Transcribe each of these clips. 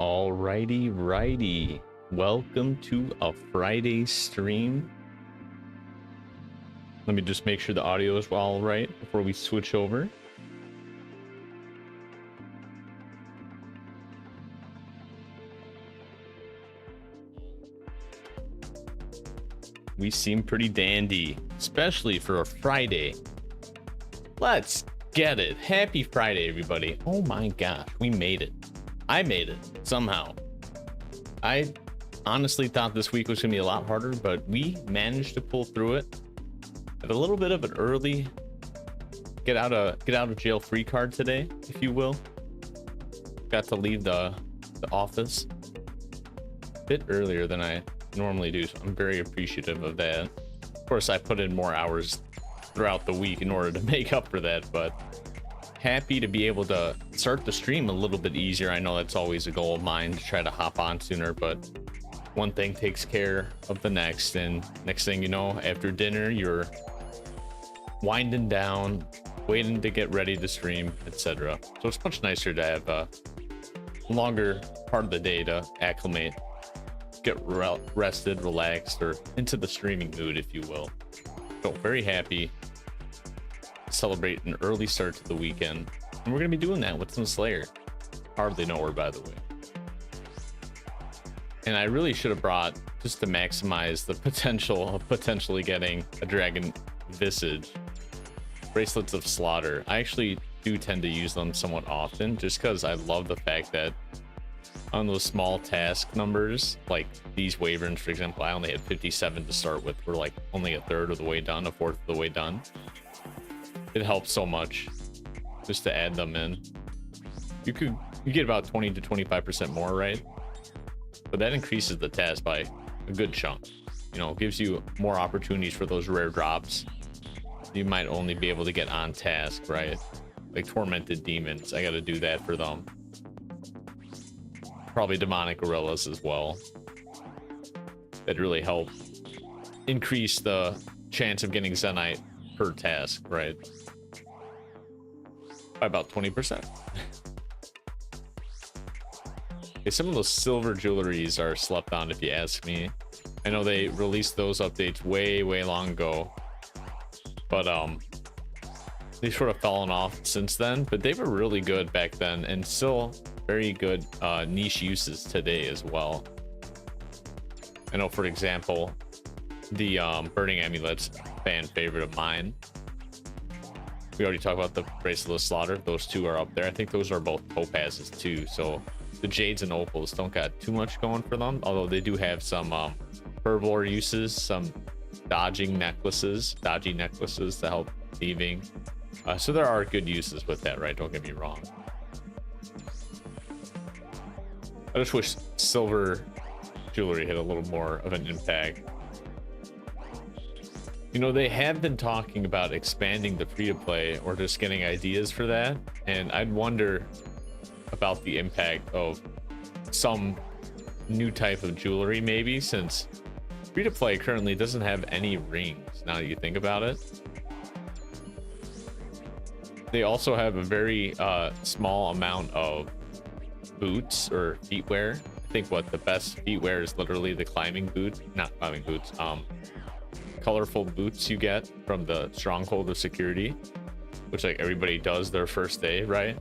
Righty. Welcome to a Friday stream. Let me just make sure the audio is all right before we switch over. We seem pretty dandy, especially for a Friday. Let's get it. Happy Friday, everybody. Oh my gosh, we made it. I made it somehow. I honestly thought this week was gonna be a lot harder, but we managed to pull through it. Had a little bit of an early get out of jail free card today, if you will. Got to leave the office a bit earlier than I normally do, so I'm very appreciative of that. Of course, I put in more hours throughout the week in order to make up for that, but happy to be able to start the stream a little bit easier. I know that's always a goal of mine, to try to hop on sooner, but one thing takes care of the next, and next thing you know, after dinner, you're winding down, waiting to get ready to stream, etc. So it's much nicer to have a longer part of the day to acclimate, get rested, relaxed, or into the streaming mood, if you will. So very happy to celebrate an early start to the weekend, and we're gonna be doing that with some Slayer. Hardly know her, by the way. And I really should have brought, just to maximize the potential of potentially getting a dragon visage, bracelets of slaughter. I actually do tend to use them somewhat often, just because I love the fact that on those small task numbers, like these wyverns, for example, I only had 57 to start with. We're like only a third of the way done, a fourth of the way done. It helps so much just to add them in. You get about 20 to 25% more, right? But that increases the task by a good chunk. You know, gives you more opportunities for those rare drops you might only be able to get on task, right? Like tormented demons, I got to do that for them. Probably demonic gorillas as well. That really help increase the chance of getting Zenite per task, right? By about 20%. Okay, some of those silver jewelries are slept on, if you ask me. I know they released those updates way long ago, but they've sort of fallen off since then, but they were really good back then, and still very good niche uses today as well. I know, for example, the burning amulets, fan favorite of mine. We already talked about the bracelet of slaughter. Those two are up there. I think those are both topazes too, so the jades and opals don't got too much going for them, although they do have some herbivore uses, some dodgy necklaces to help thieving. So there are good uses with that, right? Don't get me wrong. I just wish silver jewelry had a little more of an impact. You know, they have been talking about expanding the free-to-play, or just getting ideas for that, and I'd wonder about the impact of some new type of jewelry, maybe, since free-to-play currently doesn't have any rings, now that you think about it. They also have a very small amount of boots or feetwear. I think what the best feetwear is literally the climbing boots, not climbing boots, colorful boots you get from the stronghold of security, which like everybody does their first day, right?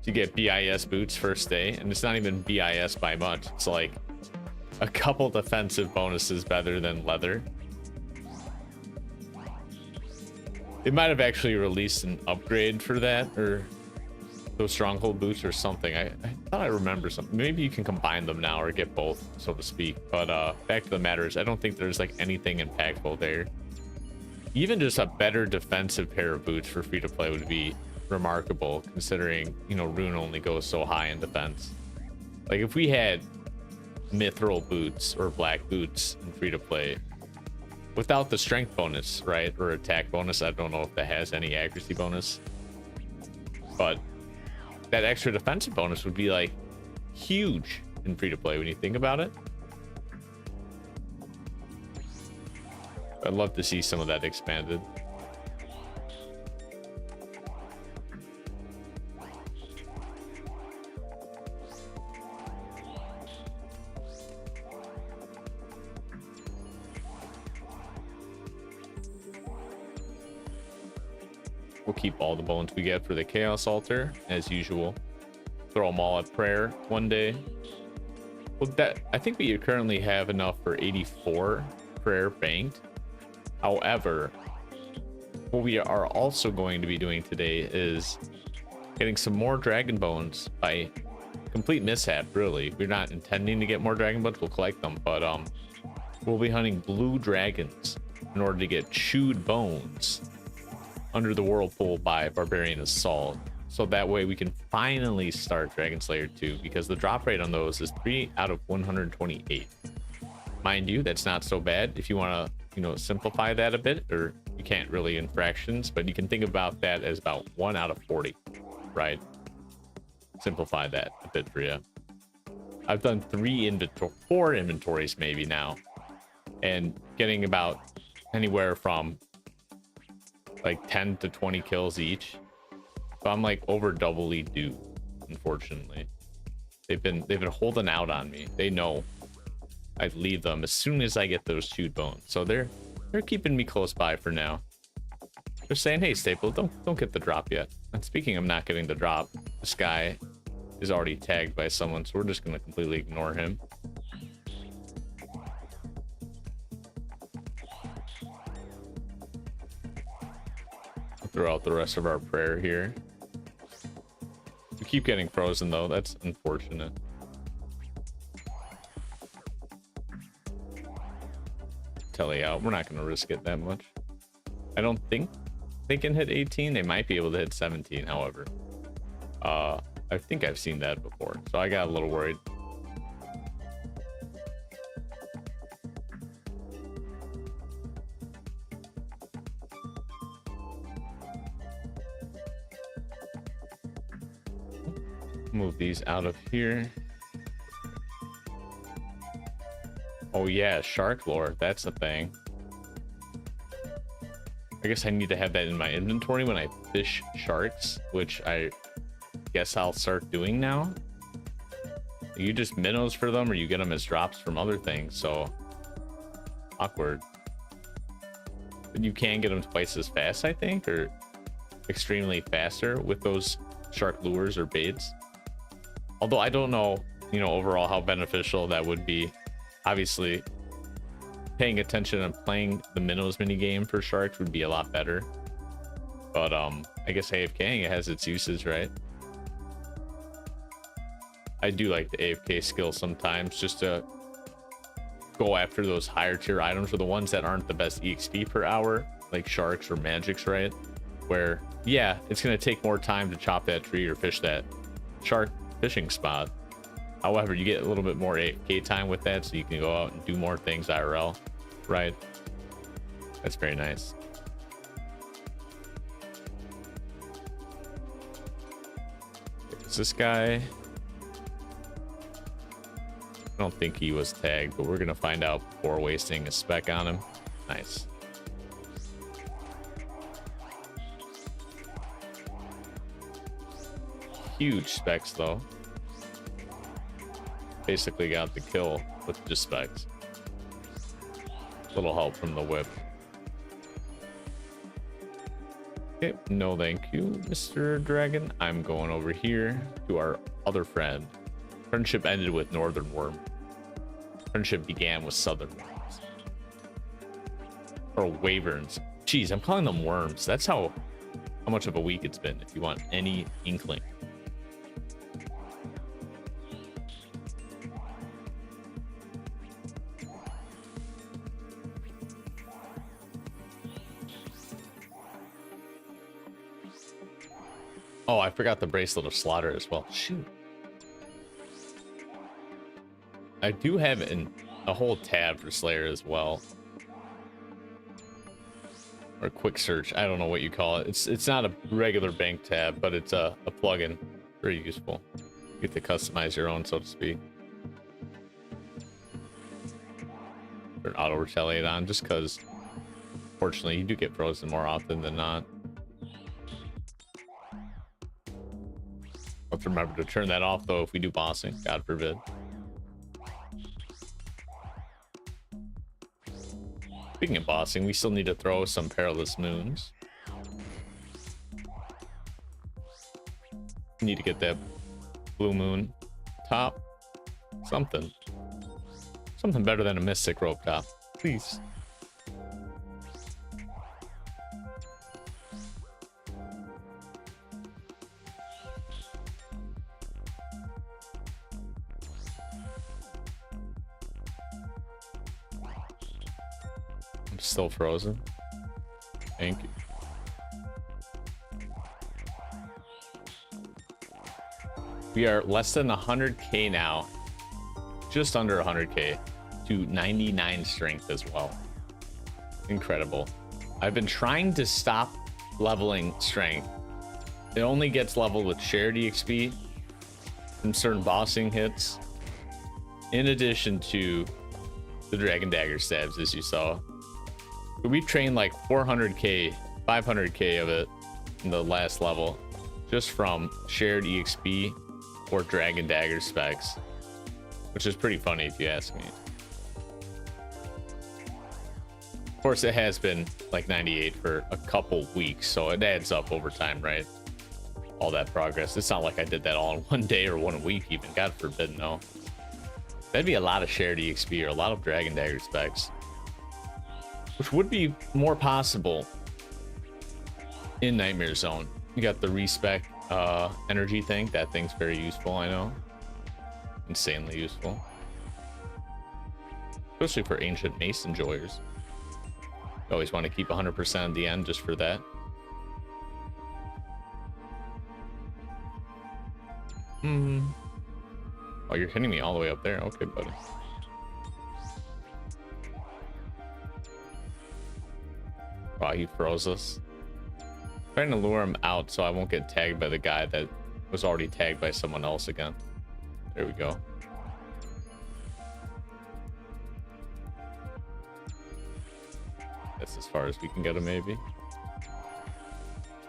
You get BIS boots first day, and it's not even BIS by much. It's like a couple defensive bonuses better than leather. They might have actually released an upgrade for that, or those stronghold boots or something. I thought I remember something. Maybe you can combine them now or get both, so to speak. But back to the matters, I don't think there's like anything impactful there. Even just a better defensive pair of boots for free to play would be remarkable, considering, you know, Rune only goes so high in defense. Like if we had mithril boots or black boots in free to play without the strength bonus, right, or attack bonus, I don't know if that has any accuracy bonus, but that extra defensive bonus would be like huge in free to play when you think about it. I'd love to see some of that expanded. We'll keep all the bones we get for the Chaos Altar, as usual. Throw them all at prayer one day. Well, I think we currently have enough for 84 prayer banked. However, what we are also going to be doing today is getting some more dragon bones by complete mishap, really. We're not intending to get more dragon bones, we'll collect them, but we'll be hunting blue dragons in order to get chewed bones under the whirlpool by Barbarian Assault. So that way we can finally start Dragon Slayer 2, because the drop rate on those is 3 out of 128. Mind you, that's not so bad if you want to, you know, simplify that a bit, or you can't really in fractions, but you can think about that as about 1 out of 40, right? Simplify that a bit for you. I've done 4 inventories maybe now, and getting about anywhere from like 10 to 20 kills each. So I'm like over doubly due, unfortunately. They've been holding out on me. They know I'd leave them as soon as I get those chewed bones. So they're keeping me close by for now. They're saying, hey Staple, don't get the drop yet. And speaking of not getting the drop, this guy is already tagged by someone, so we're just gonna completely ignore him. Throw out the rest of our prayer here. We keep getting frozen though, that's unfortunate. Telly out, we're not gonna risk it that much. I don't think they can hit 18. They might be able to hit 17, however. I think I've seen that before, so I got a little worried. Move these out of here. Oh yeah, shark lore, that's a thing. I guess I need to have that in my inventory when I fish sharks, which I guess I'll start doing now. You just minnows for them, or you get them as drops from other things, so awkward. But you can get them twice as fast, I think, or extremely faster with those shark lures or baits. Although I don't know, you know, overall how beneficial that would be. Obviously, paying attention and playing the minnows minigame for sharks would be a lot better. But I guess AFKing, it has its uses, right? I do like the AFK skill sometimes, just to go after those higher tier items, or the ones that aren't the best EXP per hour, like sharks or magics, right? Where, yeah, it's going to take more time to chop that tree or fish that shark fishing spot. However, you get a little bit more AFK time with that, so you can go out and do more things IRL, right? That's very nice. Is this guy? I don't think he was tagged, but we're gonna find out before wasting a spec on him. Nice. Huge specs though. Basically got the kill with just specs. Little help from the whip. Okay, no thank you, Mr. Dragon. I'm going over here to our other friend. Friendship ended with Northern Worm. Friendship began with Southern Worms. Or Wyverns. Jeez, I'm calling them worms. That's how much of a week it's been, if you want any inkling. Oh, I forgot the Bracelet of Slaughter as well. Shoot. I do have a whole tab for Slayer as well. Or quick search. I don't know what you call it. It's not a regular bank tab, but it's a plugin. Very useful. You get to customize your own, so to speak. Or auto retaliate on, just because fortunately you do get frozen more often than not. Let's remember to turn that off though if we do bossing, God forbid. Speaking of bossing, we still need to throw some Perilous Moons. Need to get that blue moon top. Something better than a mystic rope top, please. I'm still frozen. Thank you. We are less than 100k now, just under 100k to 99 strength as well. Incredible. I've been trying to stop leveling strength. It only gets leveled with shared EXP and certain bossing hits, in addition to the Dragon Dagger stabs, as you saw. We trained like 400k, 500k of it in the last level, just from shared EXP or Dragon Dagger specs, which is pretty funny if you ask me. Of course, it has been like 98 for a couple weeks, so it adds up over time, right? All that progress. It's not like I did that all in one day or 1 week even. God forbid, no. That'd be a lot of shared EXP or a lot of Dragon Dagger specs, which would be more possible in Nightmare Zone. You got the respec energy thing. That thing's very useful, I know. Insanely useful. Especially for Ancient Mace enjoyers. You always want to keep 100% at the end just for that. Oh, you're hitting me all the way up there. Okay, buddy. Wow, he froze us. Trying to lure him out so I won't get tagged by the guy that was already tagged by someone else again. There we go. That's as far as we can get him, maybe.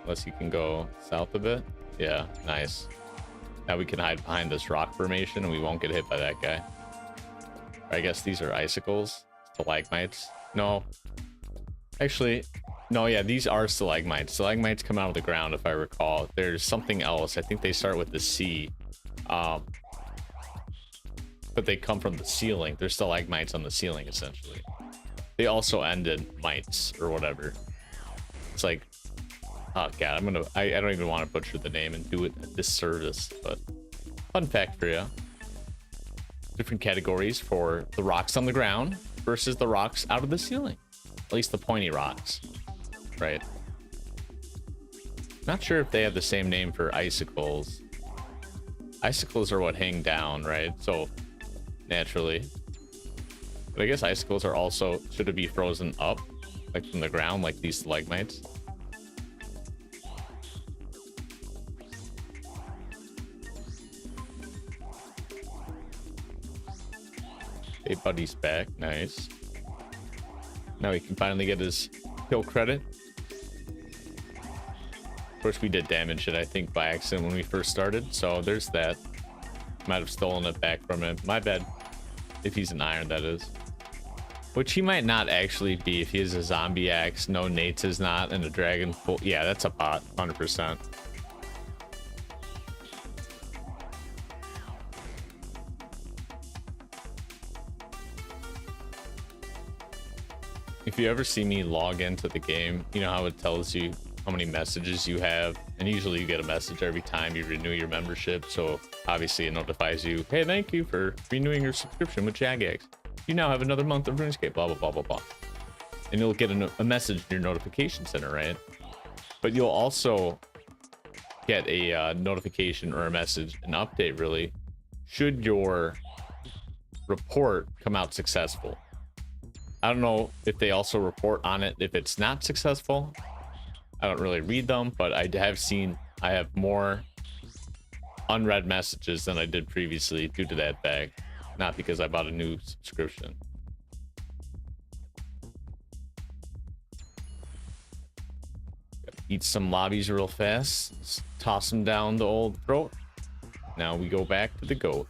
Unless he can go south a bit. Yeah, nice. Now we can hide behind this rock formation and we won't get hit by that guy. I guess these are icicles. Stalagmites. No. Actually, no, yeah, these are stalagmites. Stalagmites come out of the ground, if I recall. There's something else. I think they start with the C. But they come from the ceiling. They're stalagmites on the ceiling, essentially. They also end in mites or whatever. It's like, oh god, I don't even want to butcher the name and do it a disservice, but fun fact for you. Different categories for the rocks on the ground versus the rocks out of the ceiling. At least the pointy rocks, right? Not sure if they have the same name for icicles. Icicles are what hang down, right? So naturally. But I guess icicles are also, should it be frozen up, like from the ground, like these stalagmites? Hey, buddy's back. Nice. Now he can finally get his kill credit. Of course, we did damage it, I think, by accident when we first started. So there's that. Might have stolen it back from him. My bad. If he's an iron, that is. Which he might not actually be if he has a zombie axe. No, Nate's is not. And a dragon full. Yeah, that's a bot. 100%. If you ever see me log into the game, you know how it tells you how many messages you have, and usually you get a message every time you renew your membership. So obviously it notifies you, hey, thank you for renewing your subscription with Jagex. You now have another month of RuneScape, blah, blah, blah, blah, blah. And you'll get a message in your notification center, right? But you'll also get a notification or a message, an update really, should your report come out successful. I don't know if they also report on it if it's not successful. I don't really read them, but I have more unread messages than I did previously due to that bag, not because I bought a new subscription. Eat some lobbies real fast, toss them down the old throat. Now we go back to the goat.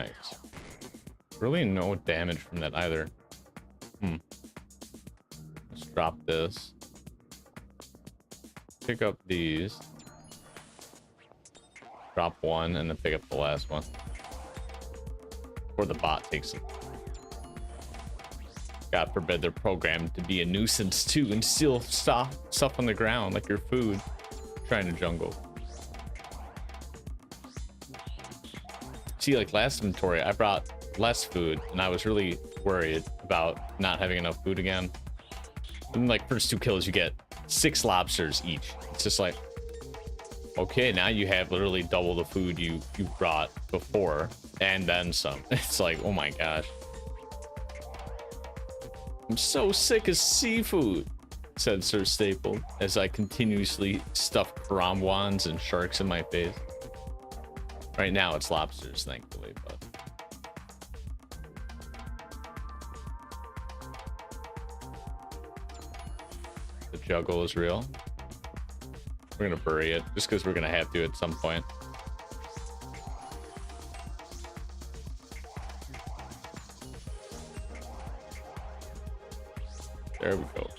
Nice. Really no damage from that either. Let's drop this. Pick up these. Drop one and then pick up the last one. Or the bot takes it. God forbid they're programmed to be a nuisance too and steal stuff on the ground like your food. Trying to jungle. See, like last inventory, I brought less food and I was really worried about not having enough food again. And like first 2 kills, you get 6 lobsters each. It's just like, okay, now you have literally double the food you brought before and then some. It's like, oh my gosh. I'm so sick of seafood, said Sir Staple, as I continuously stuffed cromwans and sharks in my face. Right now it's lobsters, thankfully, but... The juggle is real. We're gonna bury it, just because we're gonna have to at some point. There we go.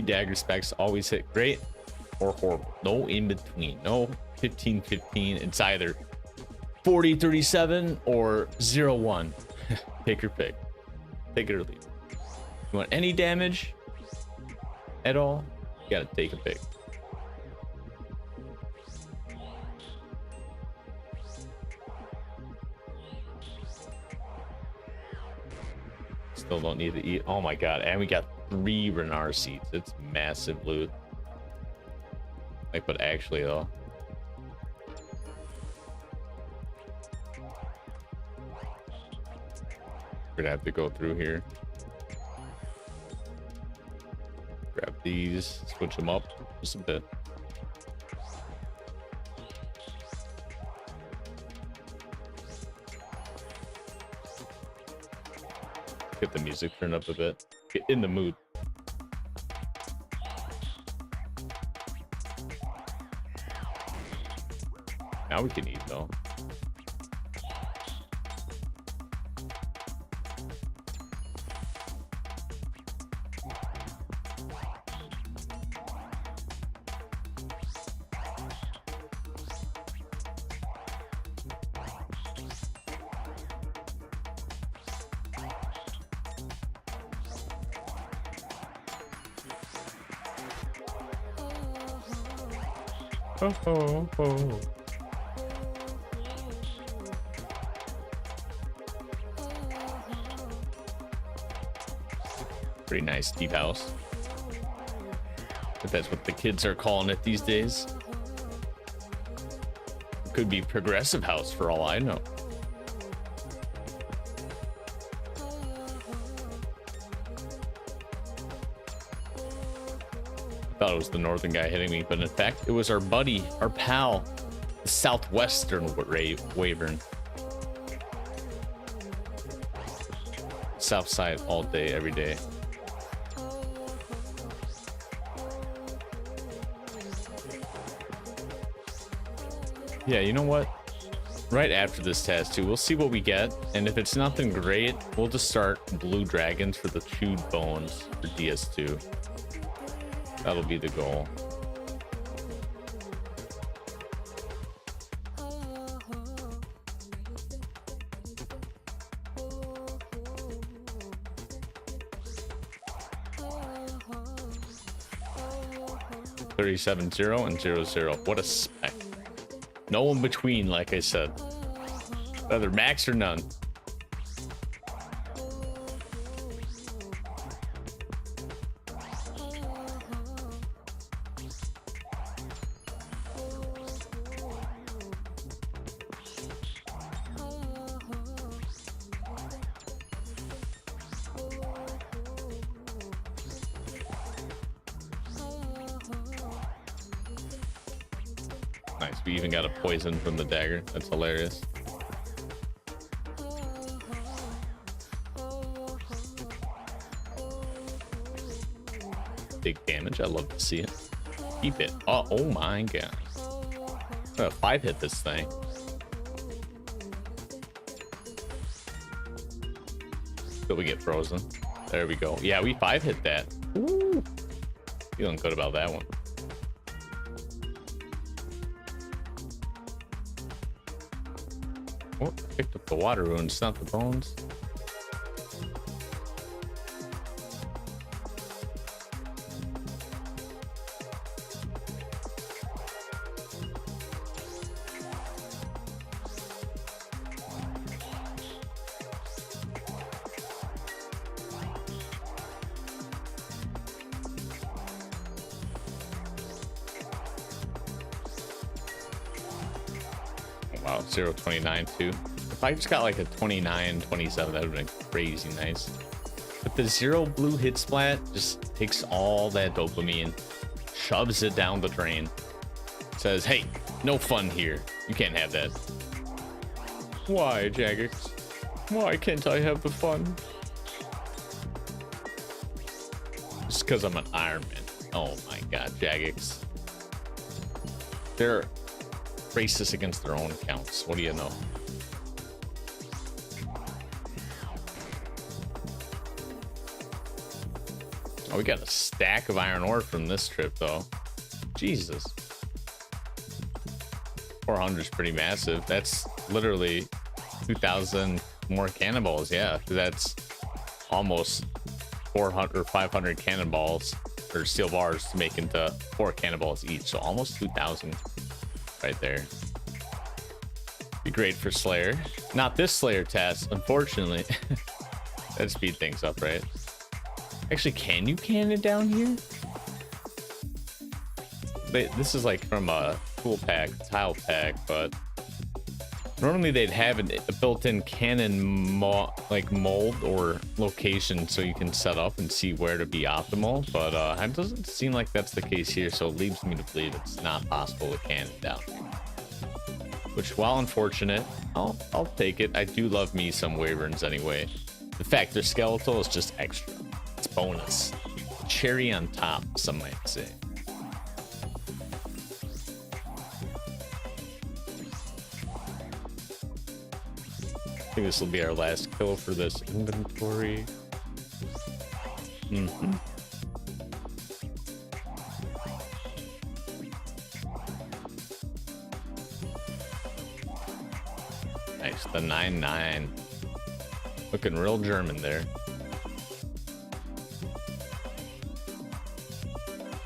Dagger specs always hit great or horrible. No in between. No 15-15. It's either 40-37 or 0-1. Take your pick. Take it or leave it. You want any damage at all? You gotta take a pick. Still don't need to eat. Oh my god, and we got 3 Renar seeds. It's massive loot. Like, but actually though, we're gonna have to go through here. Grab these, switch them up just a bit. Get the music turned up a bit. Get in the mood. Now we can eat though. Oh, oh, oh. Pretty nice deep house. If that's what the kids are calling it these days. It could be progressive house for all I know. Thought it was the northern guy hitting me, but in fact it was our buddy, our pal, the southwestern wyvern. South side all day, every day. Yeah, you know what? Right after this task too, we'll see what we get, and if it's nothing great, we'll just start blue dragons for the chewed bones for DS2. That'll be the goal. $37-0 and 0-0. What a spec. No in between, like I said. Either max or none. Nice, we even got a poison from the dagger. That's hilarious. Big damage, I love to see it. Keep it. Oh my god. 5 hit this thing. Till we get frozen. There we go. Yeah, we 5 hit that. Ooh. Feeling good about that one. Oh, picked up the water runes, not the bones. Wow, 0.29 too. If I just got like a 29, 27, that would have been crazy nice. But the 0 blue hit splat just takes all that dopamine, shoves it down the drain, says, hey, no fun here. You can't have that. Why, Jagex? Why can't I have the fun? Just because I'm an Iron Man. Oh my god, Jagex. They're racist against their own accounts. What do you know? Oh, we got a stack of iron ore from this trip, though. Jesus. 400 is pretty massive. That's literally 2,000 more cannonballs. Yeah, that's almost 400 or 500 cannonballs or steel bars to make into 4 cannonballs each. So almost 2,000 right there. Be great for Slayer. Not this Slayer test, unfortunately. That'd speed things up, right? Actually, can you cannon down here? This is like from a tool pack, tile pack, but normally they'd have a built-in cannon mold or location so you can set up and see where to be optimal, but it doesn't seem like that's the case here, so it leads me to believe it's not possible to cannon down. Which, while unfortunate, I'll take it. I do love me some Wyverns anyway. The fact they're skeletal is just extra. It's bonus. Cherry on top, some might say. I think this will be our last kill for this inventory. Nice, the 9-9. Looking real German there.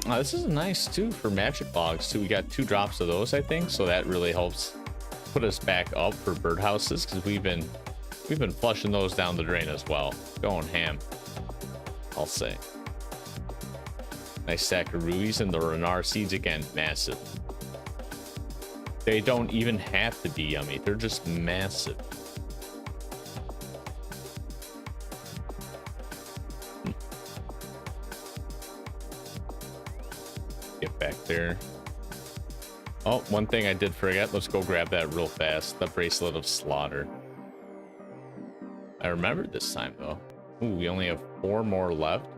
This is nice too for magic logs too. We got 2 drops of those, I think, so that really helps put us back up for birdhouses, because we've been flushing those down the drain as well. Going ham, I'll say. Nice stack of ruies, and the Renar seeds again, massive. They don't even have to be yummy, they're just massive. Get back there. Oh, one thing I did forget. Let's go grab that real fast. The bracelet of slaughter. I remembered this time though. Ooh, we only have 4 more left.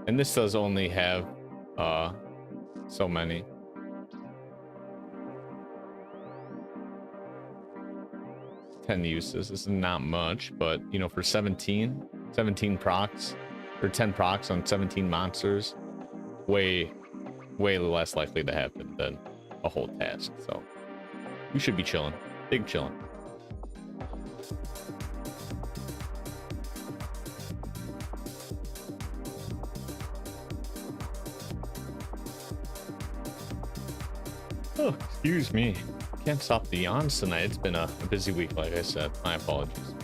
And this does only have so many. Ten uses. This is not much, but you know, for 17 procs or 10 procs on 17 monsters, way less likely to happen than a whole task. So we should be chilling. Big chilling. Oh, excuse me. Can't stop the yawns tonight. It's been a busy week, like I said. My apologies.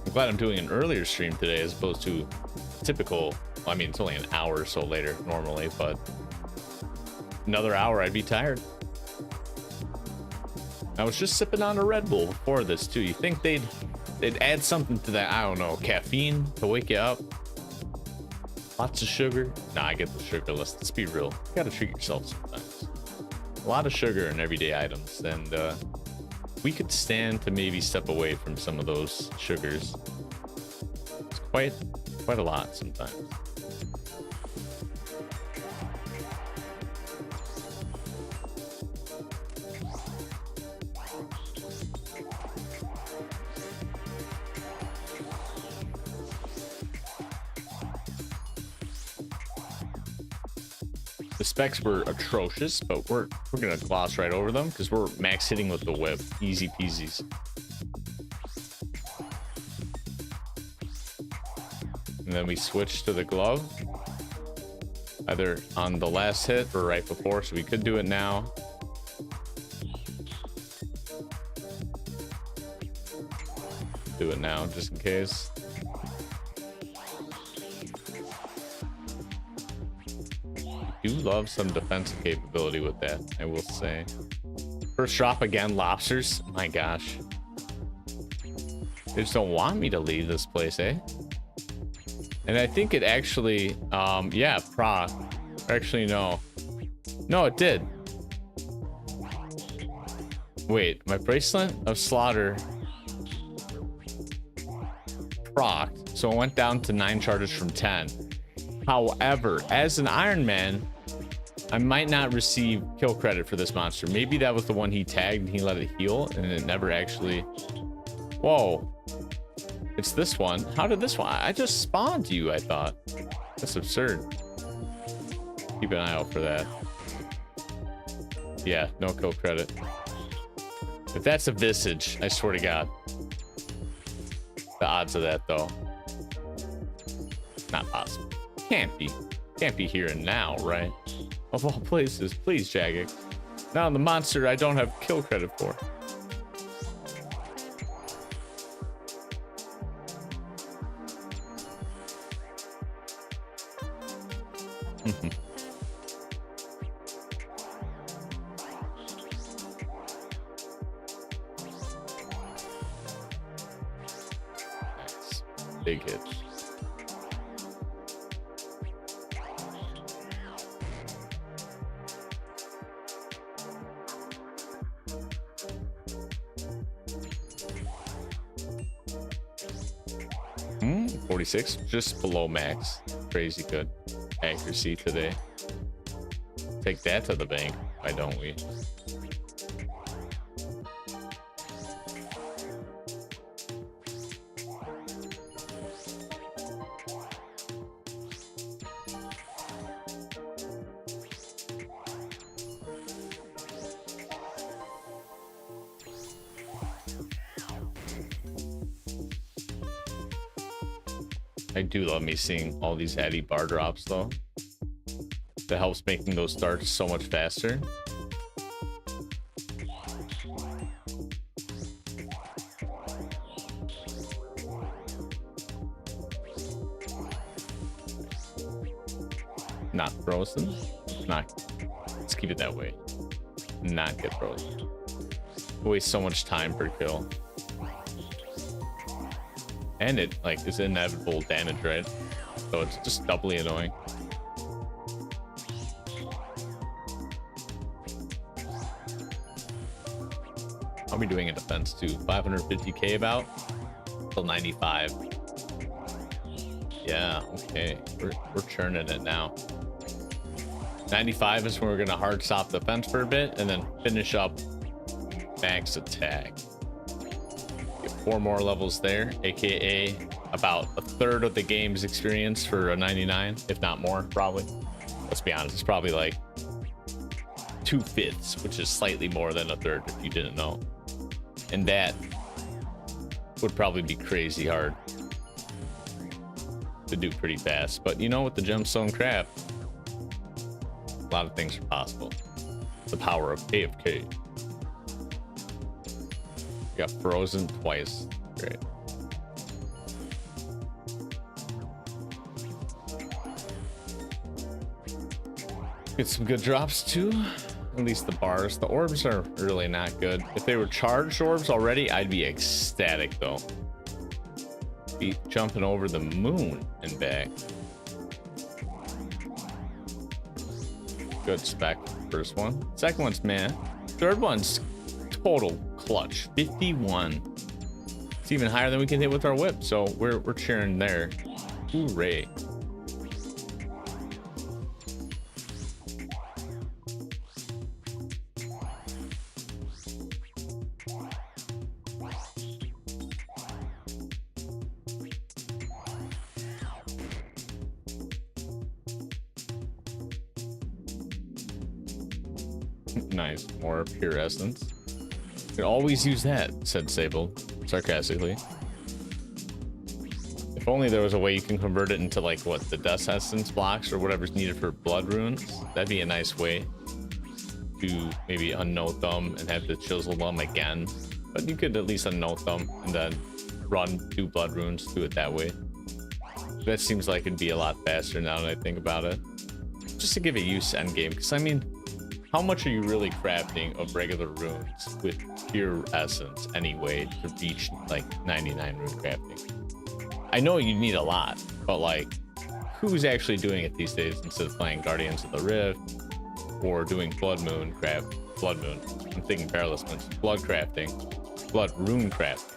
I'm glad I'm doing an earlier stream today as opposed to typical. Well, I mean, it's only an hour or so later normally, but another hour I'd be tired. I was just sipping on a Red Bull before this too. You think they'd add something to that? I don't know, caffeine to wake you up? Lots of sugar? Nah, I get the sugar. Let's be real. You gotta treat yourself sometimes. A lot of sugar in everyday items, and we could stand to maybe step away from some of those sugars. It's quite a lot sometimes. The specs were atrocious, but we're gonna gloss right over them because we're max hitting with the whip. Easy peasies. And then we switch to the glove, either on the last hit or right before, so we could do it now. Do it now just in case. Do love some defensive capability with that, I will say. First drop again, lobsters. My gosh. They just don't want me to leave this place, eh? And I think it actually, yeah, proc. Actually, no. No, it did. Wait, my bracelet of slaughter procced, so it went down to 9 charges from 10. However, as an Iron Man, I might not receive kill credit for this monster. Maybe that was the one he tagged and he let it heal, and it never actually... Whoa. It's this one. How did this one? I just spawned you, I thought. That's absurd. Keep an eye out for that. Yeah, no kill credit. If that's a Visage, I swear to God. The odds of that, though. Not possible. Can't be. Can't be here and now, right? Of all places, please, Jagged. Now the monster I don't have kill credit for. Nice. Big hit. Hmm, 46, just below max. Crazy good accuracy today. Take that to the bank, why don't we? I do love me seeing all these Addy bar drops though. That helps making those starts so much faster. Not frozen. Not. Let's keep it that way. Not get frozen. Waste so much time per kill. And it like is inevitable damage, right? So it's just doubly annoying. I'll be doing a defense too. 550k about till 95. Yeah, okay. We're churning it now. 95 is when we're gonna hard stop the fence for a bit and then finish up max attack. Get 4 more levels there, aka about a third of the game's experience for a 99, if not more, probably. Let's be honest, it's probably like 2/5, which is slightly more than a third if you didn't know. And that would probably be crazy hard to do pretty fast. But you know, with the gemstone crab, a lot of things are possible. The power of AFK. Got frozen twice. Great. Get some good drops too. At least the bars. The orbs are really not good. If they were charged orbs already, I'd be ecstatic though. Be jumping over the moon and back. Good spec. First one. Second one's meh. Third one's total clutch. 51. It's even higher than we can hit with our whip. So we're cheering there. Hooray. Nice, more pure essence. You can always use that, said Sable, sarcastically. If only there was a way you can convert it into, like, what, the Death Essence blocks or whatever's needed for blood runes. That'd be a nice way to maybe unnote them and have to chisel them again. But you could at least unnote them and then run 2 blood runes, do it that way. That seems like it'd be a lot faster now that I think about it. Just to give it use endgame, because I mean, how much are you really crafting of regular runes with pure essence anyway to reach like 99 rune crafting? I know you need a lot, but like, who's actually doing it these days instead of playing Guardians of the Rift or doing Blood Moon craft? Blood Moon. I'm thinking Perilous Moons. Blood crafting. Blood rune crafting.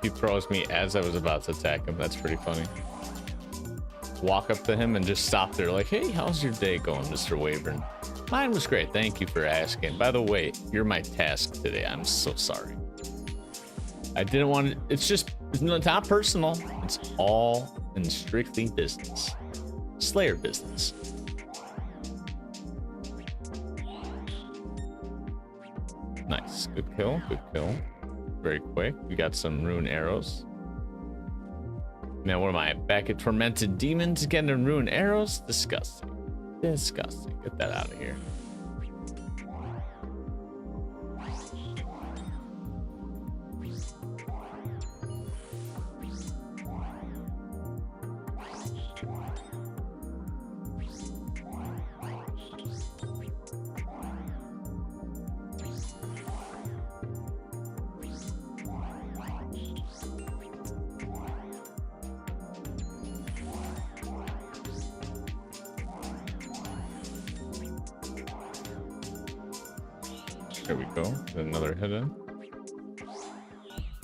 He throws me as I was about to attack him. That's pretty funny. Walk up to him and just stop there like, hey, how's your day going, Mr. Wavern? Mine was great. Thank you for asking. By the way, you're my task today. I'm so sorry. I didn't want to... it's not personal. It's all in strictly business. Slayer business. Nice. Good kill. Good kill. Very quick. We got some rune arrows. Now, what am I? Back at Tormented Demons getting rune arrows? Disgusting. Disgusting. Get that out of here. There we go. Another hit in.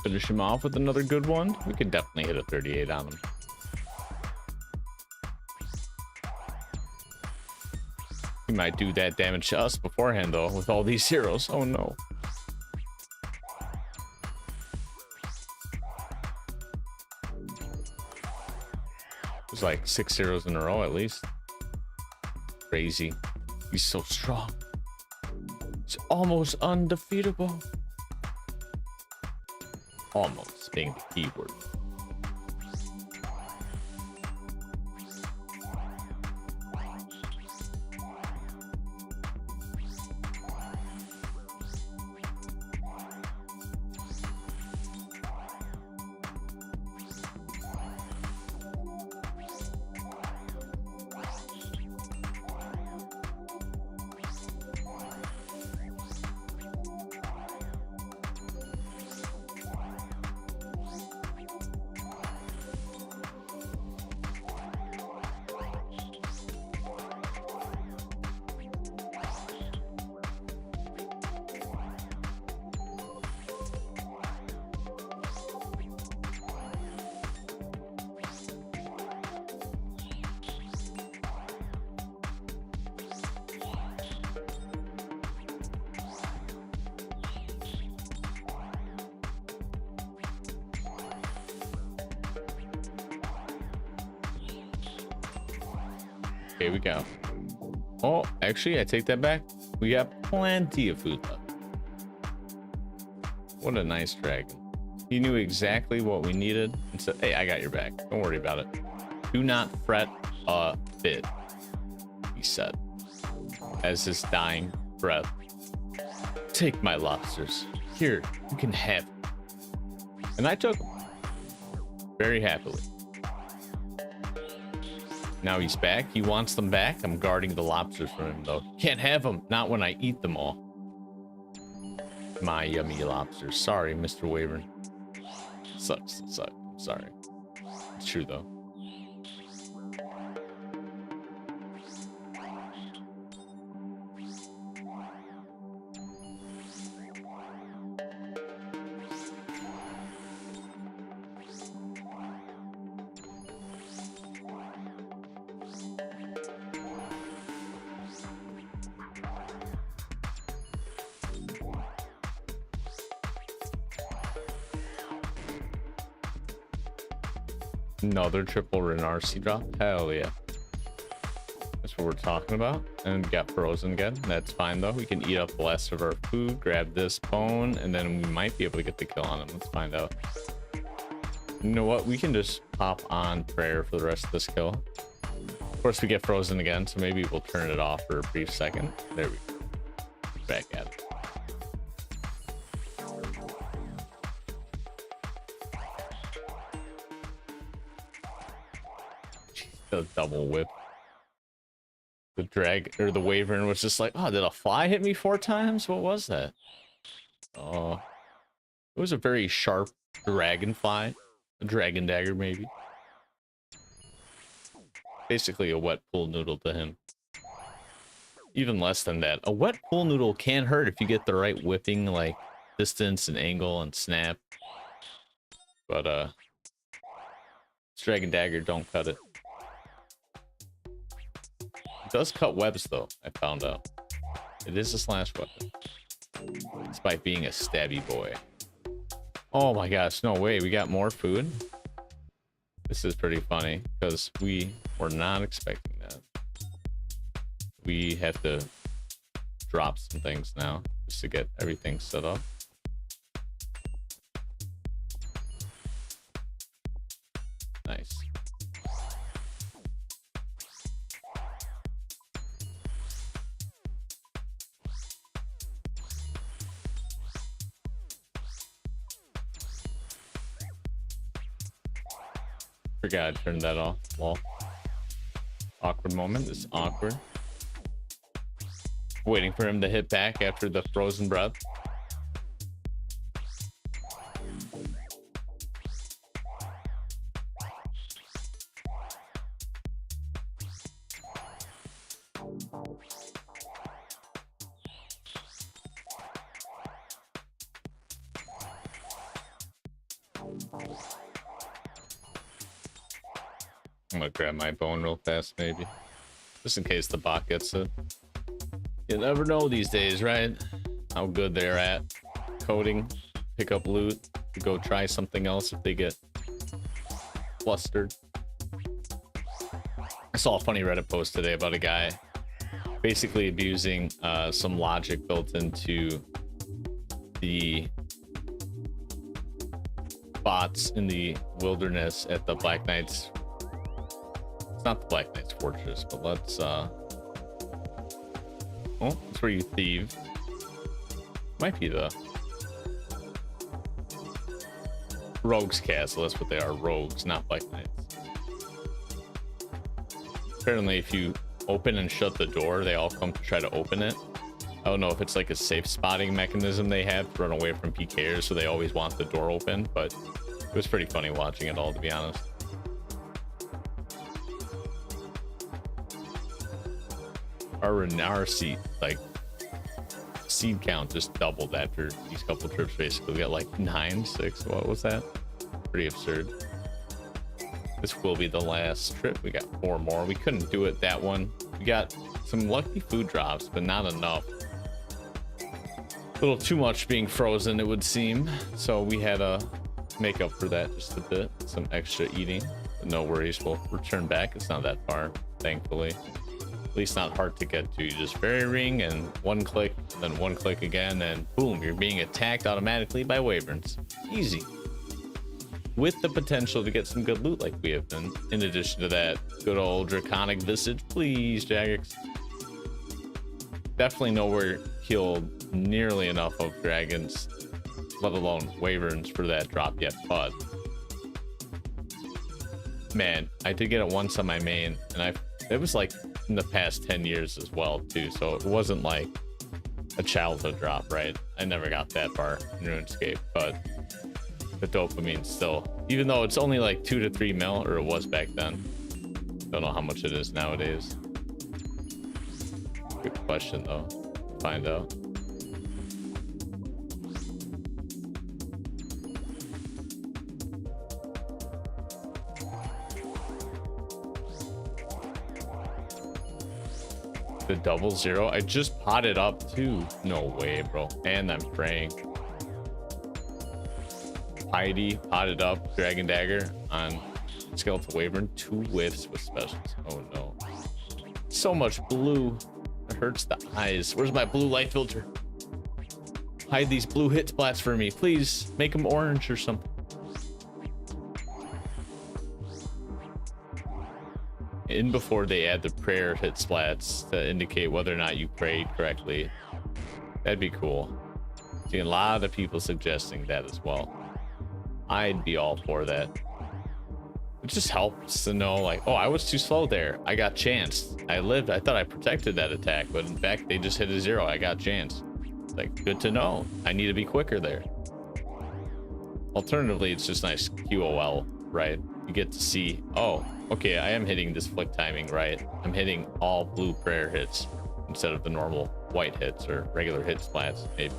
Finish him off with another good one. We could definitely hit a 38 on him. He might do that damage to us beforehand, though, with all these heroes. Oh, no. There's like 6 heroes in a row, at least. Crazy. He's so strong. It's almost undefeatable. Almost being the key word. Here we go. Oh, actually, I take that back. We got plenty of food left. What a nice dragon. He knew exactly what we needed and said, hey, I got your back. Don't worry about it. Do not fret a bit, he said, as his dying breath. Take my lobsters. Here, you can have them. And I took them. Very happily. Now he's back. He wants them back. I'm guarding the lobsters from him, though. Can't have them. Not when I eat them all. My yummy lobsters. Sorry, Mr. Wavern. Sucks. Sucks. Sorry. It's true, though. Another triple RC drop. Hell yeah. That's what we're talking about. And we got frozen again. That's fine though. We can eat up the last of our food, grab this bone, and then we might be able to get the kill on him. Let's find out. You know what? We can just pop on prayer for the rest of this kill. Of course, we get frozen again, so maybe we'll turn it off for a brief second. There we go. Back at it. The double whip. The drag or the wyvern was just like, oh, did a fly hit me 4 times? What was that? Oh, it was a very sharp dragonfly, a dragon dagger, maybe. Basically a wet pool noodle to him. Even less than that. A wet pool noodle can hurt if you get the right whipping, like distance and angle and snap. But this dragon dagger don't cut it. It does cut webs though, I found out. It is a slash weapon. Despite being a stabby boy. Oh my gosh, no way, we got more food? This is pretty funny, because we were not expecting that. We have to drop some things now, just to get everything set up. Nice. Forgot I turned that off. Well, awkward moment. It's awkward. Waiting for him to hit back after the frozen breath. I'm gonna grab my bone real fast, maybe. Just in case the bot gets it. You never know these days, right? How good they're at coding, pick up loot, to go try something else if they get flustered. I saw a funny Reddit post today about a guy basically abusing some logic built into the bots in the wilderness at the Black Knights. It's not the Black Knight's fortress, but let's oh, that's where you thieve. Might be the Rogue's Castle. That's what they are, rogues, not Black Knights. Apparently if you open and shut the door, they all come to try to open it. I don't know if it's like a safe spotting mechanism they have to run away from PKers, so they always want the door open, but it was pretty funny watching it all, to be honest. Our seed, like, seed count just doubled after these couple trips. Basically, we got like 9, 6. What was that? Pretty absurd. This will be the last trip. We got 4 more. We couldn't do it that one. We got some lucky food drops, but not enough. A little too much being frozen, it would seem. So we had to make up for that just a bit. Some extra eating. But no worries, we'll return back. It's not that far, thankfully. At least not hard to get to. You just fairy ring and 1 click, and then 1 click again, and boom, you're being attacked automatically by wyverns. Easy. With the potential to get some good loot like we have been. In addition to that, good old draconic visage. Please, Jagex. Definitely nowhere killed nearly enough of dragons, let alone wyverns, for that drop yet, but man, I did get it once on my main, and it was like in the past 10 years as well too, so it wasn't like a childhood drop, right? I never got that far in RuneScape, but the dopamine still, even though it's only like 2 to 3 mil, or it was back then. Don't know how much it is nowadays. Good question though. Find out. The double 0. I just potted up too. No way, bro. And I'm praying. Piety potted up Dragon Dagger on Skeletal Wyvern, 2 whiffs with specials. Oh no. So much blue. It hurts the eyes. Where's my blue light filter? Hide these blue hit splats for me. Please make them orange or something. In before they add the prayer hit splats to indicate whether or not you prayed correctly. That'd be cool. See a lot of people suggesting that as well. I'd be all for that. It just helps to know, like, oh, I was too slow there. I got chanced. I lived. I thought I protected that attack, but in fact, they just hit a 0. I got chanced. Like, good to know. I need to be quicker there. Alternatively, it's just nice QOL, right? You get to see, oh, okay, I am hitting this flick timing right. I'm hitting all blue prayer hits instead of the normal white hits or regular hit splats, maybe.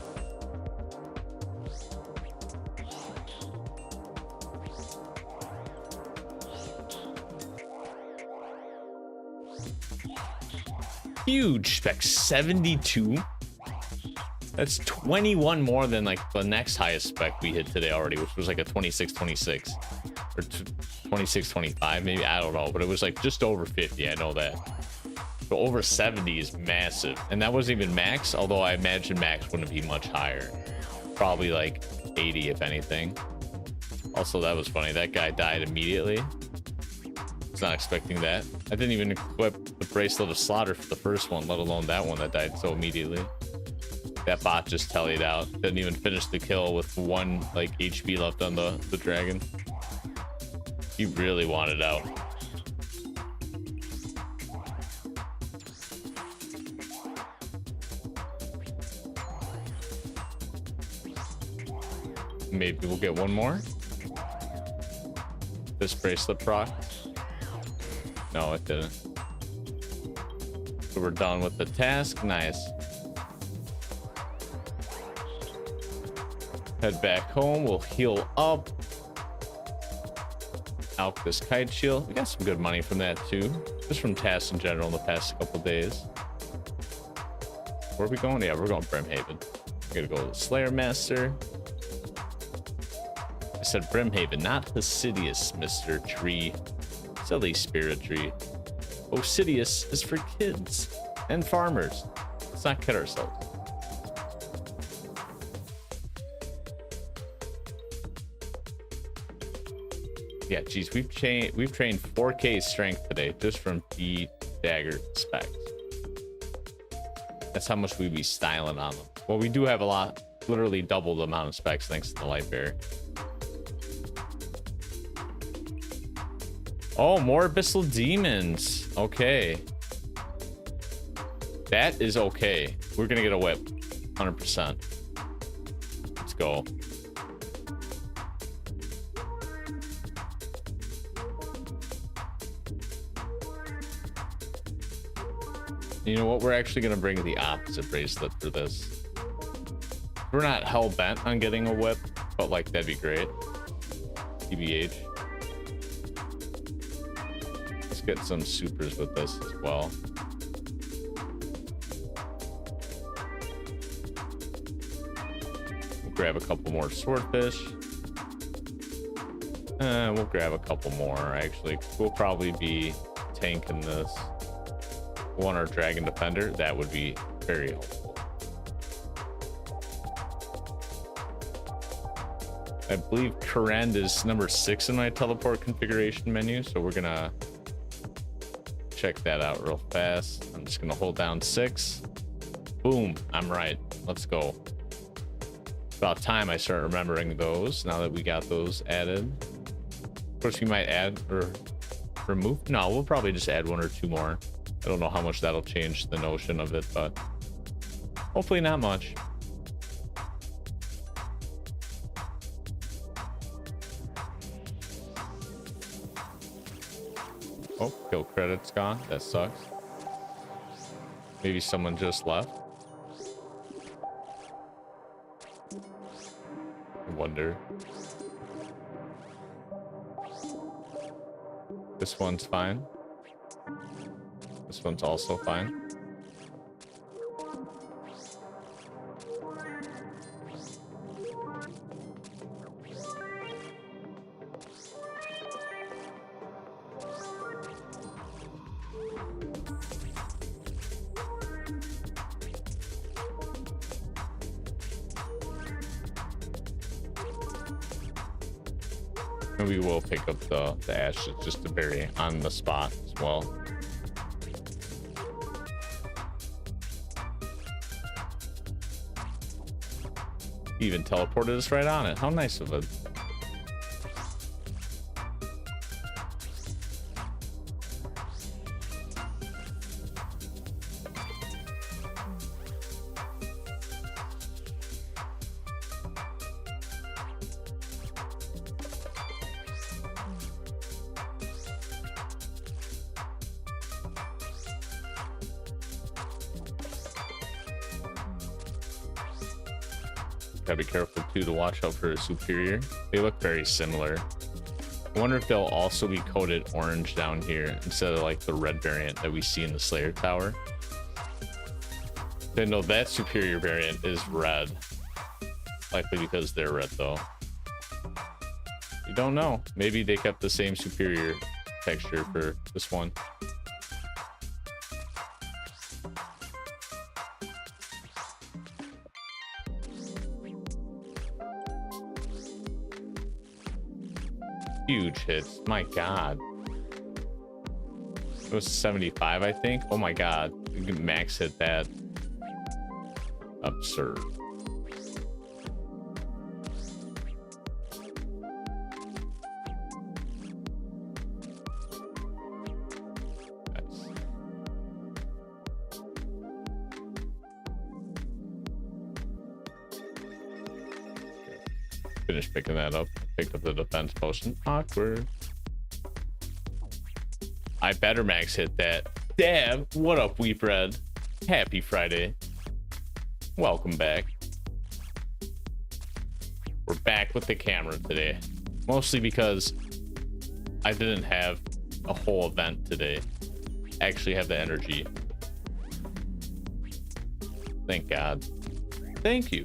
Huge spec, 72. That's 21 more than like the next highest spec we hit today already, which was like a 26-26 or 26-25 maybe, I don't know, but it was like just over 50. I know that. So over 70 is massive, and that wasn't even max, although I imagine max wouldn't be much higher, probably like 80 if anything. Also, that was funny, that guy died immediately. Was not expecting that. I didn't even equip the bracelet of slaughter for the first one, let alone that one that died so immediately. That bot just tallied out. Didn't even finish the kill with 1 like HP left on the dragon. He really wanted out. Maybe we'll get one more. This bracelet proc. No, it didn't. So we're done with the task. Nice. Head back home. We'll heal up. Out this kite shield. We got some good money from that too. Just from tasks in general in the past couple days. Where are we going? Yeah, we're going Brimhaven. We're gonna go to the Slayer Master. I said Brimhaven, not Hasidius, Mr. Tree. Silly spirit tree. Osidius is for kids and farmers. Let's not kid ourselves. Yeah, geez, we've trained 4K strength today just from the dagger specs. That's how much we'd be styling on them. Well, we do have a lot, literally double the amount of specs thanks to the light bear. Oh, more abyssal demons. Okay. That is okay. We're gonna get a whip. 100%. Let's go. You know what? We're actually gonna bring the opposite bracelet for this. We're not hell bent on getting a whip, but like that'd be great. TBH. Get some supers with this as well. We'll grab a couple more swordfish. We'll grab a couple more actually. We'll probably be tanking this. One our dragon defender. That would be very helpful. I believe Karend is number 6 in my teleport configuration menu, so we're gonna check that out real fast. I'm just gonna hold down 6. Boom, I'm right. Let's go. About time I start remembering those now that we got those added. Of course, we might add or remove. No, we'll probably just add 1 or 2 more. I don't know how much that'll change the notion of it, but hopefully not much. Oh, kill credit's gone. That sucks. Maybe someone just left. I wonder. This one's fine. This one's also fine. And we will pick up the ashes just to bury on the spot as well. He even teleported us right on it. How nice of it. Gotta be careful too to watch out for a superior. They look very similar. I wonder if they'll also be coated orange down here instead of like the red variant that we see in the Slayer Tower. They know that superior variant is red. Likely because they're red though. You don't know. Maybe they kept the same superior texture for this one. Huge hits. My god. It was 75, I think. Oh my god. Max hit that. Absurd. Nice. Finished picking that up. Picked up the defense potion. Awkward. I better max hit that. Dab, what up, Weep Red? Happy Friday. Welcome back. We're back with the camera today. Mostly because I didn't have a whole event today. Actually have the energy. Thank God. Thank you.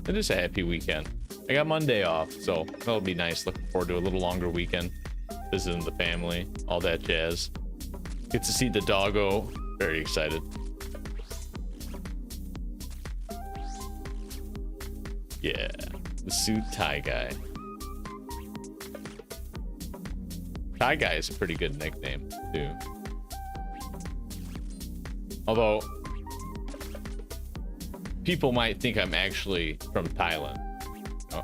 It is a happy weekend. I got Monday off, so that'll be nice. Looking forward to a little longer weekend. Visiting the family, all that jazz. Get to see the doggo. Very excited. Yeah, the suit tie guy. Tie guy is a pretty good nickname, too. Although, people might think I'm actually from Thailand.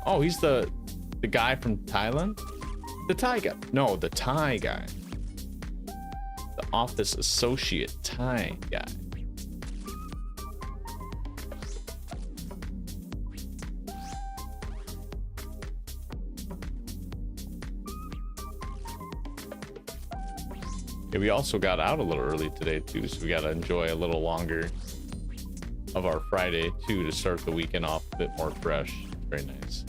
Oh, he's the guy from Thailand? The Thai guy. No, the Thai guy. The office associate Thai guy. Yeah, we also got out a little early today too, so we got to enjoy a little longer of our Friday too to start the weekend off a bit more fresh. Very nice.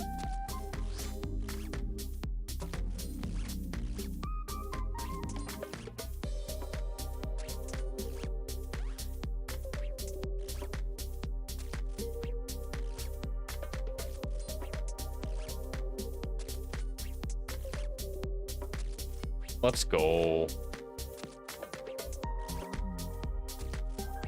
Let's go.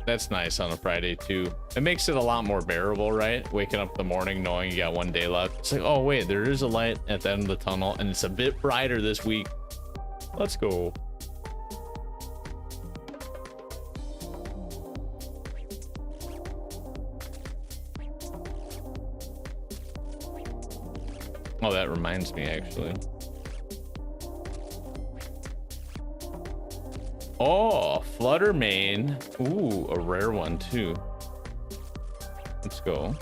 That's nice on a Friday too. It makes it a lot more bearable, right? Waking up in the morning knowing you got one day left. It's like, oh wait, there is a light at the end of the tunnel and it's a bit brighter this week. Let's go. Oh, that reminds me actually. Oh, Flutter Mane. Ooh, a rare one too. Let's go.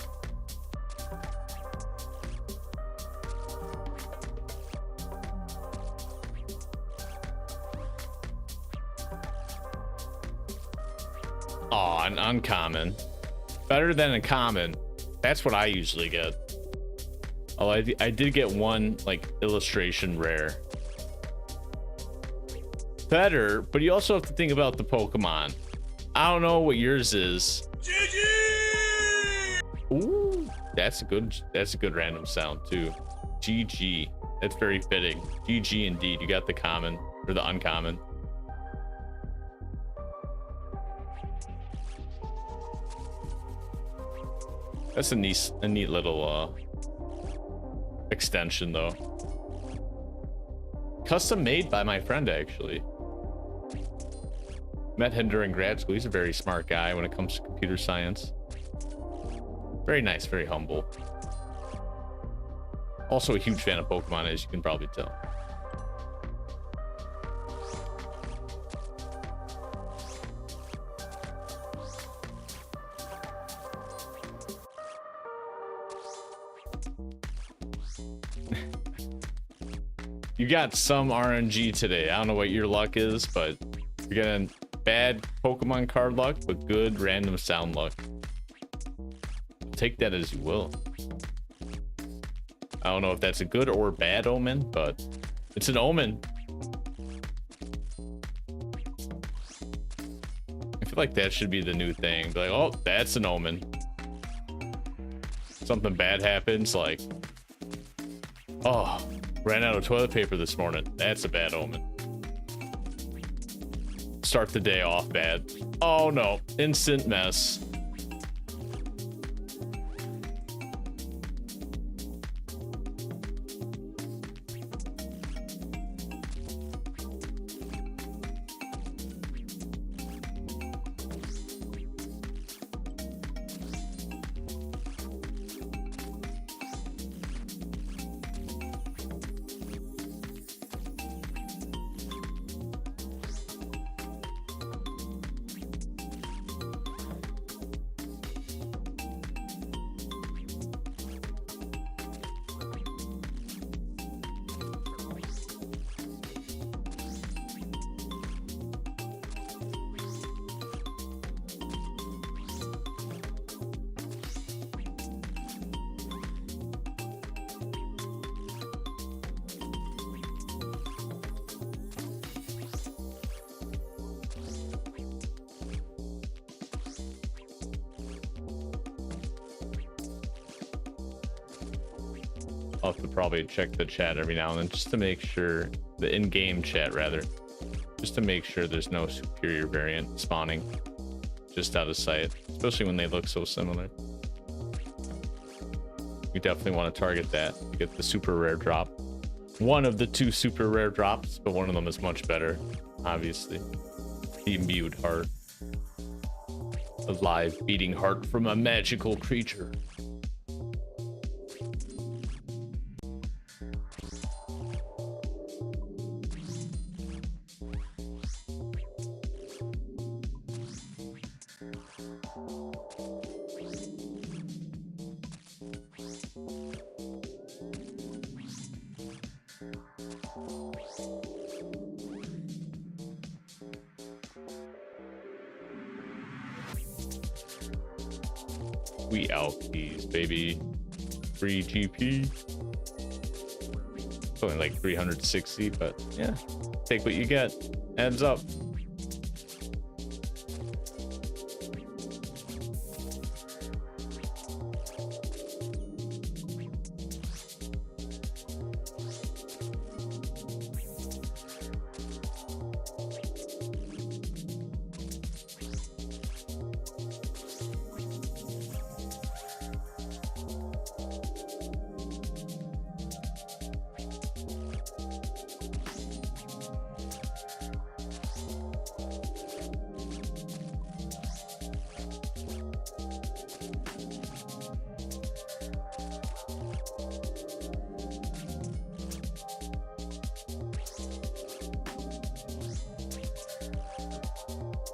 Oh, an uncommon. Better than a common. That's what I usually get. Oh, I did get one like illustration rare. Better, but you also have to think about the Pokemon. I don't know what yours is. GG! Ooh, that's a good random sound too. GG. That's very fitting. GG indeed. You got the common or the uncommon. That's a neat little extension though. Custom made by my friend, actually. Met him during grad school. He's a very smart guy when it comes to computer science. Very nice, very humble. Also a huge fan of Pokemon, as you can probably tell. You got some RNG today. I don't know what your luck is, but you're getting bad Pokemon card luck, but good random sound luck. Take that as you will. I don't know if that's a good or bad omen, but it's an omen. I feel like that should be the new thing. Be like, oh, that's an omen. Something bad happens, like, oh, ran out of toilet paper this morning. That's a bad omen. Start the day off bad. Oh no, instant mess. I'll have to probably check the chat every now and then just to make sure, the in-game chat rather, just to make sure there's no superior variant spawning just out of sight, especially when they look so similar. We definitely want to target that to get the super rare drop. One of the two super rare drops, but one of them is much better, obviously. The imbued heart. A live beating heart from a magical creature. We out keys, baby. Free GP. It's only like 360, but yeah, take what you get. Heads up.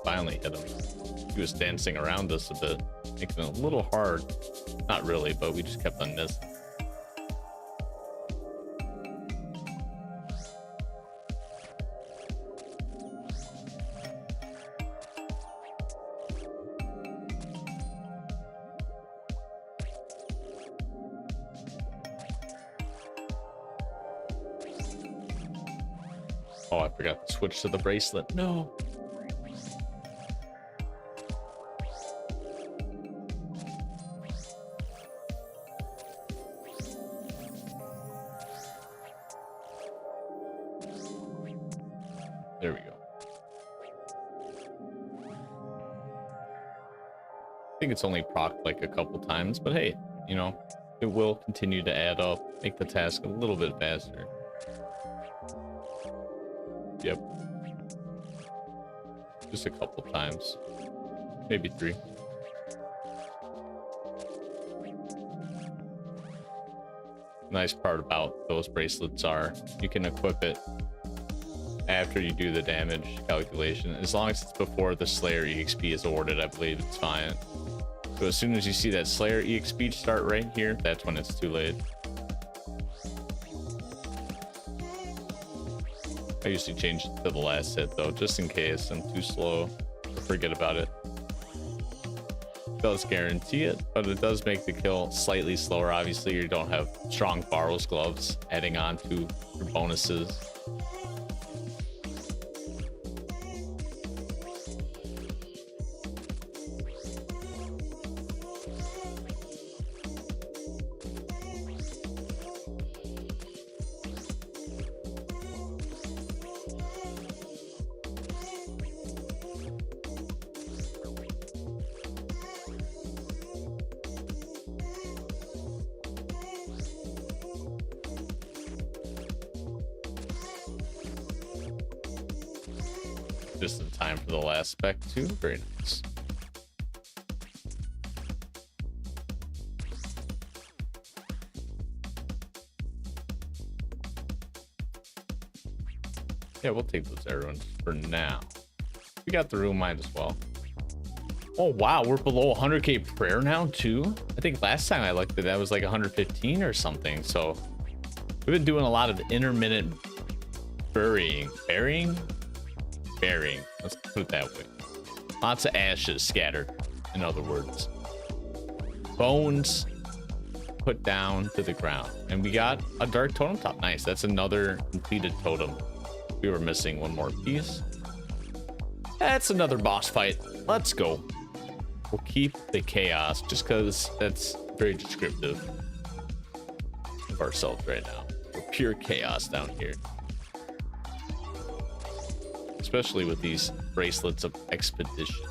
Finally hit him. He was dancing around us a bit, making it a little hard. Not really, but we just kept on missing. Oh, I forgot to switch to the bracelet. No. There we go. I think it's only procced like a couple times, but hey, you know, it will continue to add up, make the task a little bit faster. Yep. Just a couple times. Maybe 3. Nice part about those bracelets are you can equip it after you do the damage calculation. As long as it's before the Slayer EXP is awarded, I believe it's fine. So as soon as you see that Slayer EXP start right here, that's when it's too late. I usually change it to the last hit though, just in case I'm too slow to forget about it. Does guarantee it, but it does make the kill slightly slower. Obviously, you don't have strong Barrow's gloves adding on to your bonuses. Just in time for the last spec too. Very nice. Yeah, we'll take those arrows for now. We got the room, might as well. Oh wow, we're below 100k prayer now too. I think last time I looked at that was like 115 or something. So we've been doing a lot of intermittent burying. Let's put it that way. Lots of ashes scattered, in other words. Bones put down to the ground. And we got a dark totem top. Nice. That's another completed totem. We were missing one more piece. That's another boss fight. Let's go. We'll keep the chaos just because that's very descriptive of ourselves right now. We're pure chaos down here. Especially with these bracelets of expedition.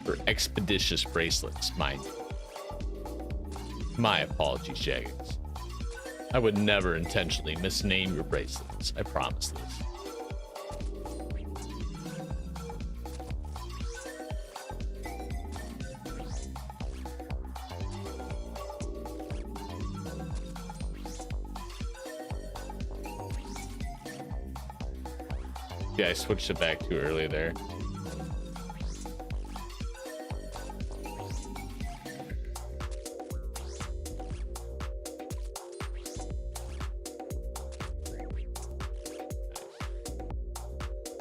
For expeditious bracelets, mind you. My apologies, Jaggers. I would never intentionally misname your bracelets. I promise this. Yeah, I switched it back too early there.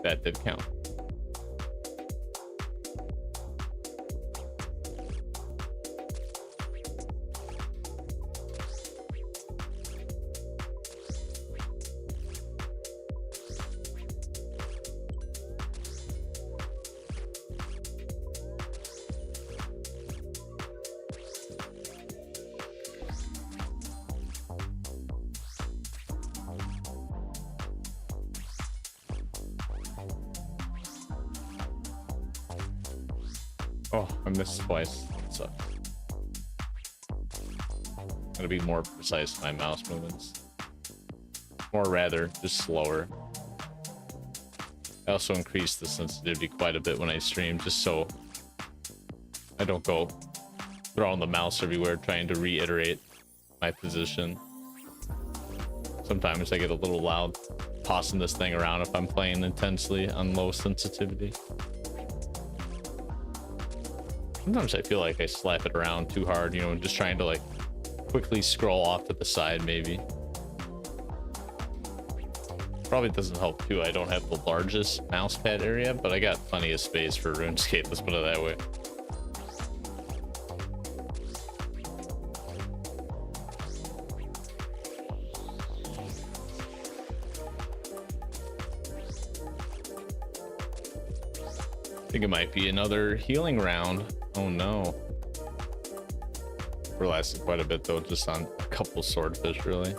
That did count. Oh, I missed twice. That sucks. Gotta be more precise with my mouse movements. Or rather, just slower. I also increased the sensitivity quite a bit when I stream, just so I don't go throwing the mouse everywhere trying to reiterate my position. Sometimes I get a little loud tossing this thing around if I'm playing intensely on low sensitivity. Sometimes I feel like I slap it around too hard, you know, just trying to like quickly scroll off to the side maybe. Probably doesn't help too. I don't have the largest mouse pad area, but I got plenty of space for RuneScape, let's put it that way. I think it might be another healing round. Oh no. We're lasting quite a bit though, just on a couple swordfish really.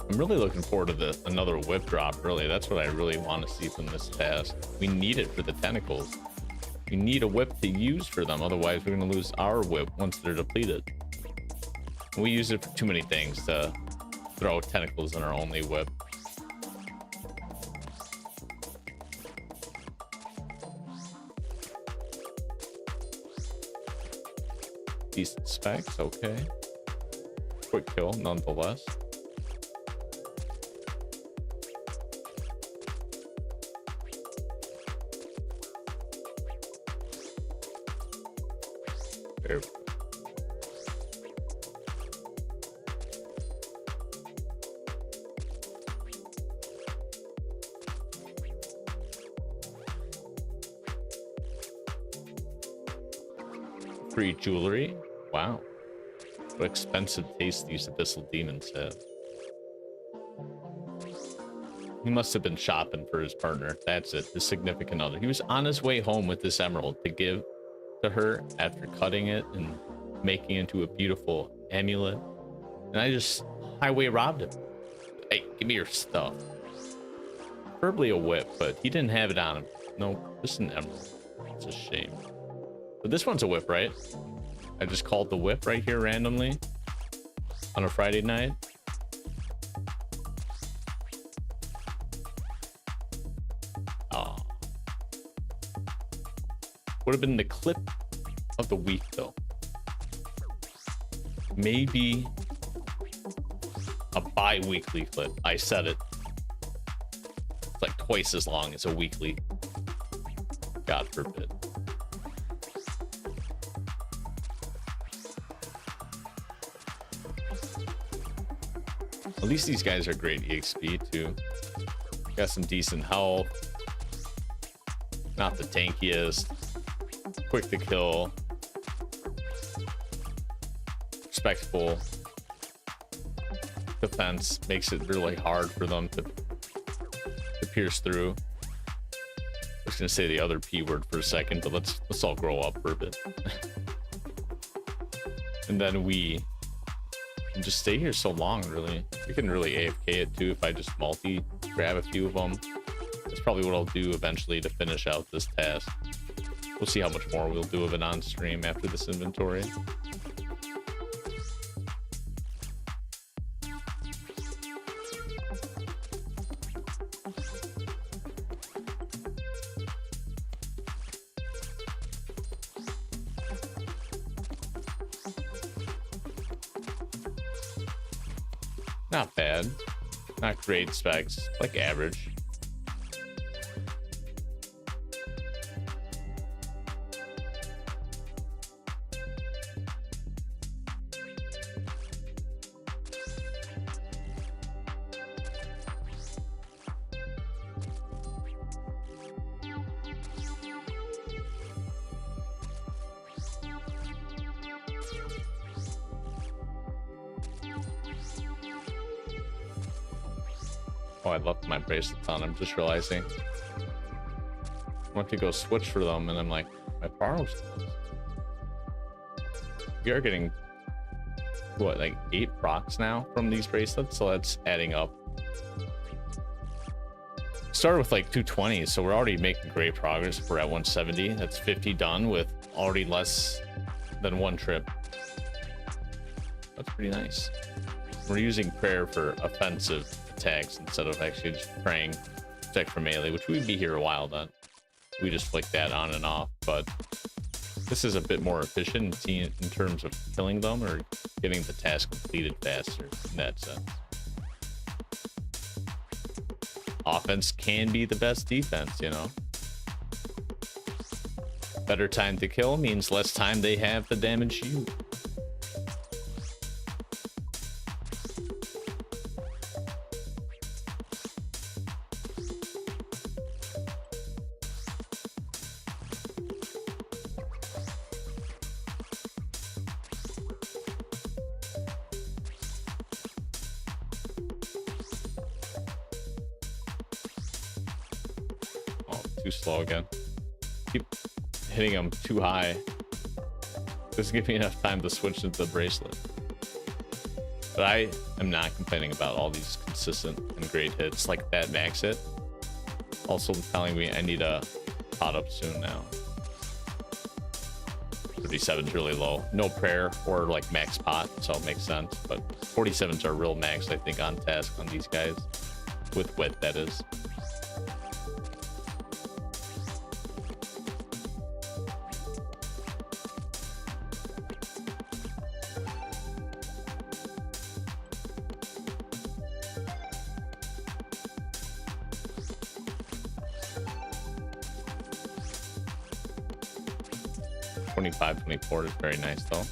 I'm really looking forward to another whip drop, really. That's what I really want to see from this task. We need it for the tentacles. We need a whip to use for them, otherwise we're going to lose our whip once they're depleted. We use it for too many things to throw tentacles in our only whip. Decent specs, okay. Quick kill, nonetheless. There. Free jewelry. Wow. What expensive taste these abyssal demons have. He must have been shopping for his partner. That's it. His significant other. He was on his way home with this emerald to give to her after cutting it and making it into a beautiful amulet. And I just highway robbed him. Hey, give me your stuff. Preferably a whip, but he didn't have it on him. Nope, just an emerald. It's a shame. But this one's a whip, right? I just called the whip right here randomly on a Friday night. Oh. Would have been the clip of the week, though. Maybe a bi-weekly clip. I said it. It's like twice as long as a weekly. God forbid. At least these guys are great EXP too. Got some decent health. Not the tankiest. Quick to kill. Respectable. Defense makes it really hard for them to pierce through. I was gonna say the other P word for a second, but let's all grow up for a bit. And then we can just stay here so long, really. We can really AFK it too if I just multi grab a few of them. That's probably what I'll do eventually to finish out this task. We'll see how much more we'll do of it on stream after this inventory. Not bad. Not great specs, like average. Oh, I left my bracelets on. I'm just realizing. I went to go switch for them, and I'm like, I borrowed those. We are getting, what, like 8 procs now from these bracelets, so that's adding up. Started with like 220, so we're already making great progress. We're at 170. That's 50 done with already less than 1 trip. That's pretty nice. We're using prayer for offensive attacks instead of actually just praying protect for melee, which we'd be here a while then. We just flick that on and off, but this is a bit more efficient in terms of killing them or getting the task completed faster in that sense. Offense can be the best defense, you know. Better time to kill means less time they have to damage you. Too slow again. Keep hitting them too high. Doesn't give me enough time to switch to the bracelet. But I am not complaining about all these consistent and great hits like that max hit. Also telling me I need a pot up soon now. 37 is really low. No prayer or like max pot, so it makes sense. But 47s are real max, I think, on task on these guys. With wit, that is. $25, $24 is very nice though.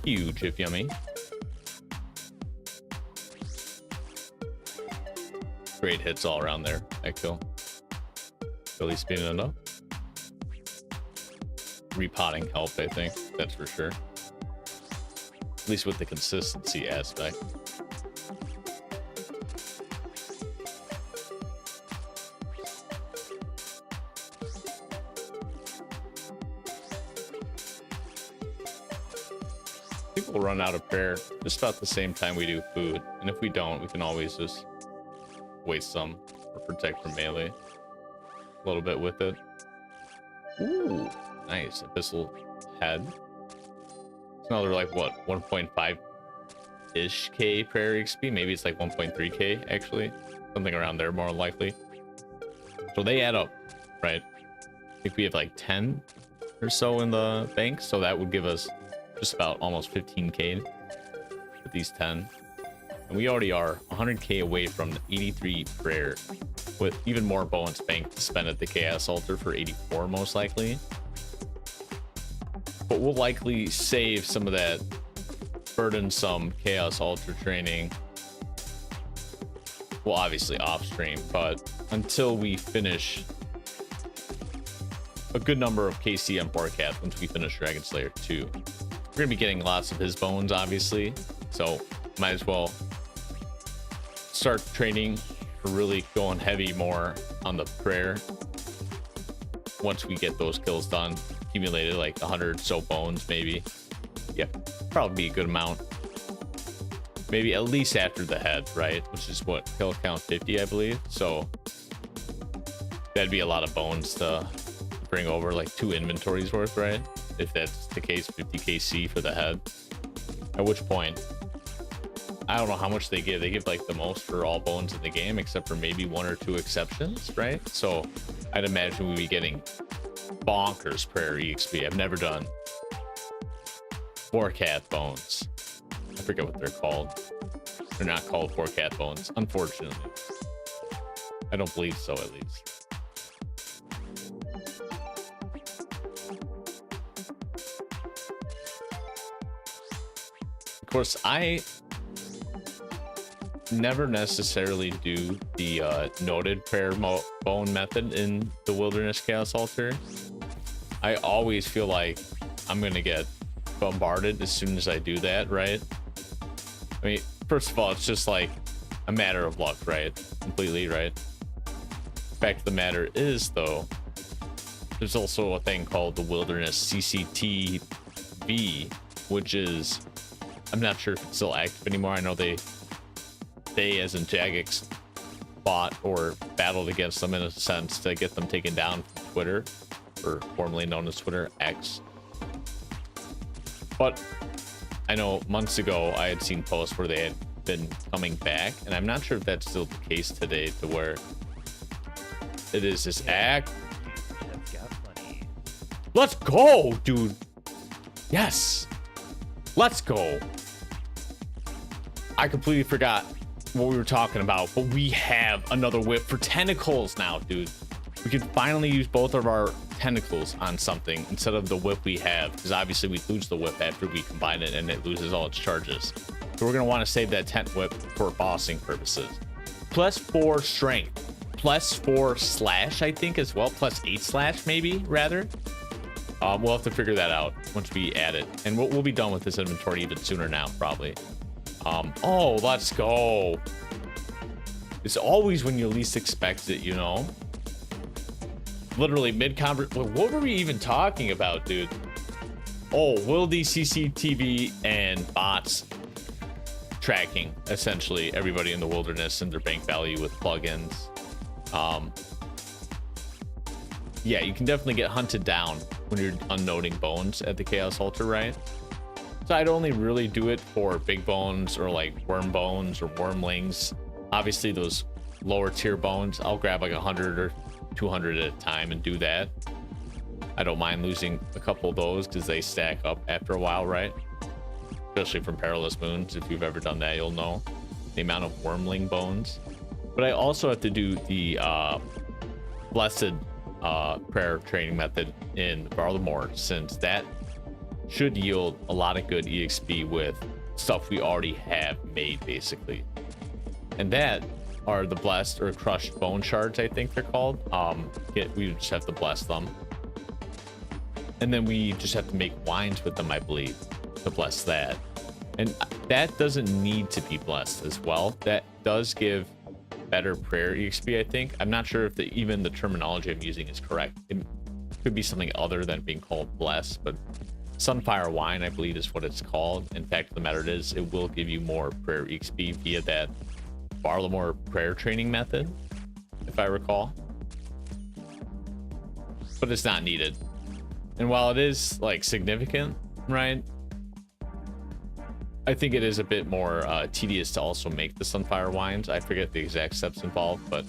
Huge if yummy. Great hits all around there. Echo. Really speeding it up. Repotting helped, I think. That's for sure. At least with the consistency aspect. We'll run out of prayer just about the same time we do food, and if we don't, we can always just waste some or protect from melee a little bit with it. Ooh, nice. Abyssal head. It's another like what, 1.5 ish k prayer XP. Maybe it's like 1.3k actually, something around there more likely. So they add up, right? I think we have like 10 or so in the bank, so that would give us just about almost 15k with these 10, and we already are 100k away from 83 prayer, with even more bonus bank to spend at the chaos altar for 84 most likely. But we'll likely save some of that burdensome chaos altar training, well obviously off stream, but until we finish a good number of KCM forecasts, once we finish Dragon Slayer 2. We're gonna be getting lots of his bones, obviously, so might as well start training for really going heavy more on the prayer once we get those kills done, accumulated like 100 so bones maybe. Yeah, probably be a good amount, maybe at least after the head, right, which is what, kill count 50 I believe, so that'd be a lot of bones to bring over, like 2 inventories worth, right? If that's the case, 50kc for the head. At which point, I don't know how much they give. They give like the most for all bones in the game, except for maybe 1 or 2 exceptions, right? So I'd imagine we'd be getting bonkers prayer EXP. I've never done forecat bones. I forget what they're called. They're not called forecat bones, unfortunately. I don't believe so, at least. Of course, I never necessarily do the noted prayer bone method in the Wilderness Chaos Altar. I always feel like I'm gonna get bombarded as soon as I do that, right? I mean, first of all, it's just like a matter of luck, right? Completely, right? Fact of the matter is, though, there's also a thing called the Wilderness CCTV, which is, I'm not sure if it's still active anymore. I know they as in Jagex fought or battled against them in a sense to get them taken down from Twitter, or formerly known as Twitter X. But I know months ago I had seen posts where they had been coming back, and I'm not sure if that's still the case today, to where it is this act. Let's go, dude. Yes, let's go. I completely forgot what we were talking about, but we have another whip for tentacles now, dude. We can finally use both of our tentacles on something instead of the whip we have, because obviously we lose the whip after we combine it and it loses all its charges. So we're going to want to save that tent whip for bossing purposes. +4 strength, +4 slash, I think, as well, +8 slash maybe, rather. We'll have to figure that out once we add it, and we'll be done with this inventory even sooner now, probably. Oh, let's go. It's always when you least expect it, you know? Literally mid-conversation. What were we even talking about, dude? Oh, Wildy, CCTV, and bots. tracking essentially everybody in the wilderness and their bank value with plugins. Yeah, you can definitely get hunted down when you're unnoding bones at the Chaos Altar, right? So I'd only really do it for big bones or like worm bones or wormlings. Obviously those lower tier bones, I'll grab like 100 or 200 at a time and do that. I don't mind losing a couple of those because they stack up after a while, right? Especially from Perilous Moons. If you've ever done that, you'll know the amount of wormling bones. But I also have to do the blessed prayer training method in Varlamore, since that should yield a lot of good EXP with stuff we already have made, basically. And that are the blessed or crushed bone shards, I think they're called. We just have to bless them. And then we just have to make wines with them, I believe, to bless that. And that doesn't need to be blessed as well. That does give better prayer EXP, I think. I'm not sure if even the terminology I'm using is correct. It could be something other than being called blessed, but Sunfire Wine, I believe, is what it's called. In fact, the matter is, it will give you more prayer EXP via that Varlamore prayer training method, if I recall. But it's not needed. And while it is like significant, right, I think it is a bit more tedious to also make the Sunfire Wines. I forget the exact steps involved, but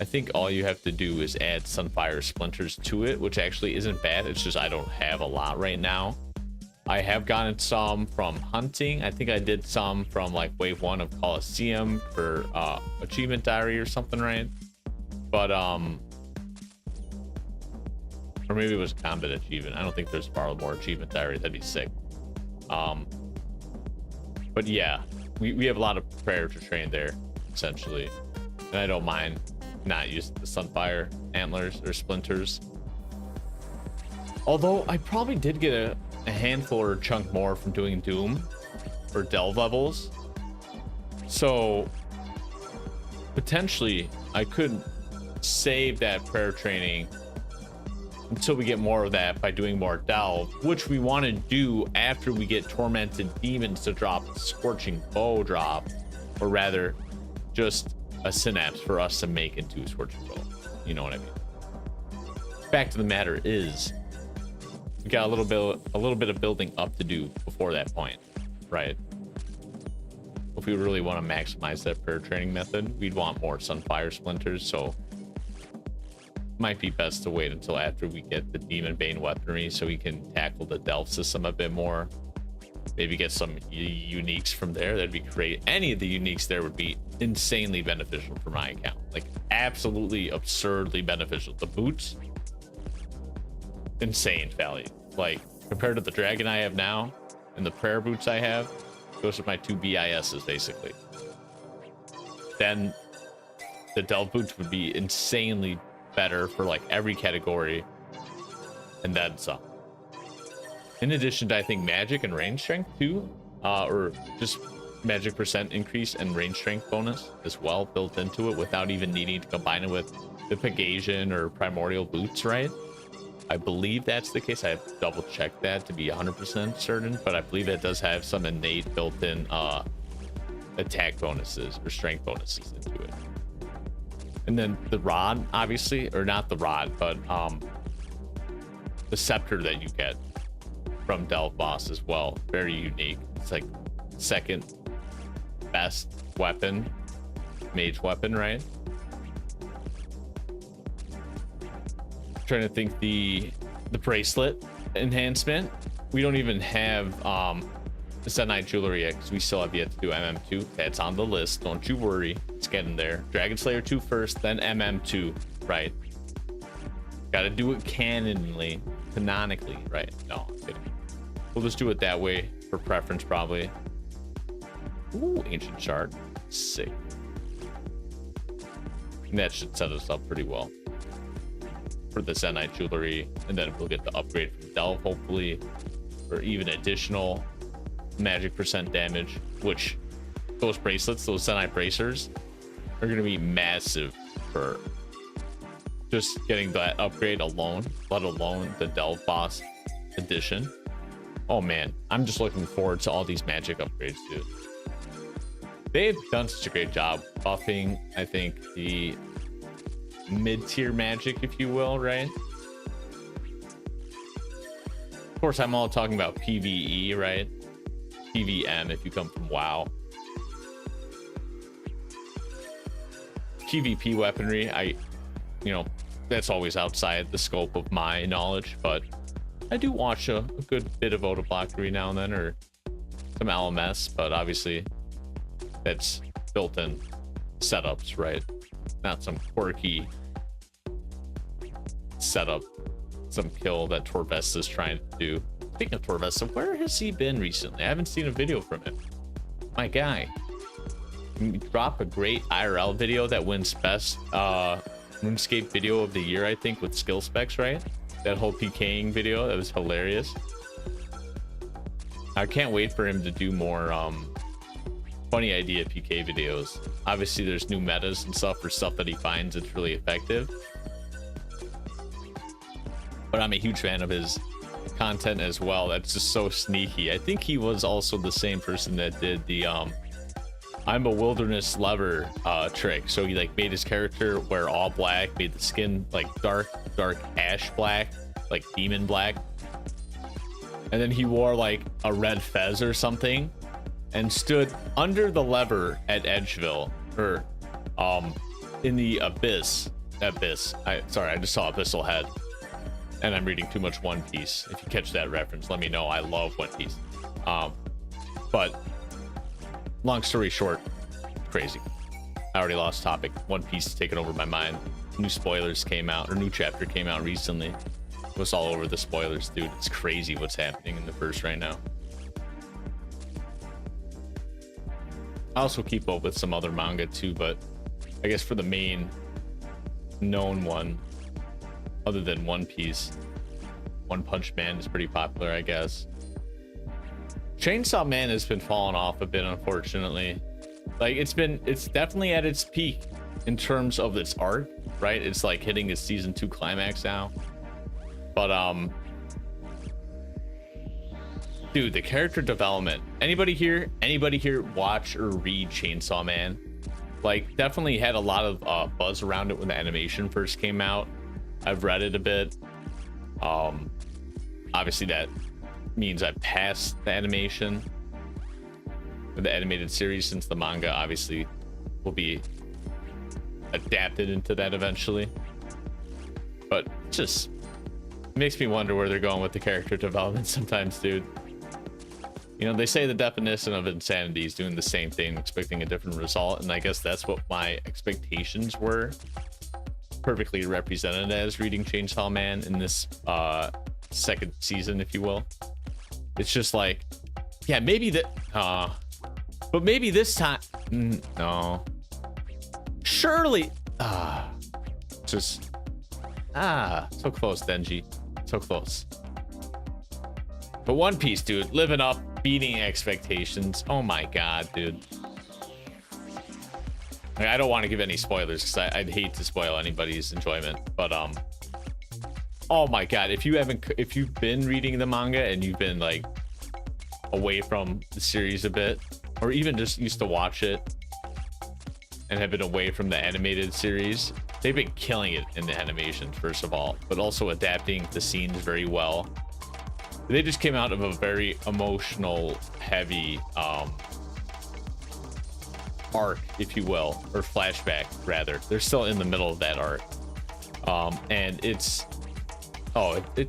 I think all you have to do is add Sunfire Splinters to it, which actually isn't bad. It's just I don't have a lot right now. I have gotten some from hunting. I think I did some from like wave 1 of Coliseum for achievement diary or something, right? But or maybe it was combat achievement. I don't think there's Varlamore achievement diary. That'd be sick. But yeah, we have a lot of prayer to train there, essentially. And I don't mind not using the Sunfire Antlers or Splinters. Although I probably did get a handful or a chunk more from doing Doom or Delve levels. So potentially I could save that prayer training until we get more of that by doing more Delve, which we want to do after we get Tormented Demons to drop a Scorching Bow drop, or rather just a Synapse for us to make into a Scorching Bow. You know what I mean? Fact of the matter is, we got a little bit of building up to do before that point, right? If we really want to maximize that prayer training method, we'd want more Sunfire Splinters, so might be best to wait until after we get the Demon Bane weaponry so we can tackle the Delve system a bit more. Maybe get some uniques from there. That'd be great. Any of the uniques there would be insanely beneficial for my account. Like absolutely absurdly beneficial. The boots, insane value. Like compared to the dragon I have now and the prayer boots I have, those are my 2 BISs basically. Then the Delve boots would be insanely better for like every category, and then some. In addition to, I think, magic and range strength too, or just magic percent increase and range strength bonus as well built into it without even needing to combine it with the Pegasian or Primordial boots, right? I believe that's the case. I have to double check that to be 100% certain, but I believe it does have some innate built-in attack bonuses or strength bonuses into it. And then the rod, obviously, or not the rod, but the scepter that you get from Delve Boss as well. Very unique. It's like second best weapon, mage weapon, right? I'm trying to think the bracelet enhancement. We don't even have the Zenite jewelry yet because we still have yet to do MM2. That's on the list. Don't you worry. It's getting there. Dragon Slayer 2 first, then MM2. Right. Gotta do it canonically, right? No, I'm kidding. We'll just do it that way for preference, probably. Ooh, Ancient Shard. Sick. And that should set us up pretty well for the Zenite jewelry. And then we'll get the upgrade from Delve, hopefully, or even additional magic percent damage, which those bracelets, those Zenite bracers, are going to be massive for just getting that upgrade alone, let alone the Delve Boss edition. Oh man, I'm just looking forward to all these magic upgrades, dude. they've done such a great job buffing, I think, the mid-tier magic, if you will, right? Of course, I'm all talking about PvE, right? PvM if you come from WoW. PvP weaponry, that's always outside the scope of my knowledge, but I do watch a good bit of Autoblock every now and then, or some LMS, but obviously that's built-in setups, right? Not some quirky setup, some kill that Torvesta is trying to do. Speaking of Torvesta, where has he been recently? I haven't seen a video from him. My guy. He dropped a great IRL video that wins best RuneScape video of the year, I think, with skill specs, right? That whole PKing video, that was hilarious. I can't wait for him to do more funny idea PK videos. Obviously, there's new metas and stuff for stuff that he finds it's really effective. But I'm a huge fan of his content as well. That's just so sneaky. I think he was also the same person that did the I'm a wilderness lover trick. So he like made his character wear all black, made the skin like dark ash black, like demon black, and then he wore like a red fez or something and stood under the lever at Edgeville, or in the abyss. Sorry, I just saw Abyssal Head. And I'm reading too much One Piece. If you catch that reference, let me know. I love One Piece. But long story short, crazy. I already lost topic. One Piece is taking over my mind. New spoilers came out, or new chapter came out recently. It was all over the spoilers, dude. It's crazy what's happening in the verse right now. I also keep up with some other manga too, but I guess for the main known one, other than One Piece, One Punch Man is pretty popular, I guess. Chainsaw Man has been falling off a bit, unfortunately. Like it's definitely at its peak in terms of its art, right? It's like hitting its season 2 climax now. But dude, the character development. Anybody here watch or read Chainsaw Man? Like definitely had a lot of buzz around it when the animation first came out. I've read it a bit. Obviously that means I've passed the animation with the animated series, since the manga obviously will be adapted into that eventually. But just makes me wonder where they're going with the character development sometimes, dude. You know, they say the definition of insanity is doing the same thing, expecting a different result, and I guess that's what my expectations were. Perfectly represented as reading Chainsaw Man in this second season, if you will. It's just like, yeah, maybe that but maybe this time no, surely so close, Denji, so close. But One Piece, dude, living up, beating expectations. Oh my god, dude. I don't want to give any spoilers because I'd hate to spoil anybody's enjoyment, but oh my god, if you've been reading the manga and you've been like away from the series a bit, or even just used to watch it and have been away from the animated series, they've been killing it in the animation, first of all, but also adapting the scenes very well. They just came out of a very emotional heavy arc, if you will, or flashback rather. They're still in the middle of that arc, and it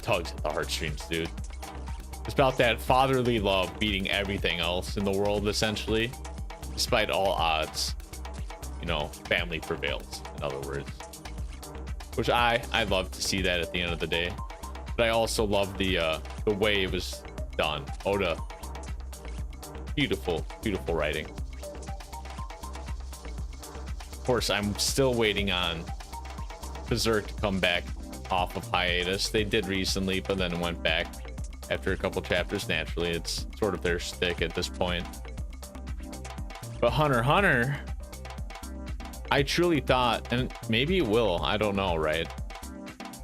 tugs at the heartstrings, dude. It's about that fatherly love beating everything else in the world, essentially, despite all odds. You know, family prevails, in other words, which I love to see that at the end of the day. But I also love the way it was done. Oda, beautiful writing. Of course, I'm still waiting on Berserk to come back off of hiatus. They did recently, but then went back after a couple chapters. Naturally, it's sort of their shtick at this point. But Hunter x Hunter, I truly thought, and maybe it will, I don't know, right?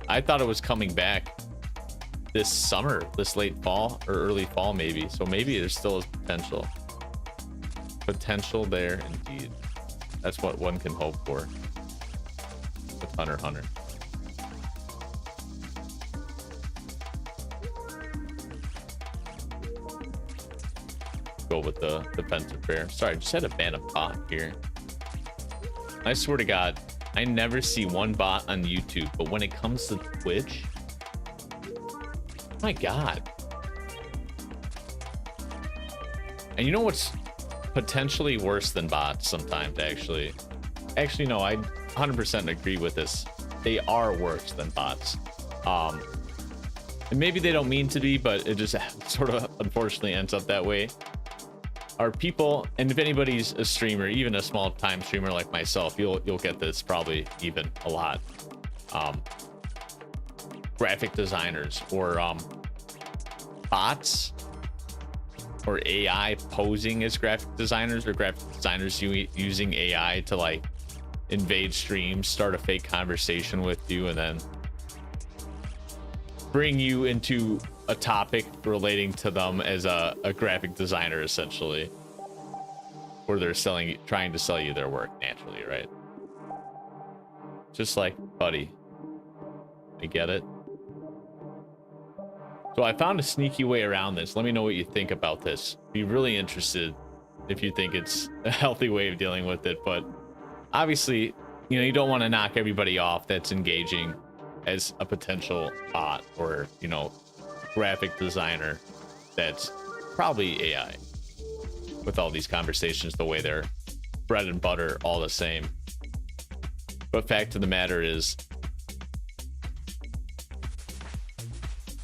I thought it was coming back this summer, this late fall or early fall, maybe. So maybe there's still a potential. Potential there, indeed. That's what one can hope for with Hunter x Hunter. Go with the defensive prayer. Sorry, I just had to ban a bot here. I swear to God, I never see one bot on YouTube, but when it comes to Twitch, my God. And you know what's potentially worse than bots sometimes, actually? Actually, no, I 100% agree with this. They are worse than bots. And maybe they don't mean to be, but it just sort of unfortunately ends up that way. Are people, and if anybody's a streamer, even a small time streamer like myself, you'll get this probably even a lot. Graphic designers or bots or AI posing as graphic designers, or graphic designers using AI to like invade streams, start a fake conversation with you, and then bring you into a topic relating to them as a graphic designer, essentially, where they're trying to sell you their work naturally, right? Just like, buddy, I get it. So I found a sneaky way around this. Let me know what you think about this. Be really interested if you think it's a healthy way of dealing with it. But obviously, you know, you don't want to knock everybody off that's engaging as a potential bot or, you know, graphic designer that's probably AI, with all these conversations the way they're bread and butter all the same. But fact of the matter is,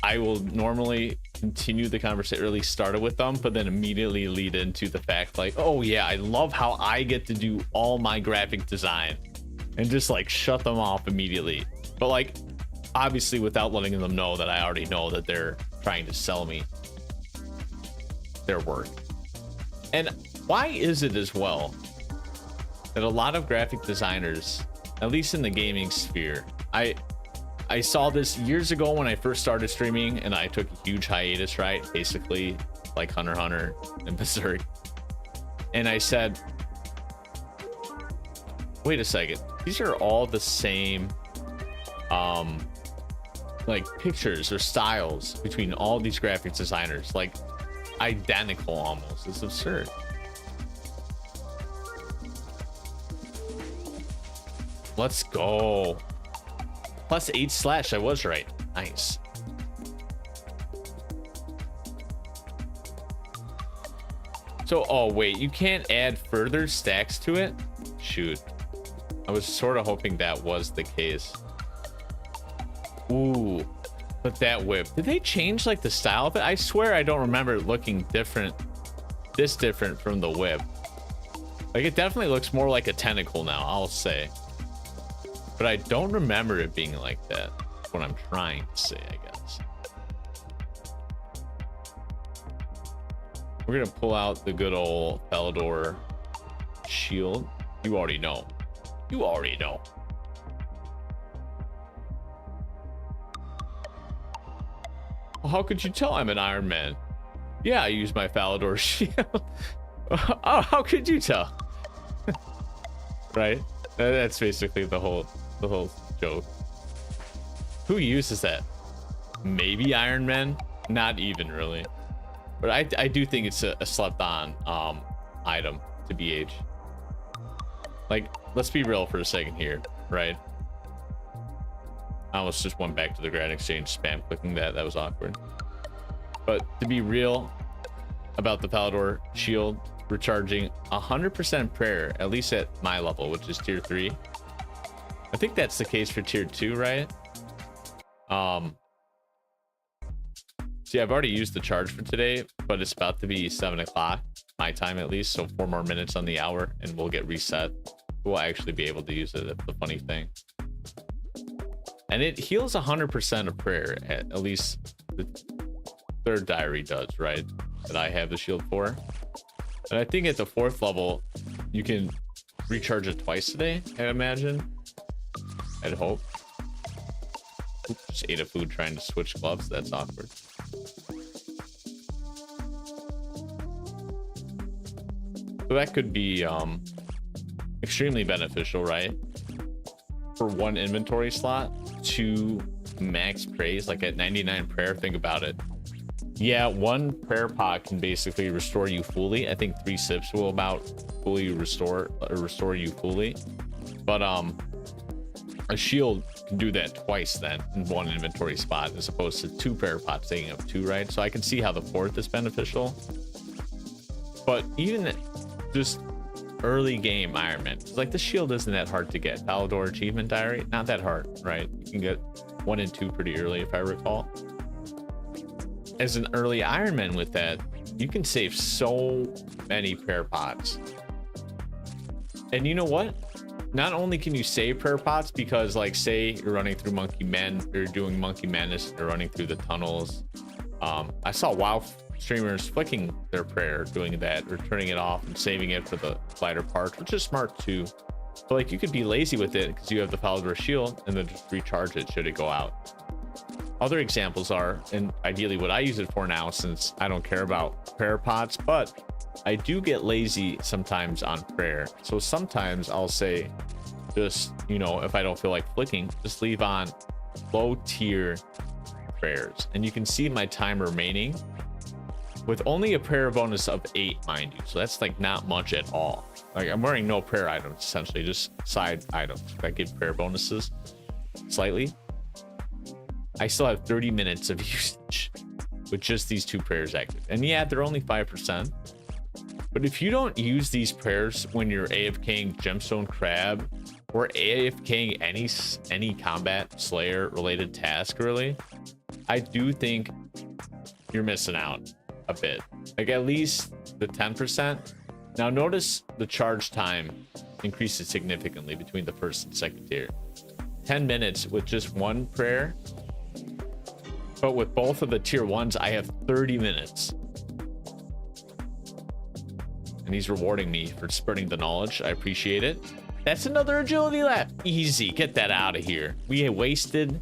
I will normally continue the conversation, or at least start it with them, but then immediately lead into the fact like, oh yeah, I love how I get to do all my graphic design, and just like shut them off immediately. But like, obviously without letting them know that I already know that they're trying to sell me their work. And why is it as well that a lot of graphic designers, at least in the gaming sphere, I saw this years ago when I first started streaming, and I took a huge hiatus, right? Basically like Hunter x Hunter and Berserk. And I said, wait a second, these are all the same like pictures or styles between all these graphic designers, like identical almost. It's absurd. Let's go. +8 / I was right. Nice. So, oh wait, you can't add further stacks to it? Shoot. I was sort of hoping that was the case. Ooh, but that whip. Did they change like the style of it? I swear I don't remember it looking different, this different from the whip. Like it definitely looks more like a tentacle now, I'll say. But I don't remember it being like that. That's what I'm trying to say, I guess. We're gonna pull out the good old Falador shield. You already know. You already know. Well, how could you tell I'm an Iron Man? Yeah, I use my Falador shield. Oh, how could you tell? Right? That's basically the whole joke. Who uses that? Maybe Iron Man? Not even really. But I do think it's a slept on item to BH. Like, let's be real for a second here, right? I almost just went back to the Grand Exchange, spam clicking that. That was awkward. But to be real about the Falador shield, recharging 100% prayer, at least at my level, which is tier 3. I think that's the case for tier 2, right? See, I've already used the charge for today, but it's about to be 7 o'clock, my time at least, so 4 more minutes on the hour, and we'll get reset. We'll actually be able to use it. That's the funny thing. And it heals 100% of prayer, at least the 3rd diary does, right? That I have the shield for. And I think at the 4th level, you can recharge it twice a day, I imagine. I'd hope. Oops, just ate a food trying to switch gloves. That's awkward. So that could be extremely beneficial, right? For 1 inventory slot, 2 max praise, like at 99 prayer. Think about it. Yeah, 1 prayer pot can basically restore you fully. I think 3 sips will about fully restore you fully. But a shield can do that twice then in 1 inventory spot, as opposed to 2 prayer pots taking up 2, right? So I can see how the 4th is beneficial. But even just early game Iron Man, like the shield isn't that hard to get. Palador achievement diary, not that hard, right? You can get 1 and 2 pretty early, if I recall. As an early Iron Man with that, you can save so many prayer pots. And you know what? Not only can you save prayer pots, because like say you're running through Monkey Men, you're doing Monkey Madness, you're running through the tunnels. I saw WoW streamers flicking their prayer, doing that, or turning it off and saving it for the lighter parts, which is smart too. So like you could be lazy with it because you have the Palador shield and then just recharge it should it go out. Other examples are, and ideally what I use it for now, since I don't care about prayer pots, but I do get lazy sometimes on prayer. So sometimes I'll say, just, you know, if I don't feel like flicking, just leave on low tier prayers. And you can see my time remaining with only a prayer bonus of 8, mind you. So that's like not much at all. Like I'm wearing no prayer items, essentially just side items that give prayer bonuses slightly. I still have 30 minutes of usage with just these 2 prayers active. And yeah, they're only 5%. But if you don't use these prayers when you're AFKing Gemstone Crab or AFKing any combat slayer related task, really, I do think you're missing out a bit. Like at least the 10%. Now notice the charge time increases significantly between the 1st and 2nd tier. 10 minutes with just 1 prayer. But with both of the tier 1s, I have 30 minutes. And he's rewarding me for spreading the knowledge. I appreciate it. That's another agility lap. Easy. Get that out of here. We wasted,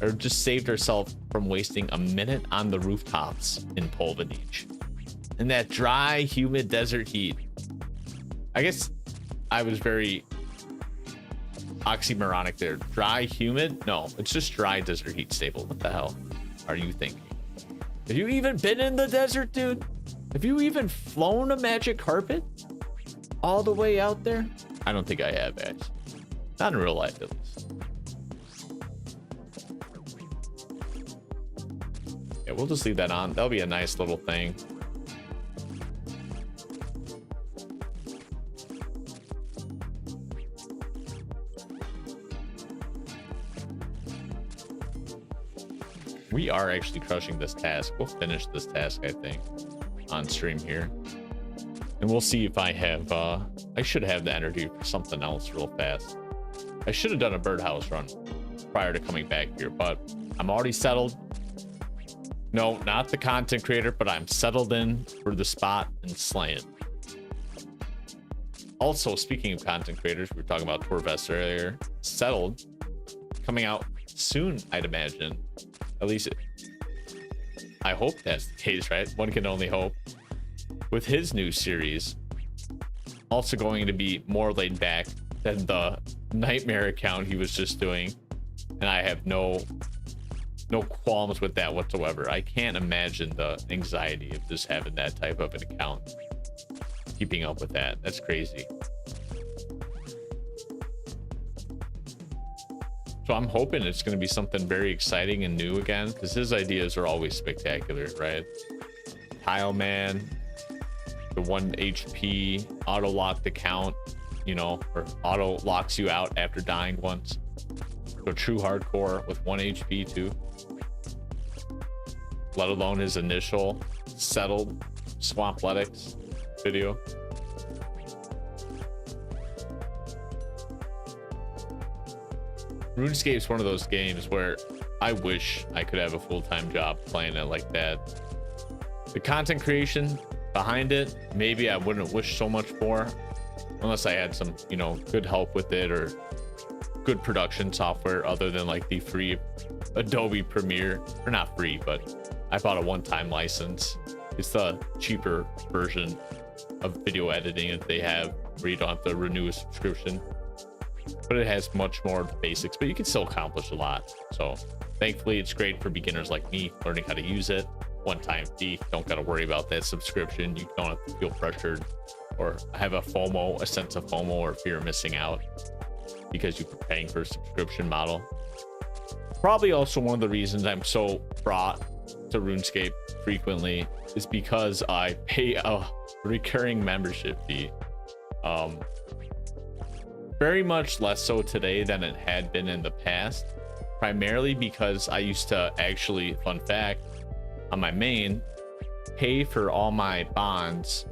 or just saved ourselves from wasting a minute on the rooftops in Polvanich. In that dry, humid desert heat. I guess I was very oxymoronic there. Dry, humid? No, it's just dry desert heat stable. What the hell are you thinking? Have you even been in the desert, dude? Have you even flown a magic carpet all the way out there? I don't think I have, actually. Not in real life, at least. Yeah, we'll just leave that on. That'll be a nice little thing. We are actually crushing this task. We'll finish this task, I think, on stream here. And we'll see if I have, I should have the energy for something else real fast. I should have done a birdhouse run prior to coming back here, but I'm already settled. No, not the content creator, but I'm settled in for the spot and slaying. Also, speaking of content creators, we were talking about Torvest earlier. Settled, coming out soon, I'd imagine. At least I hope that's the case, right? One can only hope. With his new series, also going to be more laid back than the nightmare account he was just doing, and I have no qualms with that whatsoever. I can't imagine the anxiety of just having that type of an account, keeping up with that. That's crazy. So I'm hoping it's going to be something very exciting and new again, because his ideas are always spectacular, right? Tile Man, the 1 HP auto locked account, you know, or auto locks you out after dying once. So true hardcore with 1 HP too. Let alone his initial settled Swampletics video. RuneScape is one of those games where I wish I could have a full-time job playing it like that. The content creation behind it, maybe I wouldn't wish so much for, unless I had some, you know, good help with it or good production software other than like the free Adobe Premiere, or not free, but I bought a one-time license. It's the cheaper version of video editing that they have, where you don't have to renew a subscription. But it has much more of the basics, but you can still accomplish a lot. So thankfully, it's great for beginners like me learning how to use it. One-time fee, don't got to worry about that subscription. You don't have to feel pressured or have a sense of FOMO or fear of missing out because you're paying for a subscription model. Probably also one of the reasons I'm so brought to RuneScape frequently is because I pay a recurring membership fee. Very much less so today than it had been in the past, primarily because I used to actually, fun fact, on my main, pay for all my bonds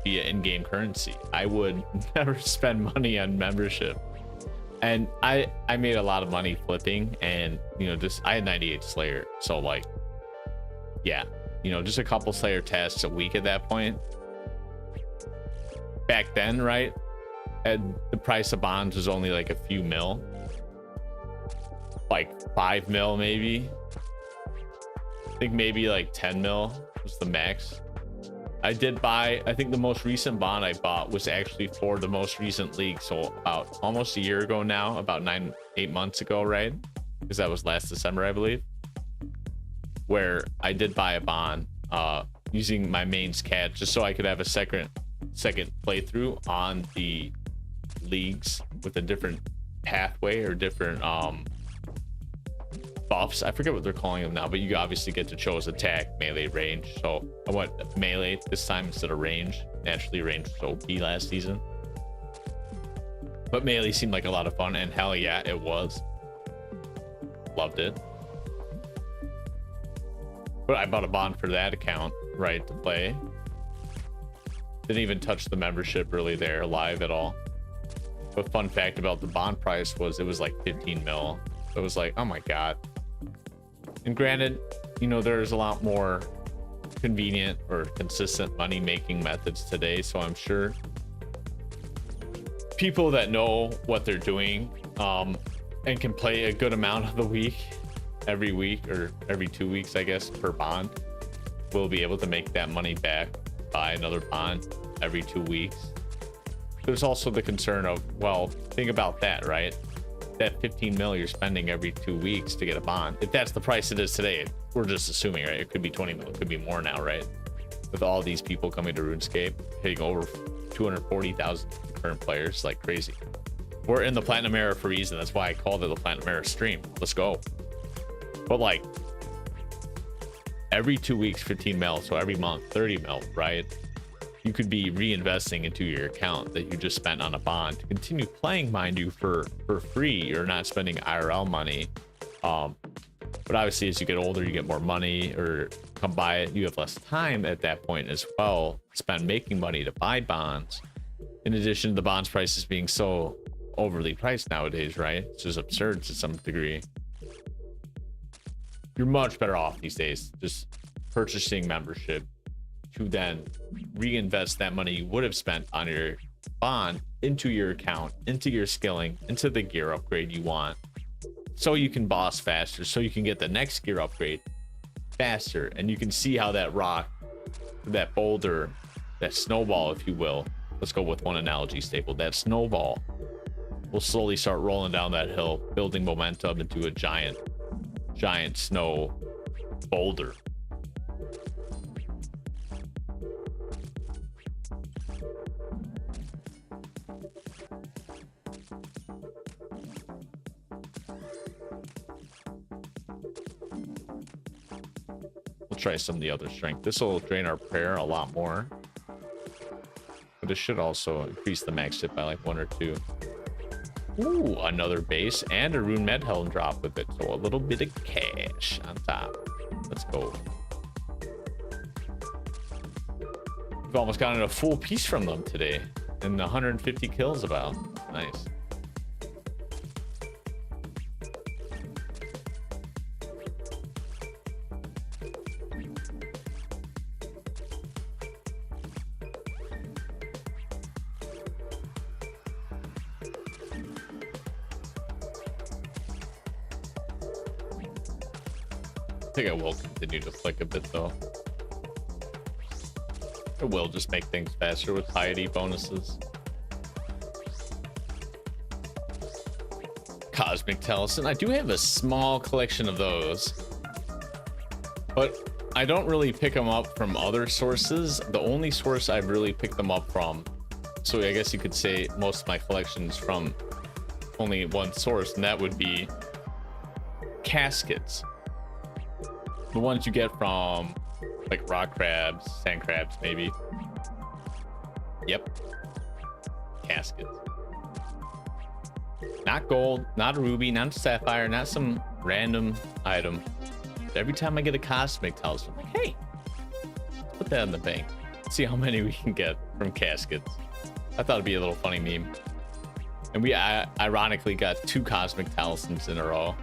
via in-game currency. I would never spend money on membership. And I made a lot of money flipping, and just I had 98 Slayer, so like, yeah, just a couple Slayer tasks a week at that point. Back then, right? And the price of bonds was only like a few mil, like 5 mil maybe. I think maybe like 10 mil was the max. I did buy, I think the most recent bond I bought was actually for the most recent league, so about almost a year ago now, about 8 months ago, right? Because that was last December, I believe, where I did buy a bond using my mains cat just so I could have a second playthrough on the leagues with a different pathway or different buffs. I forget what they're calling them now, but you obviously get to choose attack, melee, range. So I went melee this time instead of range. Naturally, range was OP last season, but melee seemed like a lot of fun, and hell yeah, it was. Loved it. But I bought a bond for that account, right, to play. Didn't even touch the membership really there live at all. But fun fact about the bond price was it was like 15 mil. So it was like, oh my god. And granted, there's a lot more convenient or consistent money making methods today, so I'm sure people that know what they're doing and can play a good amount of the week, every week or every 2 weeks, I guess, per bond, will be able to make that money back, buy another bond every 2 weeks. There's also the concern of, well, think about that, right? That 15 mil you're spending every 2 weeks to get a bond, if that's the price it is today, we're just assuming, right? It could be 20 mil, it could be more now, right? With all these people coming to RuneScape, hitting over 240,000 current players, like crazy. We're in the Platinum Era for a reason. That's why I called it the Platinum Era stream. Let's go. But like, every 2 weeks, 15 mil, so every month, 30 mil, right? You could be reinvesting into your account that you just spent on a bond to continue playing, mind you, for free. You're not spending IRL money. But obviously, as you get older, you get more money or come by it. You have less time at that point as well to spend making money to buy bonds. In addition to the bonds prices being so overly priced nowadays, right? It's just absurd to some degree. You're much better off these days just purchasing membership to then reinvest that money you would have spent on your bond into your account, into your skilling, into the gear upgrade you want, so you can boss faster, so you can get the next gear upgrade faster. And you can see how that rock, that boulder, that snowball, if you will, let's go with one analogy staple, that snowball will slowly start rolling down that hill, building momentum into a giant snow boulder. We'll try some of the other strength. This will drain our prayer a lot more, but it should also increase the max hit by like 1 or 2. Ooh, another base and a rune med helm drop with it, so a little bit of cash on top. Let's go. We've almost gotten a full piece from them today, and 150 kills about. Nice. I think I will continue to flick a bit though. It will just make things faster with piety bonuses. Cosmic Talisman. I do have a small collection of those, but I don't really pick them up from other sources. The only source I've really picked them up from, so I guess you could say most of my collections from only one source, and that would be caskets. The ones you get from like rock crabs, sand crabs, maybe. Yep. Caskets. Not gold, not a ruby, not a sapphire, not some random item. Every time I get a cosmic talisman, I'm like, hey, put that in the bank. See how many we can get from caskets. I thought it'd be a little funny meme. And we ironically got 2 cosmic talismans in a row.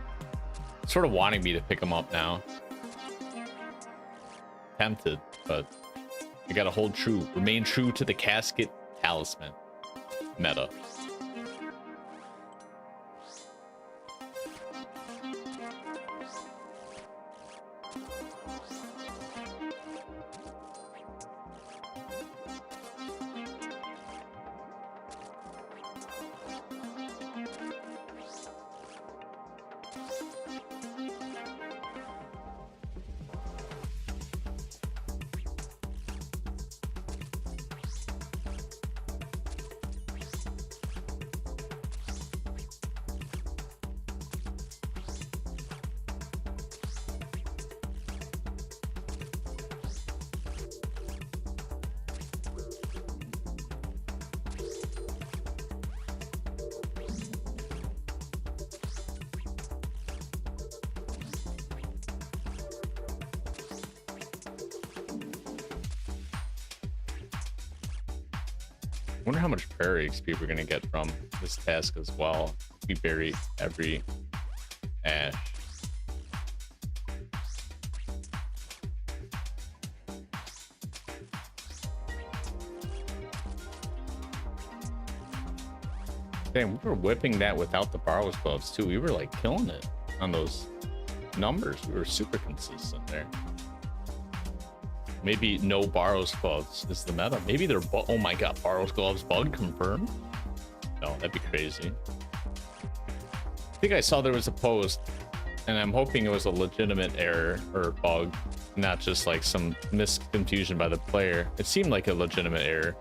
Sort of wanting me to pick them up now. Tempted, but I gotta hold true, remain true to the casket talisman meta. Wonder how much prayer XP we're gonna get from this task as well. We bury every ash. Damn, we were whipping that without the Barrow's gloves too. We were like killing it on those numbers. We were super consistent there. Maybe no Barrow's gloves is the meta. Maybe they're oh my god, Barrow's gloves bug confirmed? No, that'd be crazy. I think I saw there was a post, and I'm hoping it was a legitimate error or bug, not just like some misconfusion by the player. It seemed like a legitimate error.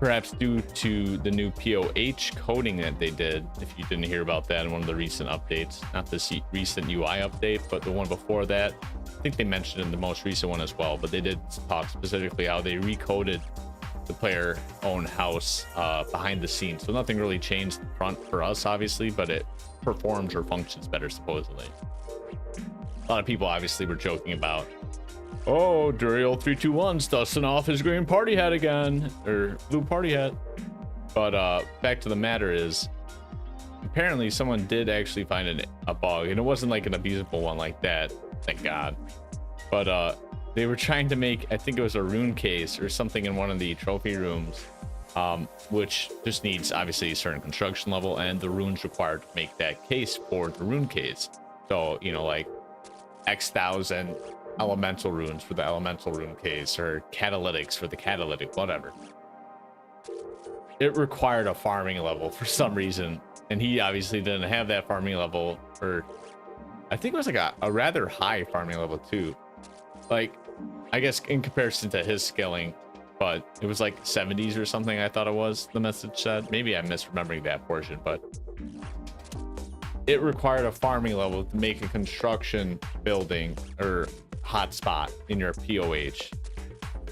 Perhaps due to the new POH coding that they did, if you didn't hear about that in one of the recent updates. Not this recent UI update, but the one before that. I think they mentioned in the most recent one as well, but they did talk specifically how they recoded the player own house behind the scenes. So nothing really changed front for us, obviously, but it performs or functions better, supposedly. A lot of people obviously were joking about, oh, Duriel 321's dusting off his green party hat again, or blue party hat. But back to the matter is, apparently someone did actually find a bug, and it wasn't like an abusable one like that, thank god. But they were trying to make, I think it was a rune case or something in one of the trophy rooms, which just needs obviously a certain construction level, and the runes required to make that case for the rune case. So, you know, like X thousand elemental runes for the elemental rune case, or catalytics for the catalytic, whatever. It required a farming level for some reason, and he obviously didn't have that farming level, or I think it was like a rather high farming level too. Like, I guess in comparison to his skilling, but it was like 70s or something, I thought it was, the message said. Maybe I'm misremembering that portion, but it required a farming level to make a construction building or hotspot in your POH,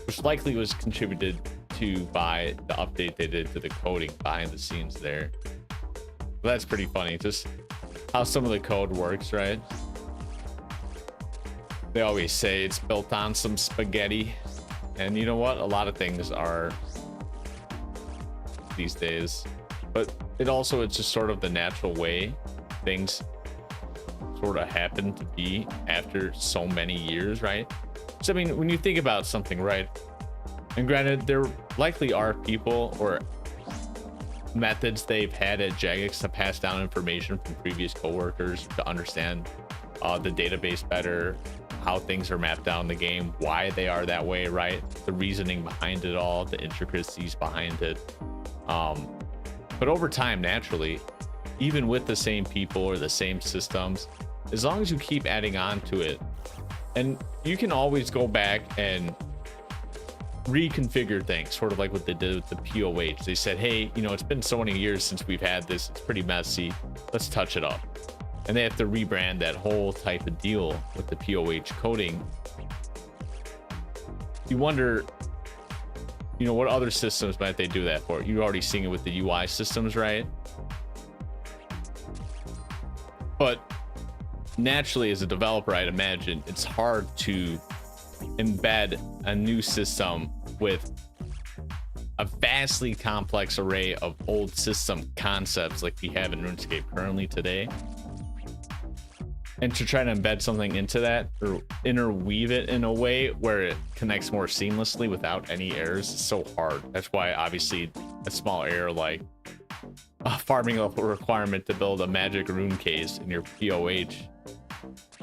which likely was contributed to by the update they did to the coding behind the scenes there. But that's pretty funny, just how some of the code works, right? They always say it's built on some spaghetti, and you know what, a lot of things are these days, but it's just sort of the natural way things sort of happen to be after so many years, right? So I mean, when you think about something, right, and granted there likely are people or methods they've had at Jagex to pass down information from previous coworkers to understand the database better, how things are mapped down in the game, why they are that way, right? The reasoning behind it all, the intricacies behind it. But over time, naturally, even with the same people or the same systems, as long as you keep adding on to it, and you can always go back and reconfigure things, sort of like what they did with the POH. They said, hey, you know, it's been so many years since we've had this, it's pretty messy, let's touch it up. And they have to rebrand that whole type of deal with the POH coding. You wonder, you know, what other systems might they do that for? You're already seeing it with the UI systems, right? But naturally, as a developer, I'd imagine it's hard to embed a new system with a vastly complex array of old system concepts like we have in RuneScape currently today, and to try to embed something into that or interweave it in a way where it connects more seamlessly without any errors is so hard. That's why obviously a small error like a farming level requirement to build a magic rune case in your POH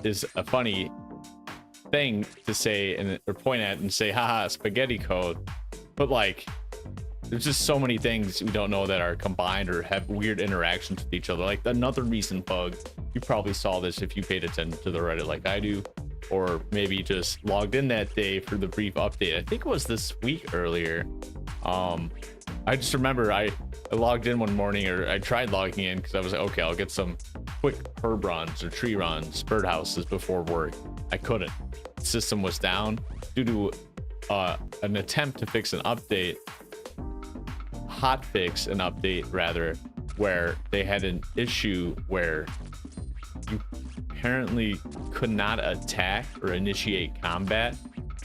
is a funny thing to say and or point at and say, haha, spaghetti code. But like, there's just so many things we don't know that are combined or have weird interactions with each other. Like another recent bug, you probably saw this if you paid attention to the Reddit like I do, or maybe just logged in that day for the brief update. I think it was this week earlier. I just remember I logged in one morning, or I tried logging in because I was like, okay, I'll get some quick herb runs or tree runs, birdhouses before work. I couldn't. The system was down due to an attempt to fix an update, hotfix an update rather, where they had an issue where you apparently could not attack or initiate combat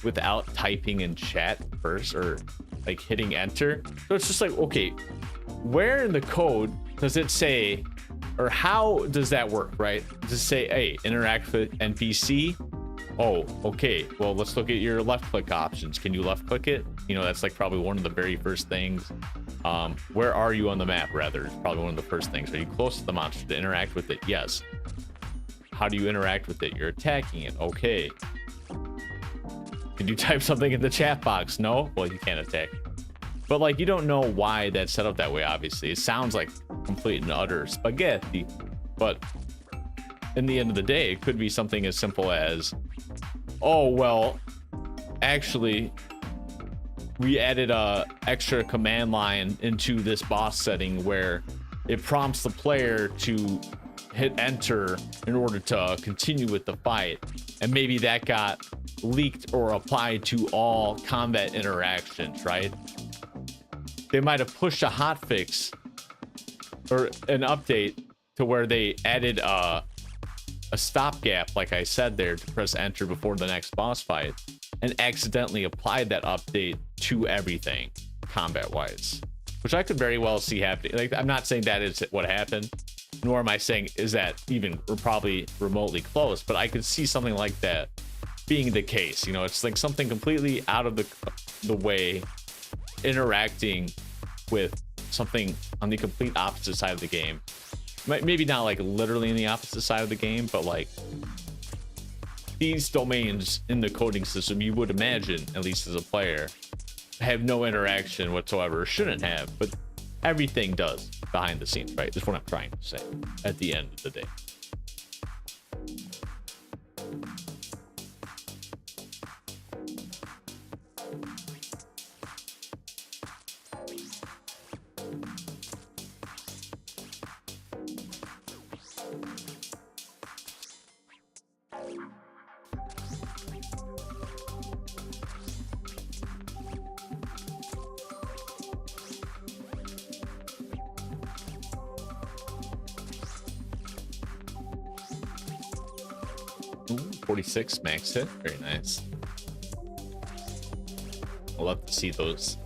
without typing in chat first or like hitting enter. So it's just like, okay, where in the code does it say, or how does that work, right? Does it say, hey, interact with NPC? Oh, okay, well, let's look at your left click options. Can you left click it? You know, that's like probably one of the very first things. Where are you on the map, rather? It's probably one of the first things. Are you close to the monster to interact with it? Yes. How do you interact with it? You're attacking it. Okay. Did you type something in the chat box? No? Well, you can't attack. But like, you don't know why that's set up that way, obviously. It sounds like complete and utter spaghetti, but in the end of the day, it could be something as simple as, oh, well, actually, we added a extra command line into this boss setting where it prompts the player to hit enter in order to continue with the fight. And maybe that got leaked or applied to all combat interactions, right? They might have pushed a hotfix or an update to where they added a stopgap, like I said there, to press enter before the next boss fight, and accidentally applied that update to everything combat wise, which I could very well see happening. Like, I'm not saying that is what happened, nor am I saying is that even or probably remotely close, but I could see something like that being the case. You know, it's like something completely out of the way, interacting with something on the complete opposite side of the game. Maybe not like literally in the opposite side of the game, but like these domains in the coding system, you would imagine, at least as a player, have no interaction whatsoever, or shouldn't have, but everything does behind the scenes, right? That's what I'm trying to say at the end of the day. Ooh, 46 max hit, very nice. I'll love to see those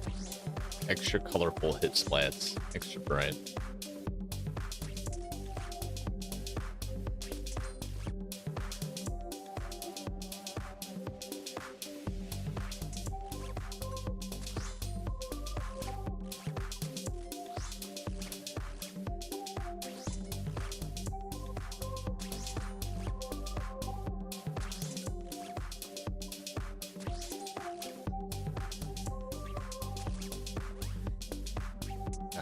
extra colorful hit splats, extra bright.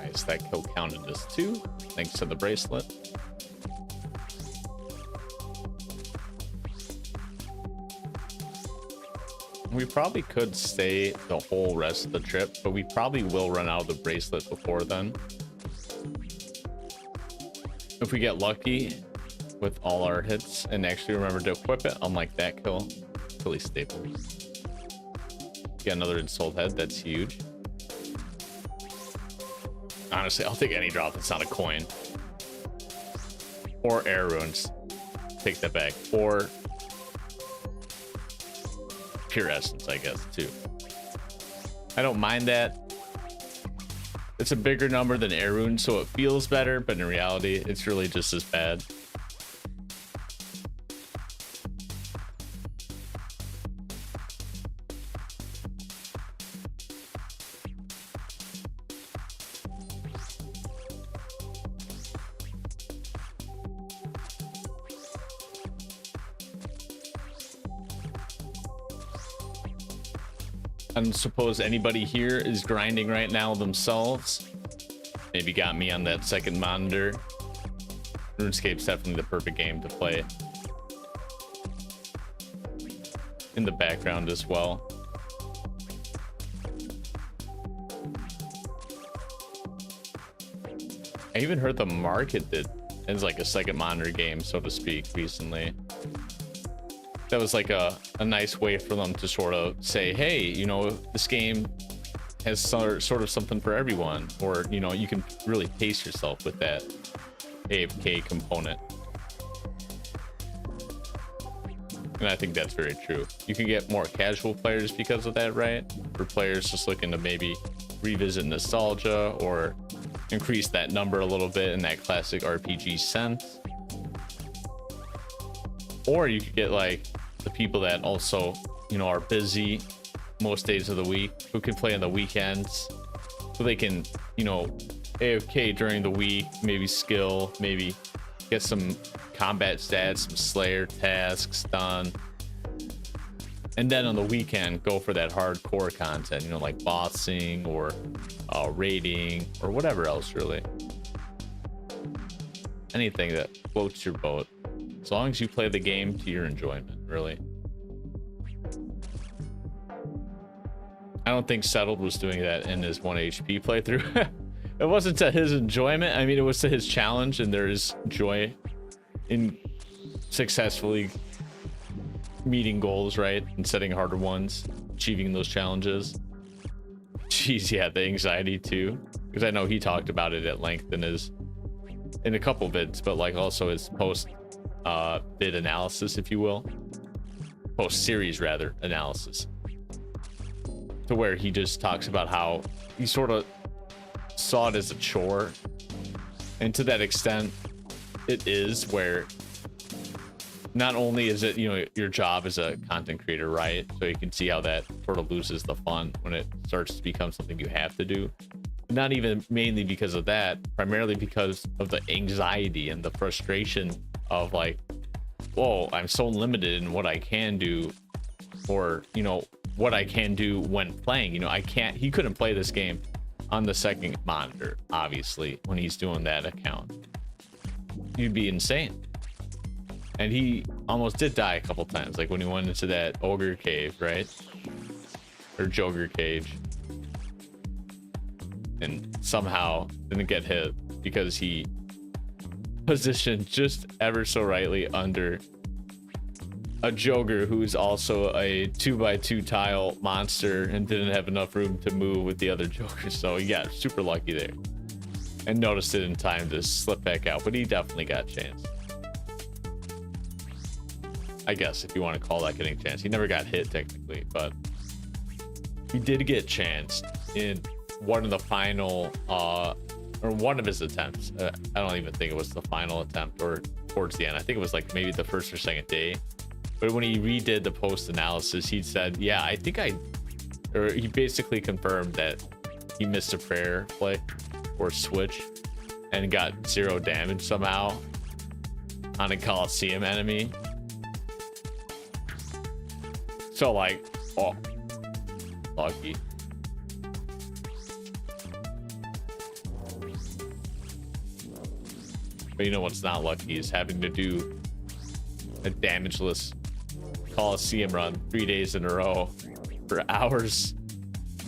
Nice, that kill counted as 2, thanks to the bracelet. We probably could stay the whole rest of the trip, but we probably will run out of the bracelet before then. If we get lucky with all our hits and actually remember to equip it, unlike that kill, really stable. Get another Insult Head, that's huge. Honestly, I'll take any drop that's not a coin. Or air runes. Take that back. Or pure essence, I guess, too. I don't mind that. It's a bigger number than air runes, so it feels better, but in reality, it's really just as bad. I don't suppose anybody here is grinding right now themselves. Maybe got me on that second monitor. RuneScape's definitely the perfect game to play in the background as well. I even heard the market did as like a second monitor game, so to speak, recently. That was like a nice way for them to sort of say, hey, you know, this game has sort of something for everyone, or, you know, you can really pace yourself with that AFK component. And I think that's very true. You can get more casual players because of that, right? For players just looking to maybe revisit nostalgia or increase that number a little bit in that classic RPG sense. Or you could get like the people that also, you know, are busy most days of the week, who can play on the weekends, so they can, you know, AFK during the week, maybe skill, maybe get some combat stats, some Slayer tasks done, and then on the weekend go for that hardcore content, you know, like bossing or raiding or whatever else, really. Anything that floats your boat, as long as you play the game to your enjoyment, really. I don't think Settled was doing that in his 1 HP playthrough. It wasn't to his enjoyment. I mean, it was to his challenge, and there is joy in successfully meeting goals, right? And setting harder ones, achieving those challenges. Jeez, yeah, the anxiety too. Because I know he talked about it at length in a couple vids, but like also his post vid analysis, if you will. Post series rather analysis. To where he just talks about how he sort of saw it as a chore, and to that extent it is, where not only is it, you know, your job as a content creator, right? So you can see how that sort of loses the fun when it starts to become something you have to do. Not even mainly because of that, primarily because of the anxiety and the frustration of like, whoa, I'm so limited in what I can do, or, you know, what I can do when playing. You know, he couldn't play this game on the second monitor, obviously, when he's doing that account. You'd be insane. And he almost did die a couple times, like when he went into that ogre cave, right? Or Joker cage, and somehow didn't get hit because he positioned just ever so rightly under a Joker who's also a 2x2 tile monster and didn't have enough room to move with the other Jokers. So he got super lucky there and noticed it in time to slip back out, but he definitely got a chance, I guess, if you want to call that getting a chance. He never got hit technically, but he did get chanced in one of the final or one of his attempts. I don't even think it was the final attempt or towards the end. I think it was like maybe the first or second day. But when he redid the post analysis, he said, yeah, I think he basically confirmed that he missed a prayer play or switch and got 0 damage somehow on a Coliseum enemy. So like, oh, lucky. But you know what's not lucky is having to do a damageless Coliseum run 3 days in a row for hours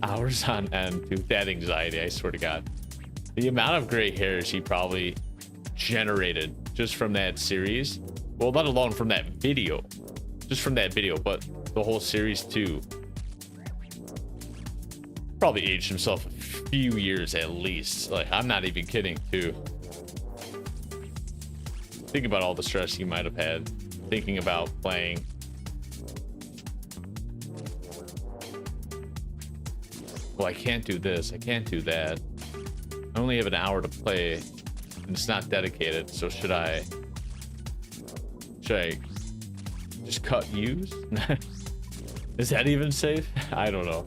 on end. Dude, that anxiety, I swear to God. The amount of gray hairs he probably generated just from that series, well, let alone from that video, just from that video, but the whole series too. Probably aged himself a few years at least. Like, I'm not even kidding too. Think about all the stress he might have had thinking about playing. Well, I can't do this, I can't do that. I only have an hour to play and it's not dedicated, so should I just cut use? Is that even safe? I don't know.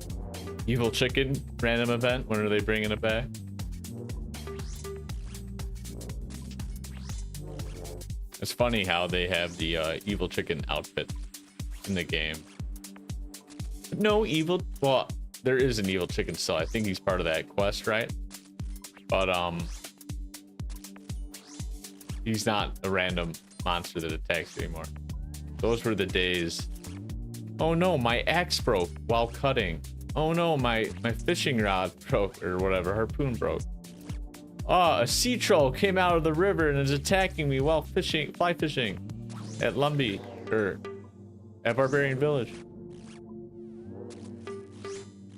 Evil Chicken random event, when are they bringing it back? It's funny how they have the Evil Chicken outfit in the game. No evil, well, there is an Evil Chicken still. I think he's part of that quest, right? But he's not a random monster that attacks you anymore. Those were the days. Oh no, my axe broke while cutting. Oh no, my fishing rod broke, or whatever, harpoon broke. Oh, a sea troll came out of the river and is attacking me while fishing, fly fishing at Lumbee, or at Barbarian Village.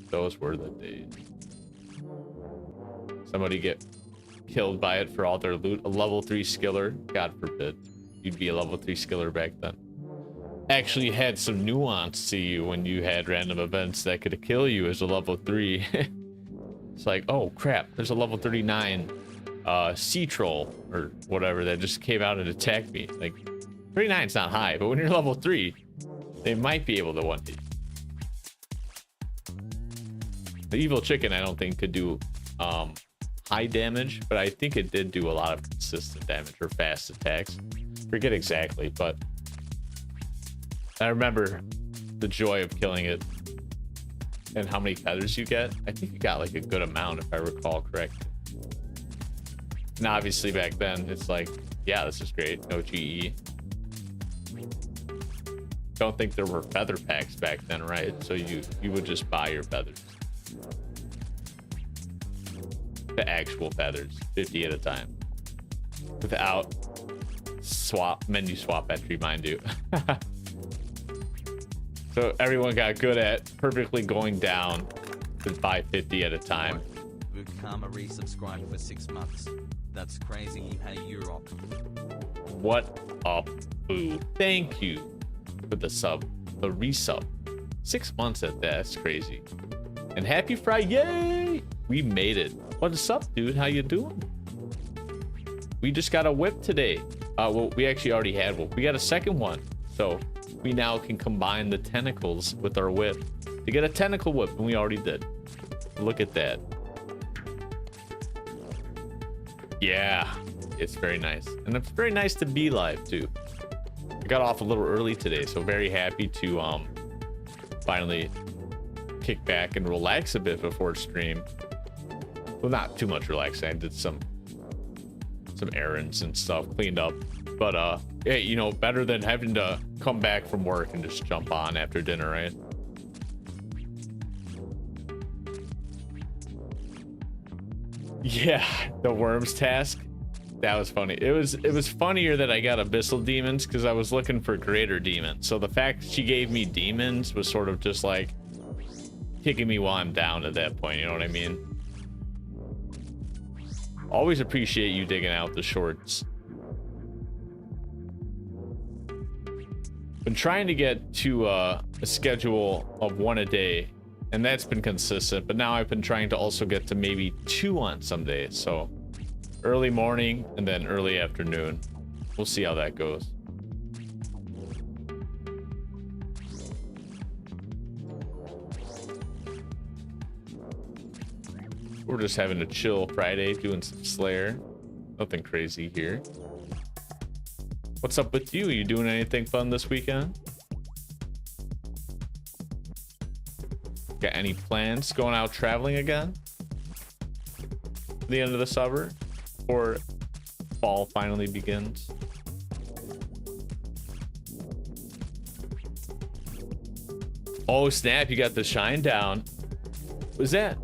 Those were the days. Somebody get killed by it for all their loot. A level 3 skiller, God forbid. You'd be a level 3 skiller back then. Actually had some nuance to you when you had random events that could kill you as a level 3. It's like, oh crap, there's a level 39 sea troll or whatever that just came out and attacked me. Like, 39's not high, but when you're level 3, they might be able to one hit. The Evil Chicken, I don't think could do high damage, but I think it did do a lot of consistent damage or fast attacks. Forget exactly, but I remember the joy of killing it and how many feathers you get. I think you got like a good amount if I recall correctly. And obviously back then it's like, yeah, this is great, no GE. Don't think there were feather packs back then, right? So you would just buy your feathers. The actual feathers, 50 at a time, without menu swap entry, mind you. So everyone got good at perfectly going down to buy 50 at a time. Karma resubscribed for 6 months. That's crazy. Hey, you're up. What up, boo? Thank you for the sub, the resub. 6 months at that. That's crazy. And happy Friday! Yay! We made it. What's up, dude? How you doing? We just got a whip today. Well, we actually already had one. We got a second one. So we now can combine the tentacles with our whip to get a tentacle whip, and we already did. Look at that. Yeah, it's very nice. And it's very nice to be live too. I got off a little early today, so very happy to finally kick back and relax a bit before stream. Well, not too much relaxing. I did some errands and stuff, cleaned up. But yeah, you know, better than having to come back from work and just jump on after dinner, right? Yeah, the worms task. That was funny. It was funnier that I got abyssal demons because I was looking for greater demons. So the fact she gave me demons was sort of just like kicking me while I'm down at that point, you know what I mean? Always appreciate you digging out the shorts. Been trying to get to a schedule of 1 a day, and that's been consistent, but now I've been trying to also get to maybe 2 on some days. So early morning and then early afternoon. We'll see how that goes. We're just having a chill Friday, doing some Slayer. Nothing crazy here. What's up with you? You doing anything fun this weekend? Got any plans going out traveling again? The end of the summer? Or fall finally begins. Oh snap, you got the shine down. Was that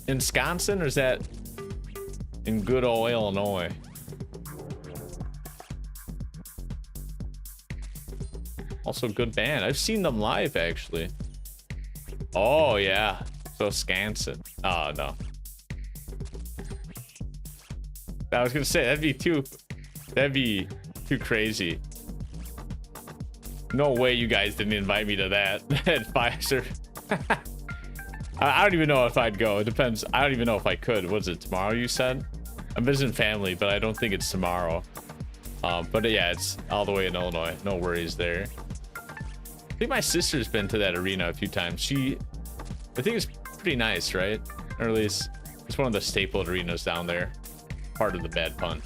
in Wisconsin or is that in good old Illinois? Also good band. I've seen them live actually. Oh yeah. So Wisconsin. Oh no. I was gonna say that'd be too crazy. No way you guys didn't invite me to that at Pfizer. I don't even know if I'd go. It depends. I don't even know if I could. Was it tomorrow you said? I'm visiting family, but I don't think it's tomorrow. But yeah, it's all the way in Illinois. No worries there. I think my sister's been to that arena a few times. I think it's pretty nice, right? Or at least it's one of the stapled arenas down there. Part of the bad pun.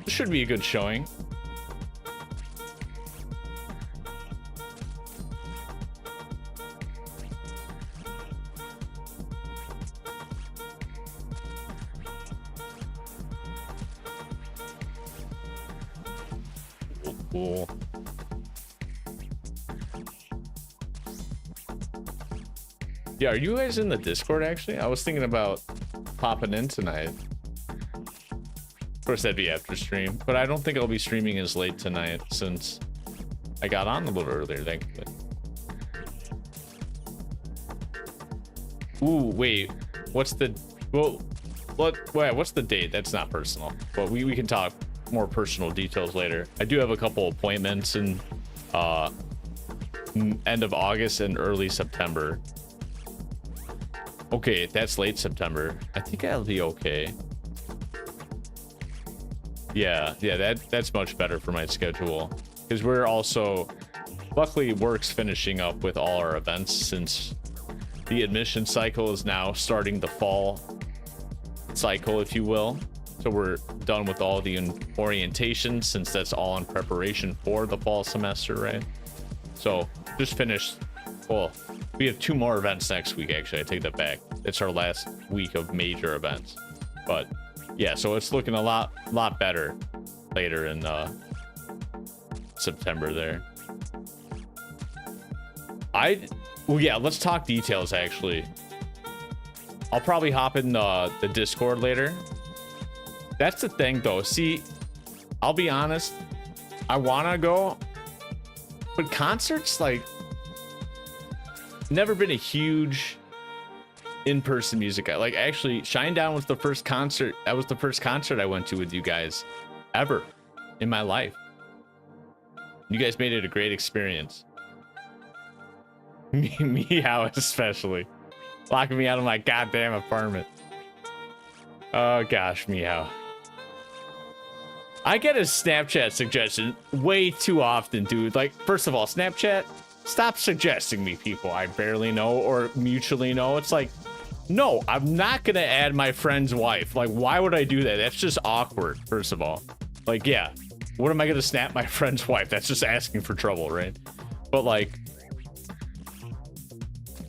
This should be a good showing. Cool. Yeah, are you guys in the Discord actually? I was thinking about popping in tonight. Of course, that'd be after stream, but I don't think I'll be streaming as late tonight since I got on a little earlier, thankfully. Ooh, wait, what's the date? That's not personal, but we can talk more personal details later. I do have a couple appointments in end of August and early September. Okay, that's late September. I think I'll be okay. Yeah, that's much better for my schedule because we're also, luckily work's finishing up with all our events since the admission cycle is now starting the fall cycle, if you will. So we're done with all the orientation since that's all in preparation for the fall semester, right? So just finished. Well, we have 2 more events next week. Actually, I take that back. It's our last week of major events, but yeah, so it's looking a lot better later in September there. Well, yeah, let's talk details actually. I'll probably hop in the Discord later. That's the thing though. See, I'll be honest, I wanna go, but concerts, like, never been a huge in-person music guy. Like, actually, Shinedown was the first concert. That was the first concert I went to with you guys ever in my life. You guys made it a great experience. Meow especially. Locking me out of my goddamn apartment. Oh gosh, Meow. I get a Snapchat suggestion way too often, dude. Like, first of all, Snapchat, stop suggesting me people I barely know or mutually know. It's like, no, I'm not gonna add my friend's wife. Like, why would I do that? That's just awkward, first of all. Like, yeah, what am I gonna snap my friend's wife? That's just asking for trouble, right? But like,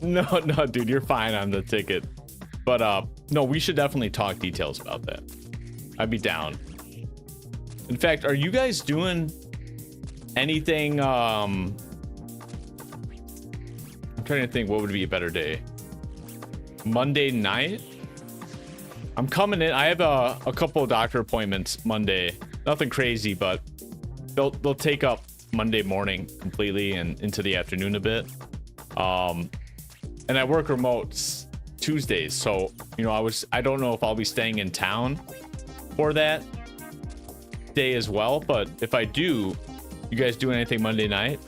no, dude, you're fine on the ticket. But no, we should definitely talk details about that. I'd be down. In fact, are you guys doing anything? I'm trying to think what would be a better day. Monday night? I'm coming in. I have a couple of doctor appointments Monday. Nothing crazy, but they'll take up Monday morning completely and into the afternoon a bit. And I work remote Tuesdays, so you know I don't know if I'll be staying in town for that day as well, but if I do, you guys do anything Monday night?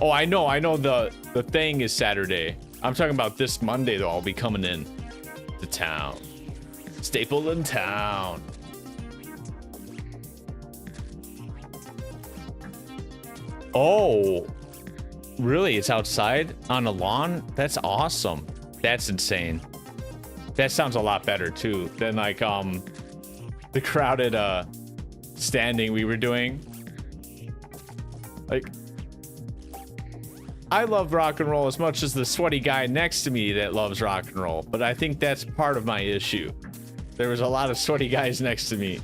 Oh, I know the thing is Saturday. I'm talking about this Monday though. I'll be coming in to town. Stapleton town. Oh, really? It's outside on a lawn? That's awesome. That's insane. That sounds a lot better too than like the crowded standing we were doing. Like, I love rock and roll as much as the sweaty guy next to me that loves rock and roll, but I think that's part of my issue. There was a lot of sweaty guys next to me.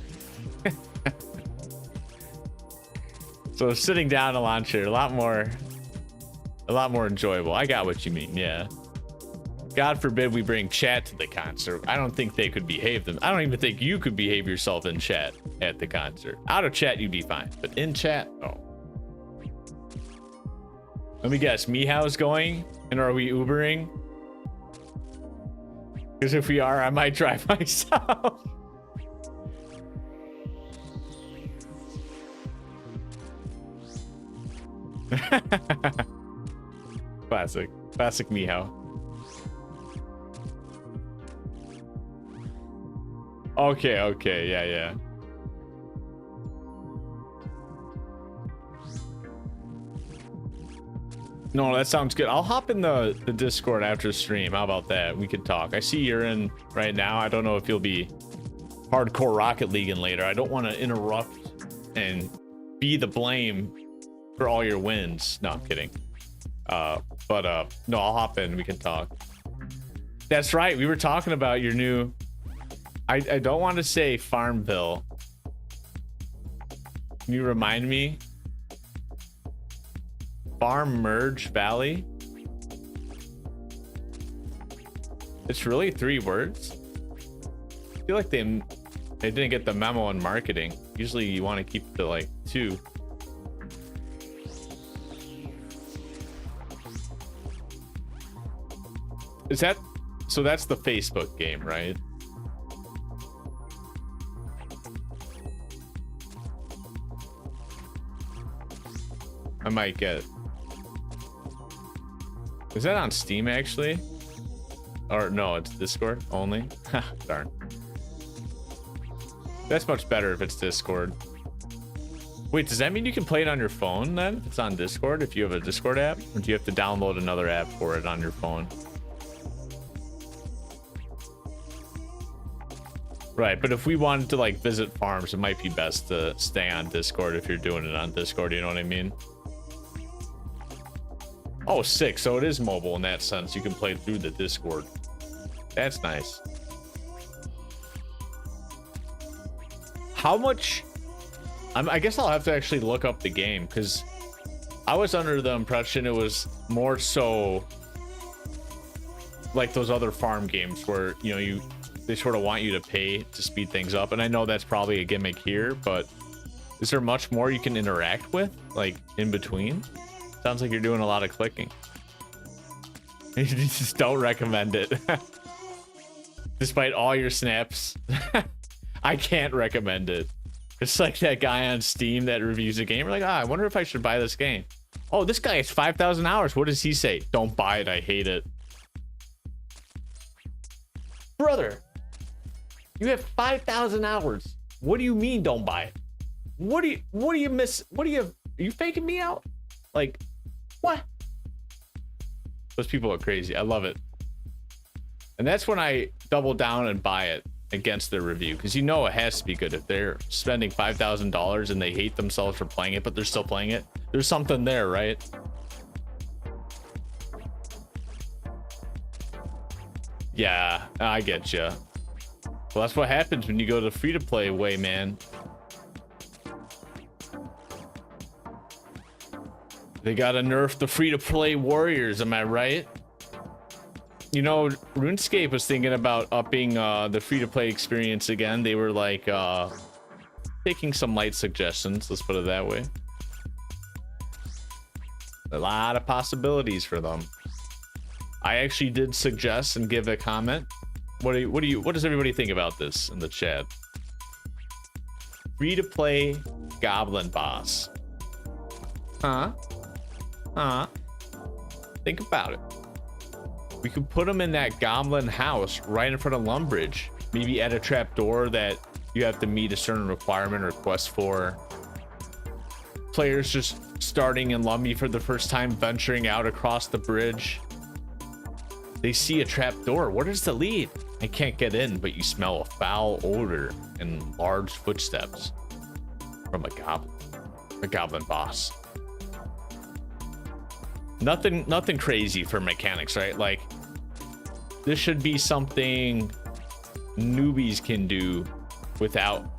So sitting down in a lawn chair, a lot more enjoyable. I got what you mean, yeah. God forbid we bring chat to the concert. I don't think they could behave them. I don't even think you could behave yourself in chat at the concert. Out of chat, you'd be fine, but in chat, oh. Let me guess, Meow's going, and are we Ubering? Because if we are, I might drive myself. Classic Meow. Okay, yeah. No, that sounds good. I'll hop in the Discord after stream. How about that? We could talk. I see you're in right now. I don't know if you'll be hardcore Rocket Leaguing later. I don't want to interrupt and be the blame for all your wins. No, I'm kidding. No, I'll hop in. We can talk. That's right. We were talking about your new... I don't want to say Farmville. Can you remind me? Farm Merge Valley? It's really 3 words? I feel like they didn't get the memo in marketing. Usually you want to keep it to like 2. Is that... So that's the Facebook game, right? I might get... Is that on Steam actually? Or no, it's Discord only? Darn. That's much better if it's Discord. Wait, does that mean you can play it on your phone then? If it's on Discord, if you have a Discord app? Or do you have to download another app for it on your phone? Right, but if we wanted to like visit farms, it might be best to stay on Discord if you're doing it on Discord, you know what I mean? Oh, sick. So it is mobile in that sense. You can play through the Discord. That's nice. How much... I guess I'll have to actually look up the game, because I was under the impression it was more so like those other farm games where, you know, they sort of want you to pay to speed things up. And I know that's probably a gimmick here, but is there much more you can interact with, like, in between? Sounds like you're doing a lot of clicking. You just don't recommend it. Despite all your snaps. I can't recommend it. It's like that guy on Steam that reviews a game. We're like, I wonder if I should buy this game. Oh, this guy has 5,000 hours. What does he say? Don't buy it. I hate it. Brother, you have 5,000 hours. What do you mean don't buy it? What do you miss? Are you faking me out? Like, what? Those people are crazy. I love it. And that's when I double down and buy it against their review, because you know it has to be good. If they're spending $5,000 and they hate themselves for playing it, but they're still playing it, there's something there, right? Yeah, I get you. Well, that's what happens when you go the free-to-play way, man. They gotta nerf the free-to-play warriors, am I right? You know, RuneScape was thinking about upping the free-to-play experience again. They were like taking some light suggestions, let's put it that way. A lot of possibilities for them. I actually did suggest and give a comment. What does everybody think about this in the chat? Free-to-play goblin boss. Huh? Think about it. We could put them in that goblin house right in front of Lumbridge. Maybe add a trap door that you have to meet a certain requirement or quest for. Players just starting in Lumby for the first time, venturing out across the bridge. They see a trap door. Where does it lead? I can't get in, but you smell a foul odor and large footsteps from a goblin boss. Nothing crazy for mechanics, right? Like, this should be something newbies can do without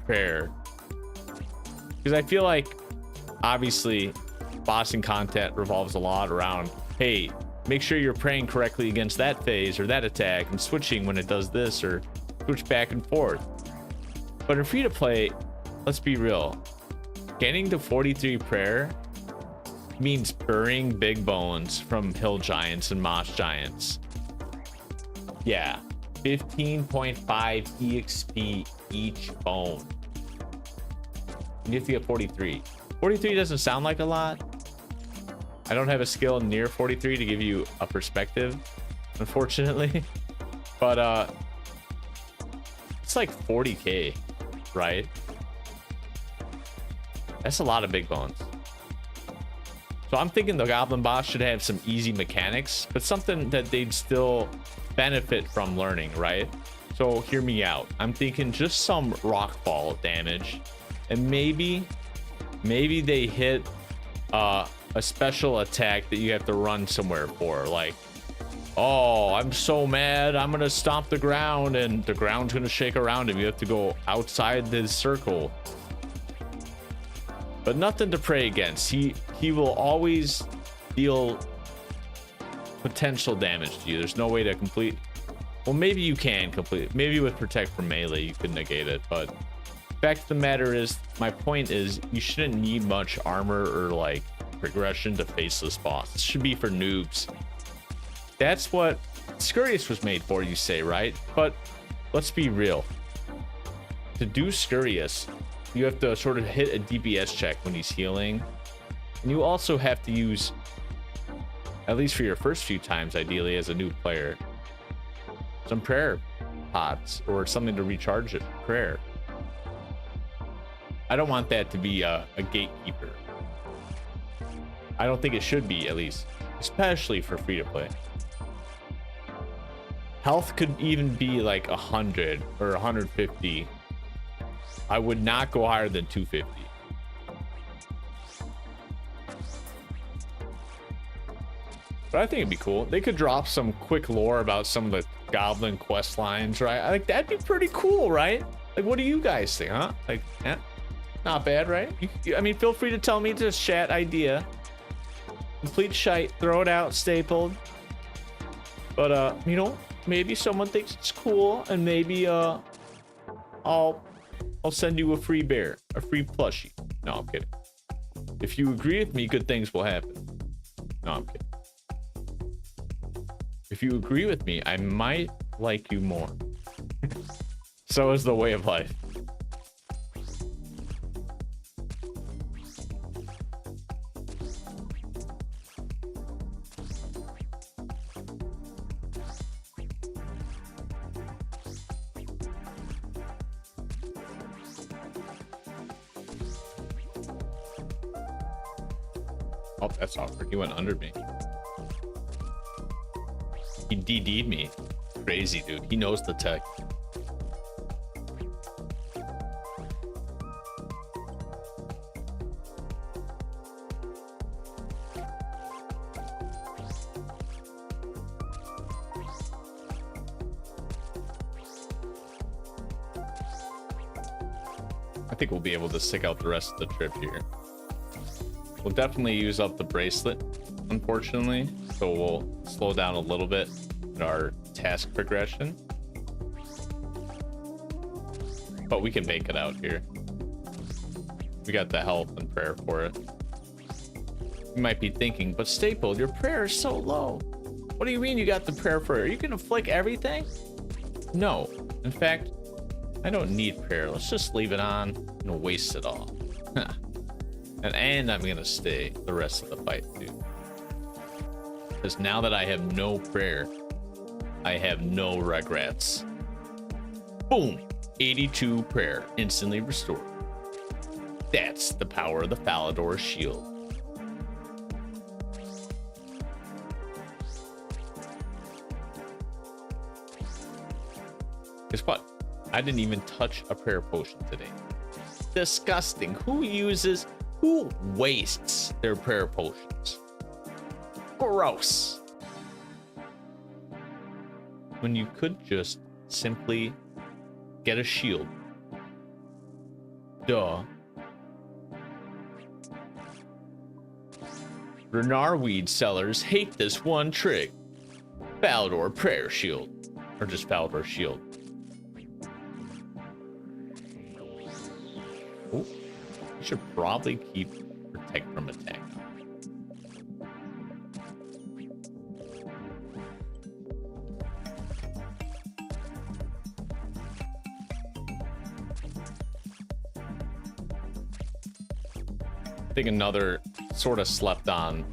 prayer. Because I feel like, obviously, bossing content revolves a lot around, hey, make sure you're praying correctly against that phase or that attack and switching when it does this, or switch back and forth. But in free to play, let's be real, getting to 43 prayer means burying big bones from hill giants and moss giants. Yeah, 15.5 EXP each bone. You have to get 43. 43 doesn't sound like a lot. I don't have a skill near 43 to give you a perspective, unfortunately. But it's like 40k, right? That's a lot of big bones. So I'm thinking the goblin boss should have some easy mechanics, but something that they'd still benefit from learning, right? So hear me out. I'm thinking just some rock fall damage, and maybe they hit a special attack that you have to run somewhere for, like, oh, I'm so mad, I'm gonna stomp the ground and the ground's gonna shake around him. You have to go outside this circle. But nothing to pray against. He will always deal potential damage to you. There's no way to complete. Well, maybe you can complete. Maybe with protect from melee you can negate it. But fact of the matter is, my point is, you shouldn't need much armor or like progression to face this boss. This should be for noobs. That's what Scurious was made for, you say, right? But let's be real. To do Scurious, you have to sort of hit a DPS check when he's healing. And you also have to use, at least for your first few times, ideally as a new player, some prayer pots or something to recharge it. Prayer. I don't want that to be a gatekeeper. I don't think it should be, at least, especially for free to play. Health could even be like 100 or 150. I would not go higher than 250. But I think it'd be cool. They could drop some quick lore about some of the goblin quest lines, right? I think that'd be pretty cool, right? Like, what do you guys think, huh? Like, yeah, not bad, right? I mean, feel free to tell me this chat idea. Complete shite, throw it out, stapled. But you know, maybe someone thinks it's cool, and maybe I'll send you a free bear, a free plushie. No, I'm kidding. If you agree with me, good things will happen. No, I'm kidding. If you agree with me, I might like you more. So is the way of life. Oh, that's awkward. He went under me. He DD'd me. Crazy, dude. He knows the tech. I think we'll be able to stick out the rest of the trip here. We'll definitely use up the bracelet, unfortunately, so we'll slow down a little bit in our task progression. But we can make it out here. We got the health and prayer for it. You might be thinking, but Staple, your prayer is so low. What do you mean you got the prayer for it? Are you gonna flick everything? No. In fact, I don't need prayer. Let's just leave it on and waste it all. And I'm gonna stay the rest of the fight too. Because now that I have no prayer, I have no regrets. Boom! 82 prayer, instantly restored. That's the power of the Falador shield. Guess what? I didn't even touch a prayer potion today. Disgusting. Who wastes their prayer potions? Gross. When you could just simply get a shield. Duh. Renar weed sellers hate this one trick. Falador prayer shield. Or just Falador shield. Oh, you should probably keep protect from attack. I think another sort of slept on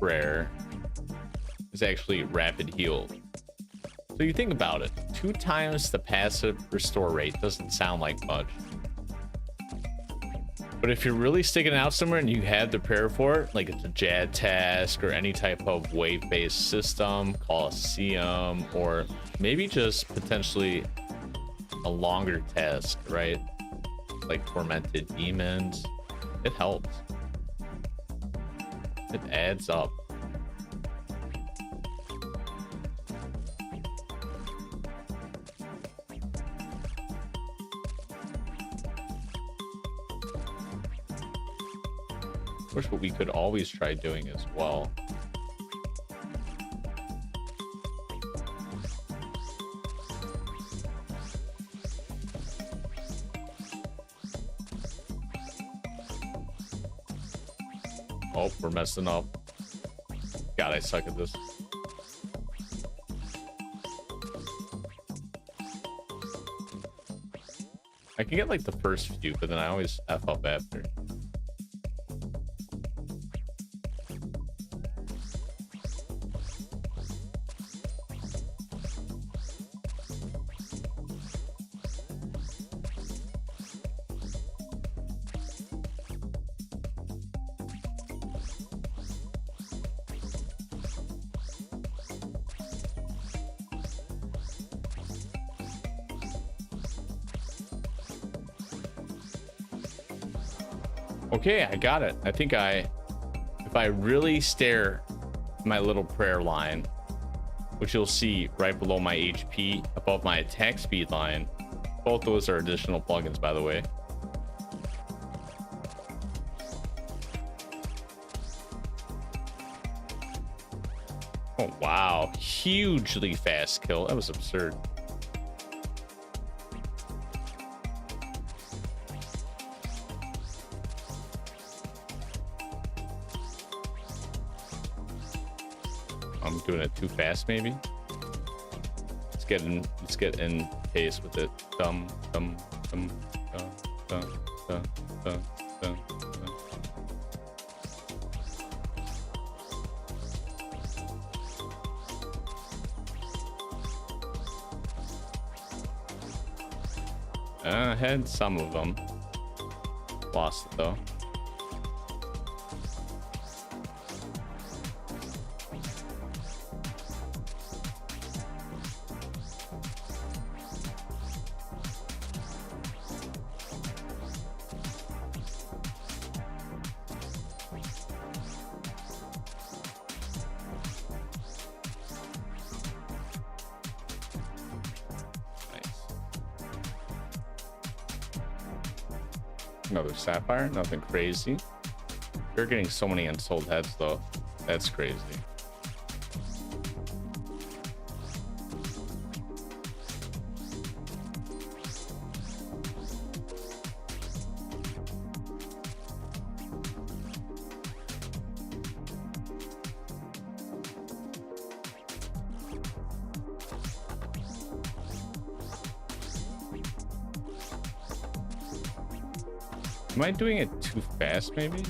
rare is actually rapid heal. So you think about it, 2 times the passive restore rate doesn't sound like much. But if you're really sticking out somewhere and you have the prayer for it, like it's a JAD task or any type of wave-based system, Colosseum, or maybe just potentially a longer task, right? Like Tormented Demons. It helps. It adds up. Of course, what we could always try doing as well. Oh, we're messing up. God, I suck at this. I can get like the first few, but then I always F up after. Okay, I got it. I think if I really stare at my little prayer line, which you'll see right below my HP, above my attack speed line. Both those are additional plugins, by the way. Oh, wow. Hugely fast kill. That was absurd. I'm doing it too fast, maybe. Let's get in pace with it. Dum dum dum dum dum dum dum dum. I had some of them. Lost it though. Another sapphire, nothing crazy. You're getting so many unsold heads though. That's crazy. Am I doing it too fast, maybe?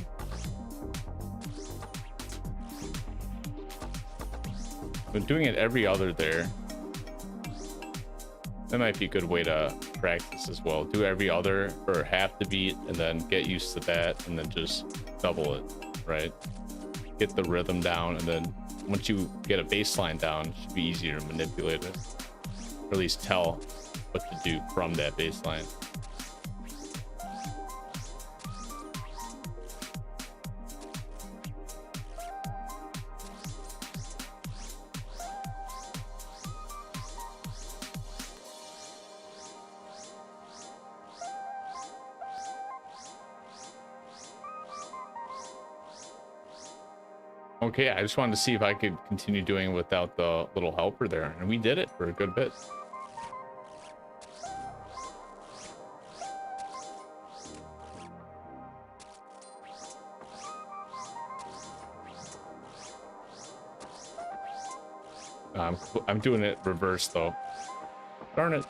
I'm doing it every other there. That might be a good way to practice as well. Do every other for half the beat and then get used to that and then just double it, right? Get the rhythm down, and then once you get a baseline down, it should be easier to manipulate it. Or at least tell what to do from that baseline. Okay, I just wanted to see if I could continue doing it without the little helper there, and we did it for a good bit. I'm doing it reverse though. Darn it.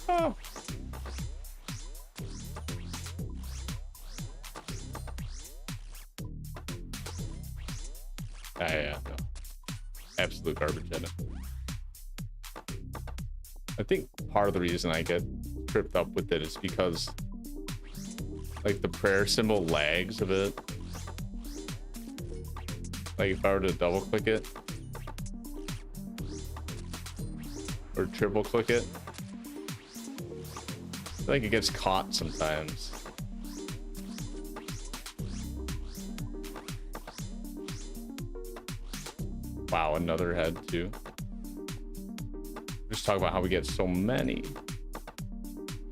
Oh. Yeah, no. Absolute garbage in it. I think part of the reason I get tripped up with it is because like the prayer symbol lags a bit. Like if I were to double click it or triple click it, I feel like it gets caught sometimes. Wow, another head too. Just talk about how we get so many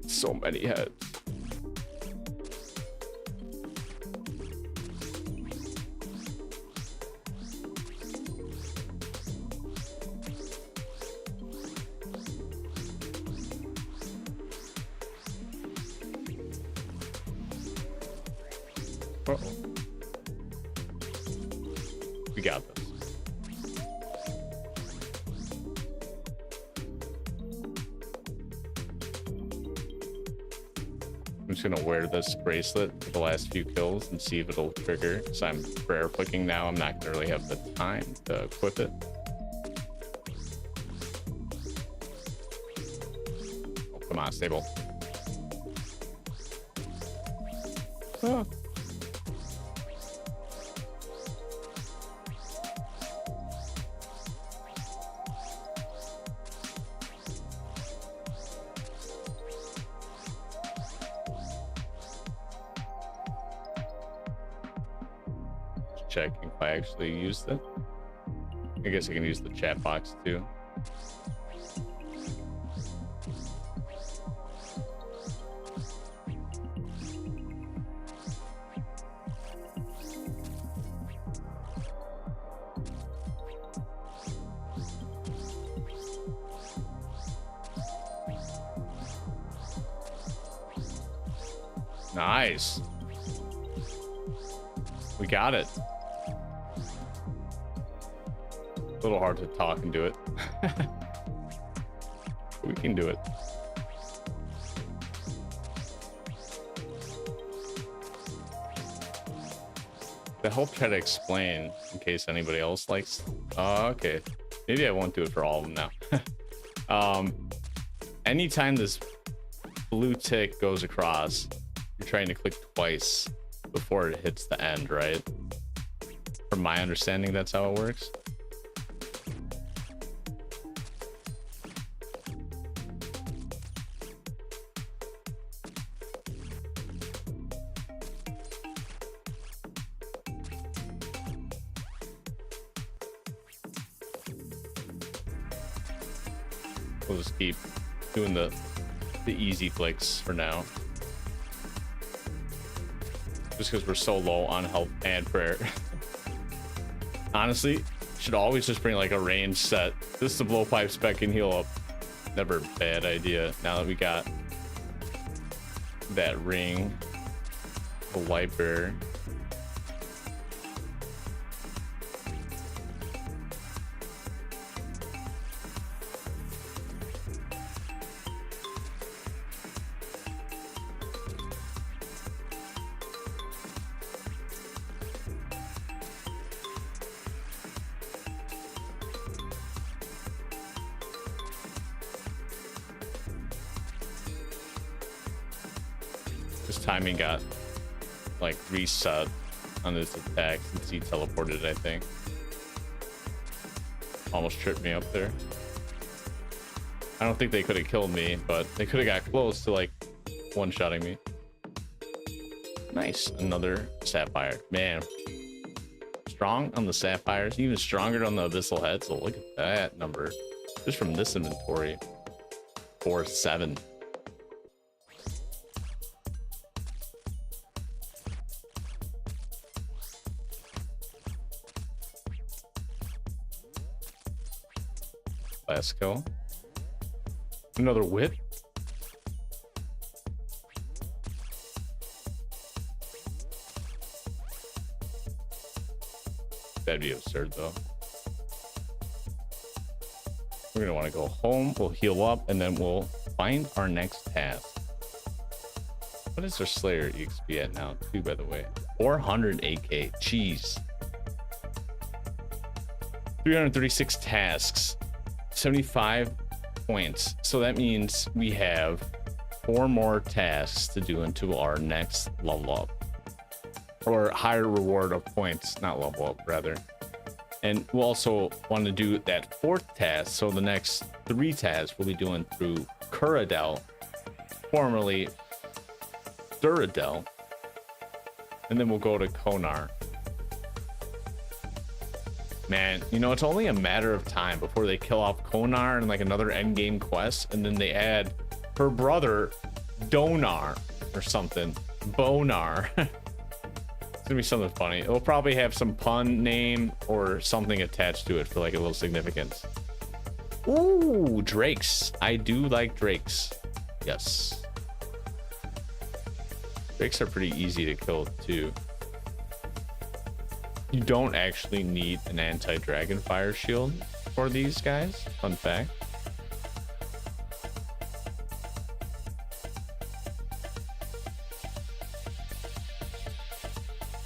heads. Uh-oh. We got this. I'm just gonna wear this bracelet for the last few kills and see if it'll trigger. So I'm prayer flicking now. I'm not gonna really have the time to equip it. Oh, come on, stable. Oh. Checking if I actually used it. I guess I can use the chat box too. Nice. We got it. A little hard to talk and do it. We can do it. To help try to explain in case anybody else likes. Okay. Maybe I won't do it for all of them now. Anytime this blue tick goes across, you're trying to click twice before it hits the end, right? From my understanding, that's how it works. We'll just keep doing the easy flicks for now. Just because we're so low on health and prayer. Honestly, should always just bring like a range set. This is the blowpipe spec and heal up. Never a bad idea. Now that we got that ring, the light bearer. His timing got like reset on his attack since he teleported, I think. Almost tripped me up there. I don't think they could have killed me, but they could have got close to like one-shotting me. Nice, another sapphire. Man, strong on the sapphires, even stronger on the abyssal head. So look at that number just from this inventory. 4-7. Last kill. Another whip. That'd be absurd though. We're gonna want to go home, we'll heal up, and then we'll find our next task. What is our Slayer EXP at now, too, by the way? 400 AK. Jeez. 336 tasks. 75 points. So that means we have 4 more tasks to do until our next level up. Or higher reward of points, not level up, rather. And we'll also want to do that 4th task. So the next 3 tasks we'll be doing through Kuradel, formerly Duradel, and then we'll go to Konar. Man, you know, it's only a matter of time before they kill off Konar and like another endgame quest, and then they add her brother Donar or something. Bonar. It's gonna be something funny. It'll probably have some pun name or something attached to it for like a little significance. Ooh, drakes. I do like drakes. Yes. Drakes are pretty easy to kill too. You don't actually need an anti-dragon fire shield for these guys. Fun fact.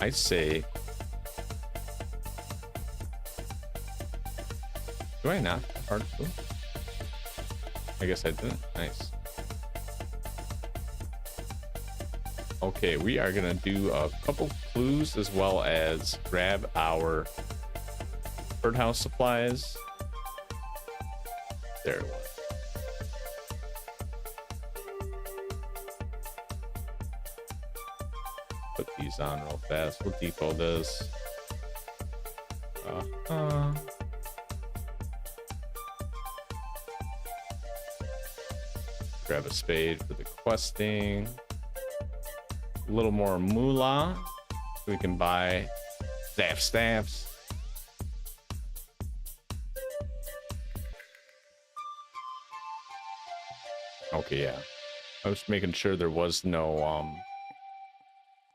I say, do I not have hard food? I guess I didn't. Nice. Okay, we are gonna do a couple clues as well as grab our birdhouse supplies. There it was. Put these on real fast. We'll depot this. Grab a spade for the questing. A little more moolah so we can buy staffs. Okay, yeah. I was making sure there was no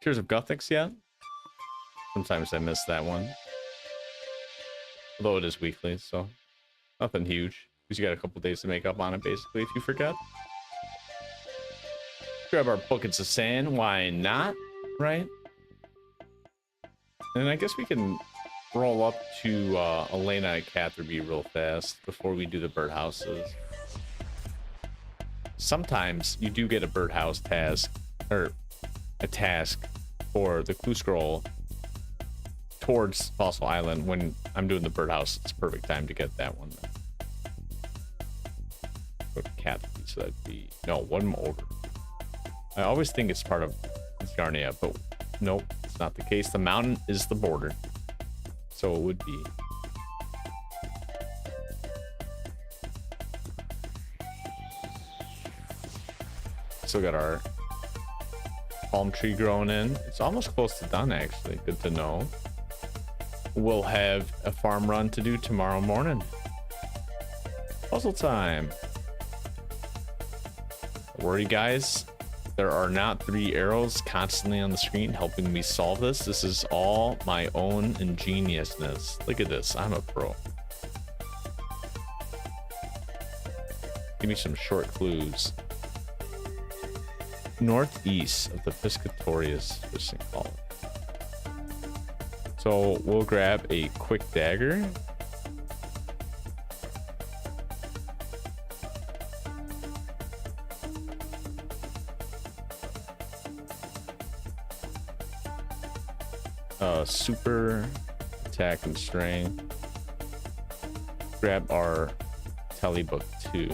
Tears of Gothics yet. Sometimes I miss that one. Although it is weekly, so nothing huge. Because you got a couple days to make up on it, basically, if you forget. Grab our buckets of sand. Why not? Right? And I guess we can roll up to Elena at Catherby real fast before we do the birdhouses. Sometimes you do get a birdhouse task, or a task for the clue scroll towards Fossil Island. When I'm doing the birdhouse, it's a perfect time to get that one. Go to Catherby, so that'd be... No, one more. I always think it's part of Garnia, but nope, it's not the case. The mountain is the border, so it would be. Still got our palm tree growing in. It's almost close to done, actually. Good to know. We'll have a farm run to do tomorrow morning. Puzzle time. Don't worry, guys. There are not 3 arrows constantly on the screen helping me solve this. This is all my own ingeniousness. Look at this. I'm a pro. Give me some short clues. Northeast of the Piscatorius fishing hall. So we'll grab a quick dagger. Super attack and strength. Grab our tally book 2.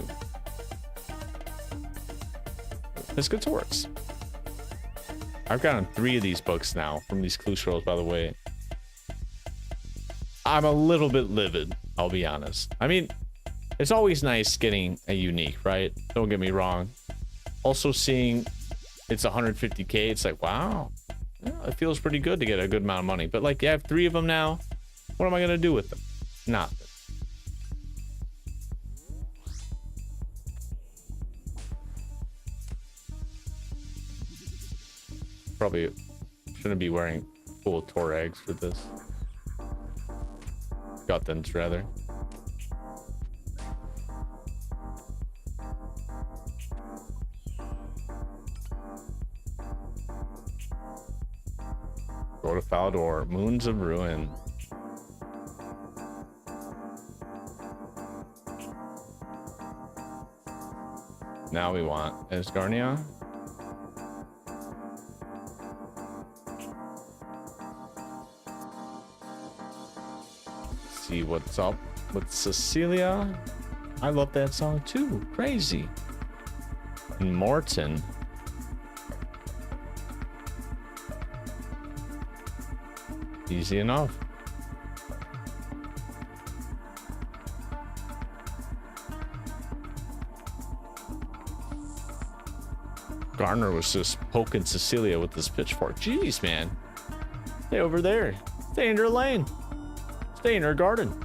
Piscatorius. I've gotten 3 of these books now from these clue scrolls, by the way. I'm a little bit livid, I'll be honest. I mean, it's always nice getting a unique, right? Don't get me wrong. Also seeing it's 150k, it's like, wow. Yeah, it feels pretty good to get a good amount of money. But like, you have 3 of them now. What am I gonna do with them? Nothing. probably shouldn't be wearing full Torags for this. Guttons, rather. Go to Falador, Moons of Ruin. Now we want Asgarnia. See what's up with Cecilia. I love that song too. Crazy. And Morton. Easy enough. Garner was just poking Cecilia with this pitchfork. Jeez, man. Stay over there. Stay in her lane. Stay in her garden.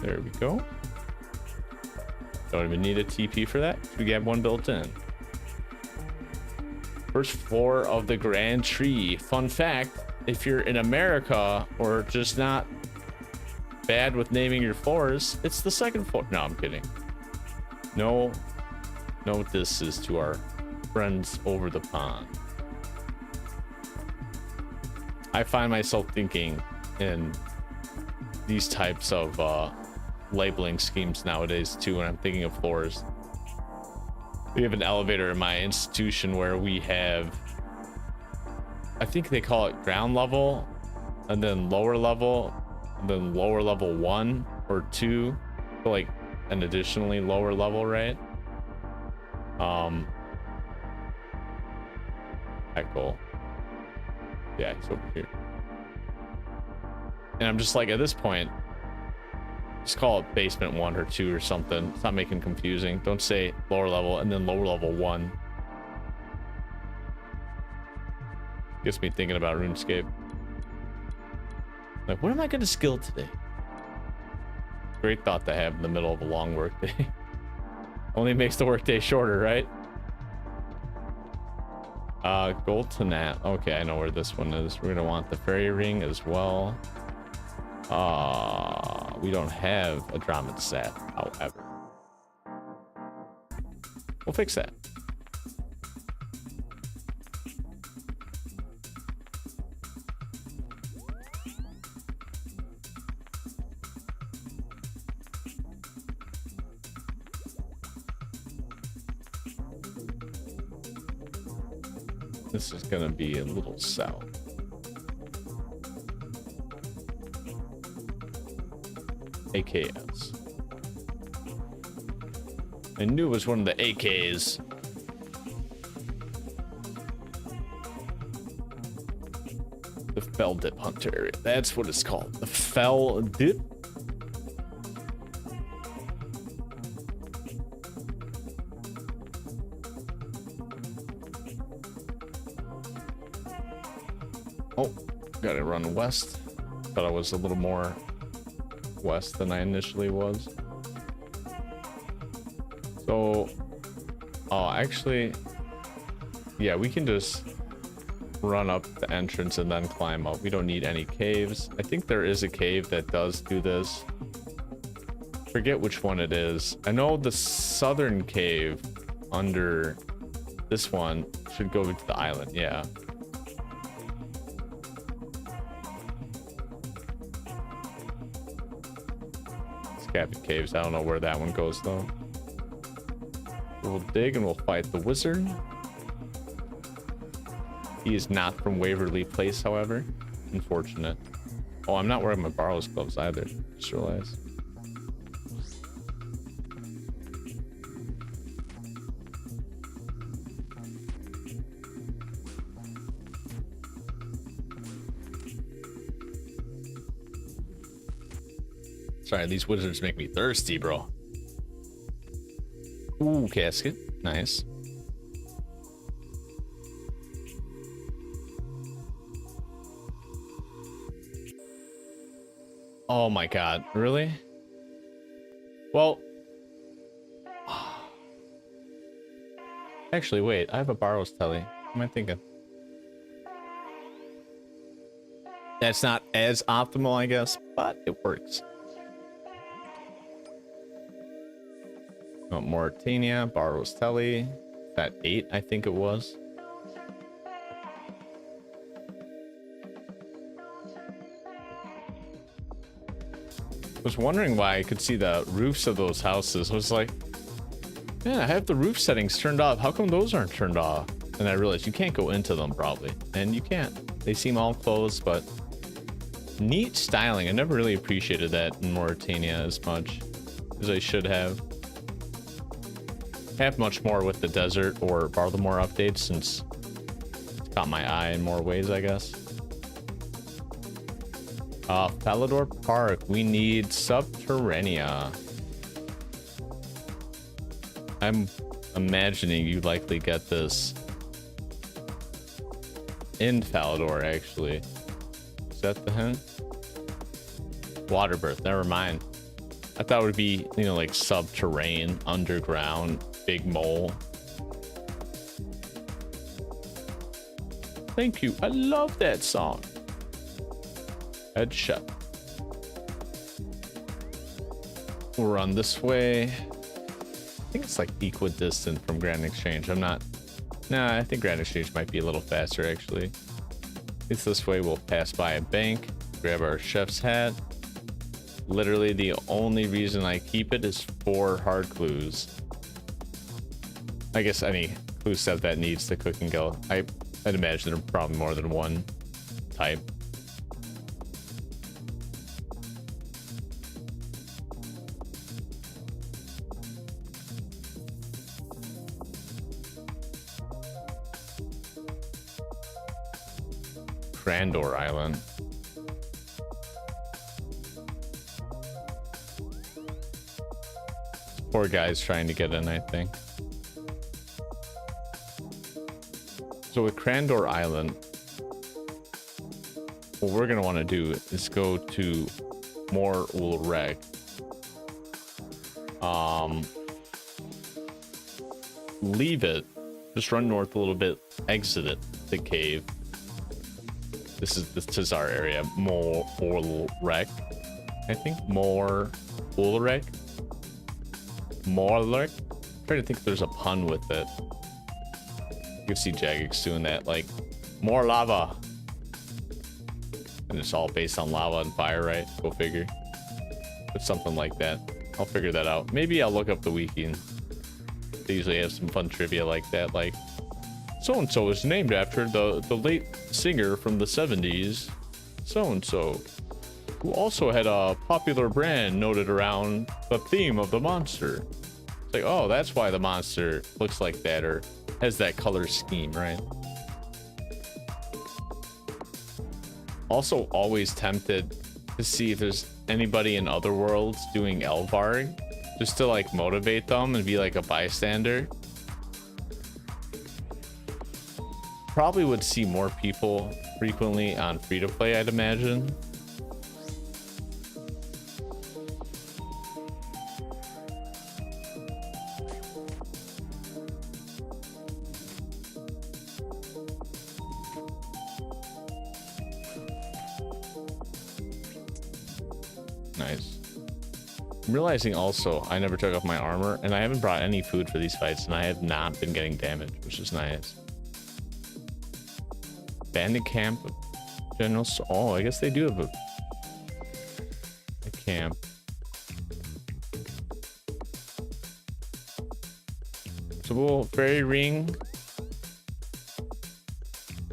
There we go. Don't even need a TP for that. We have one built in. First floor of the Grand Tree. Fun fact, if you're in America or just not bad with naming your floors, it's the second floor. No, I'm kidding. No this is to our friends over the pond. I find myself thinking in these types of labeling schemes nowadays too when I'm thinking of floors. We have an elevator in my institution where we have, I think they call it ground level, and then lower level, and then lower level 1 or 2, so like an additionally lower level, right? Echo. Yeah, he's over here. And I'm just like, at this point, just call it basement 1 or 2 or something. It's not making confusing. Don't say lower level and then lower level 1. Gets me thinking about RuneScape. Like, what am I going to skill today? Great thought to have in the middle of a long workday. Only makes the workday shorter, right? Gold to Nat. Okay, I know where this one is. We're gonna want the fairy ring as well. We don't have a Drummond set, however. We'll fix that. This is gonna be a little south. AKS. I knew it was one of the AKs. The Fell Dip Hunter area. That's what it's called. The Fell Dip. Oh, gotta run west. Thought I was a little more west than I initially was. So, oh, actually, yeah, we can just run up the entrance and then climb up. We don't need any caves. I think there is a cave that does do this. Forget which one it is. I know the southern cave under this one should go to the island. Yeah. Captain Caves. I don't know where that one goes though. We'll dig and we'll fight the wizard. He is not from Waverly Place, however. Unfortunate. Oh, I'm not wearing my Barlow's gloves either. Just realized. Sorry, these wizards make me thirsty, bro. Ooh, casket. Nice. Oh my god, really? Well, Actually, wait, I have a Barrow's telly. What am I thinking? That's not as optimal, I guess, but it works. Oh, Mauritania, Barrow's telly. That 8, I think it was. Was wondering why I could see the roofs of those houses. I was like, man, I have the roof settings turned off. How come those aren't turned off? And I realized you can't go into them probably. And you can't. They seem all closed, but neat styling. I never really appreciated that in Mauritania as much as I should have. Have much more with the desert or Bartlemore updates since it's caught my eye in more ways, I guess. Falador Park, we need Subterranea. I'm imagining you likely get this in Falador, actually. Is that the hint? Waterbirth, never mind. I thought it would be, you know, like subterranean, underground, big mole. Thank you. I love that song. Headshot. We'll run this way. I think it's like equidistant from Grand Exchange. I'm not. Nah, I think Grand Exchange might be a little faster actually. It's this way. We'll pass by a bank, grab our chef's hat. Literally the only reason I keep it is for hard clues. I guess any clue set that needs the cooking go. I'd imagine there are probably more than one type. Grandor Island. Poor guy's trying to get in, I think. So with Crandor Island, what we're gonna want to do is go to Mor Ulrek. Leave it. Just run north a little bit. Exit it. The cave. This is our area. Mor Ulrek. I think Mor Ulrek. Morlurk. Trying to think if there's a pun with it. You can see Jagex doing that, like more lava, and it's all based on lava and fire, right? Go figure. But something like that. I'll figure that out. Maybe I'll look up the wiki. And they usually have some fun trivia like that, like so and so is named after the late singer from the 70s, so and so, who also had a popular brand noted around the theme of the monster. It's like, oh, that's why the monster looks like that or has that color scheme, right? Also always tempted to see if there's anybody in other worlds doing Elvarg, just to like motivate them and be like a bystander. Probably would see more people frequently on free-to-play, I'd imagine. Nice. I'm realizing also I never took off my armor and I haven't brought any food for these fights and I have not been getting damage, which is nice. Bandit camp, general. Oh, I guess they do have a camp. So we'll ferry ring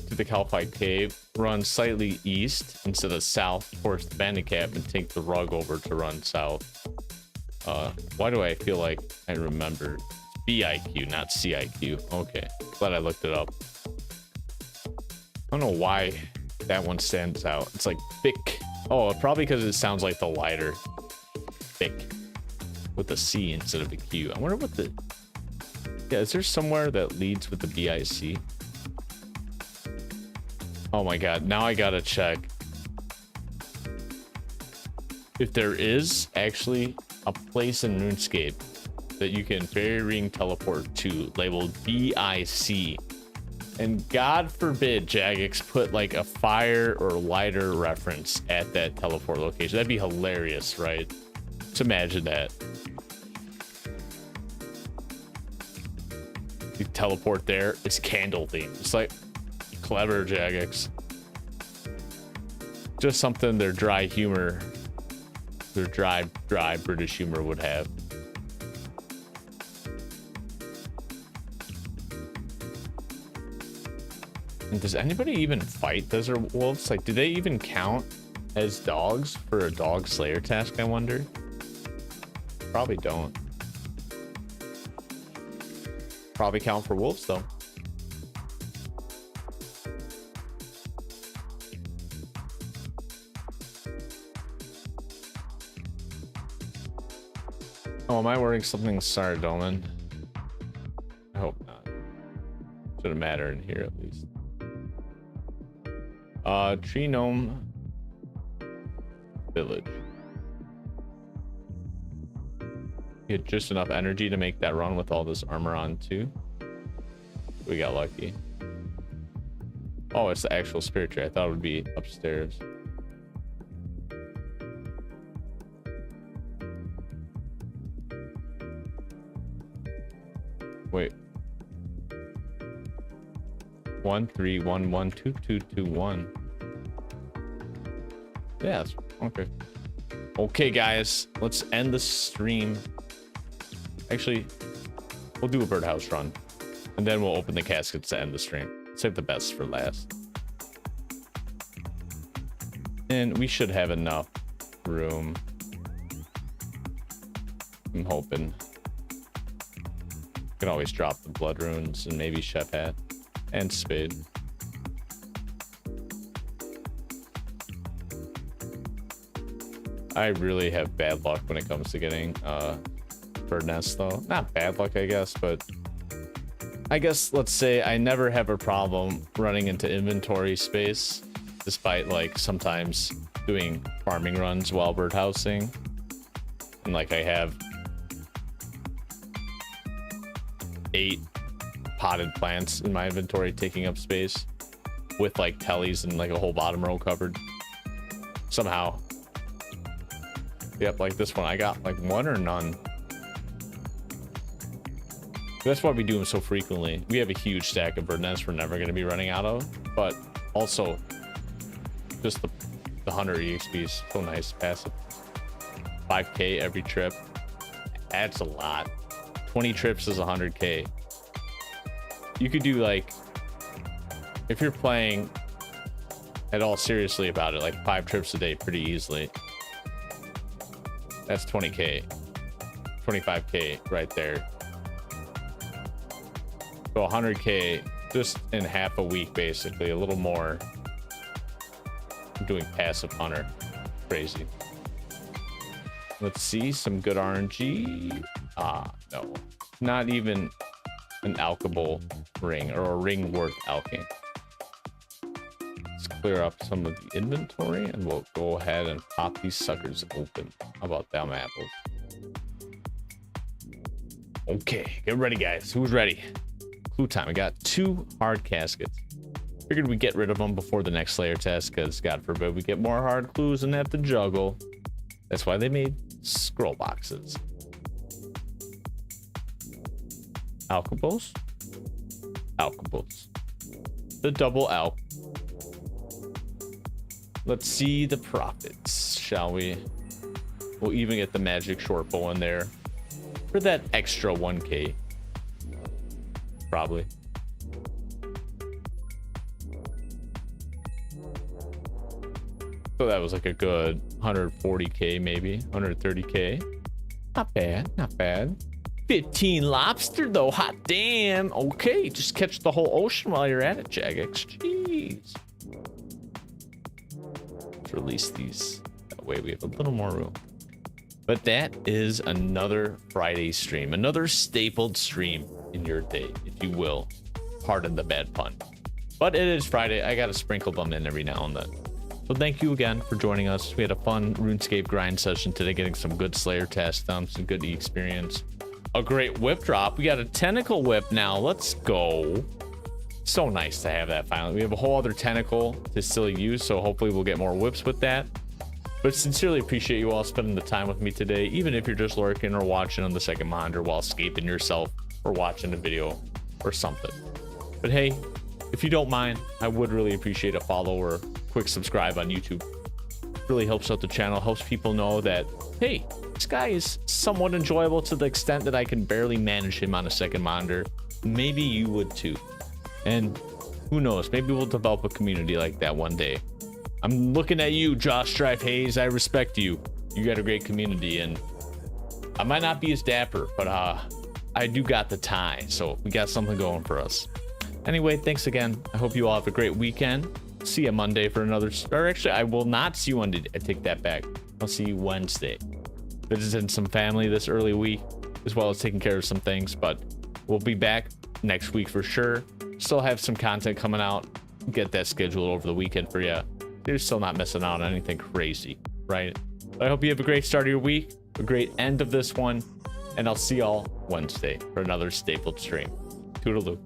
to the Calphite cave, run slightly east instead of south towards the bandit camp, and take the rug over to run south. Why do I feel like I remember? It's BIQ, not CIQ. Okay, glad I looked it up. I don't know why that one stands out. It's like thick. Oh, probably because it sounds like the lighter. Thick. With a C instead of a Q. I wonder what the... Yeah, is there somewhere that leads with the BIC? Oh my god, now I gotta check. If there is actually a place in RuneScape that you can fairy ring teleport to, labeled BIC. And God forbid Jagex put like a fire or lighter reference at that teleport location. That'd be hilarious, right? Just imagine that. You teleport there, it's candle theme. It's like clever, Jagex. Just something their dry humor, their dry British humor would have. And does anybody even fight desert wolves? Like, do they even count as dogs for a dog slayer task, I wonder? Probably don't. Probably count for wolves, though. Oh, am I wearing something Sardoman? I hope not. Shouldn't matter in here, at least. Tree Gnome Village. Get just enough energy to make that run with all this armor on too. We got lucky. Oh, it's the actual spirit tree. I thought it would be upstairs. Wait. 13112221. Yeah, that's okay. Okay, guys, let's end the stream. Actually, we'll do a birdhouse run, and then we'll open the caskets to end the stream. Save the best for last. And we should have enough room. I'm hoping. Can always drop the blood runes and maybe chef hat and spade. I really have bad luck when it comes to getting bird nests, though. Not bad luck, I guess, but I guess let's say I never have a problem running into inventory space, despite like sometimes doing farming runs while birdhousing. And like I have 8 potted plants in my inventory taking up space with like tellies and like a whole bottom row covered somehow. Yep, like this one I got like 1 or none. That's why we do them so frequently. We have a huge stack of bird nests we're never going to be running out of, but also just the hunter EXP is so nice. Passive 5k every trip, that's a lot. 20 trips is 100k. You could do like, if you're playing at all seriously about it, like 5 trips a day pretty easily. That's 20k, 25k right there. So 100k just in half a week, basically, a little more. I'm doing passive hunter. Crazy. Let's see, some good RNG. No, not even an alchable ring or a ring worth alching. Let's clear up some of the inventory and we'll go ahead and pop these suckers open. How about them apples? Okay, get ready, guys. Who's ready? Clue time. I got 2 hard caskets. Figured we'd get rid of them before the next Slayer test, because God forbid we get more hard clues and have to juggle. That's why they made scroll boxes. Alchables. Alchables. The double alch. Let's see the profits, shall we? We'll even get the magic short bow in there for that extra 1k. Probably. So that was like a good 140k, maybe 130k. Not bad, not bad. 15 lobster though, hot damn. Okay, just catch the whole ocean while you're at it, Jagex. Jeez. Let's release these. That way we have a little more room. But that is another Friday stream, another stapled stream in your day, if you will. Pardon the bad pun. But it is Friday. I gotta sprinkle them in every now and then. So thank you again for joining us. We had a fun RuneScape grind session today, getting some good Slayer tasks done, some good experience. a great whip drop. We got a tentacle whip now. Let's go. So nice to have that finally. We have a whole other tentacle to still use, so hopefully we'll get more whips with that. But sincerely appreciate you all spending the time with me today, even if you're just lurking or watching on the second monitor while escaping yourself or watching a video or something. But hey, if you don't mind, I would really appreciate a follow or quick subscribe on YouTube. Really helps out the channel, helps people know that, hey, this guy is somewhat enjoyable to the extent that I can barely manage him on a second monitor. Maybe you would too. And who knows, maybe we'll develop a community like that one day. I'm looking at you, Josh Strife Hayes. I respect you. You got a great community, and I might not be as dapper, but I do got the tie, so we got something going for us. Anyway, thanks again. I hope you all have a great weekend. See you Monday for another, or actually, I will not see you Monday. I take that back. I'll see you Wednesday. Visiting some family this early week, as well as taking care of some things, but we'll be back next week for sure. Still have some content coming out. Get that scheduled over the weekend for you. You're still not missing out on anything crazy, right? I hope you have a great start of your week, a great end of this one, and I'll see y'all Wednesday for another stapled stream. Toodaloo.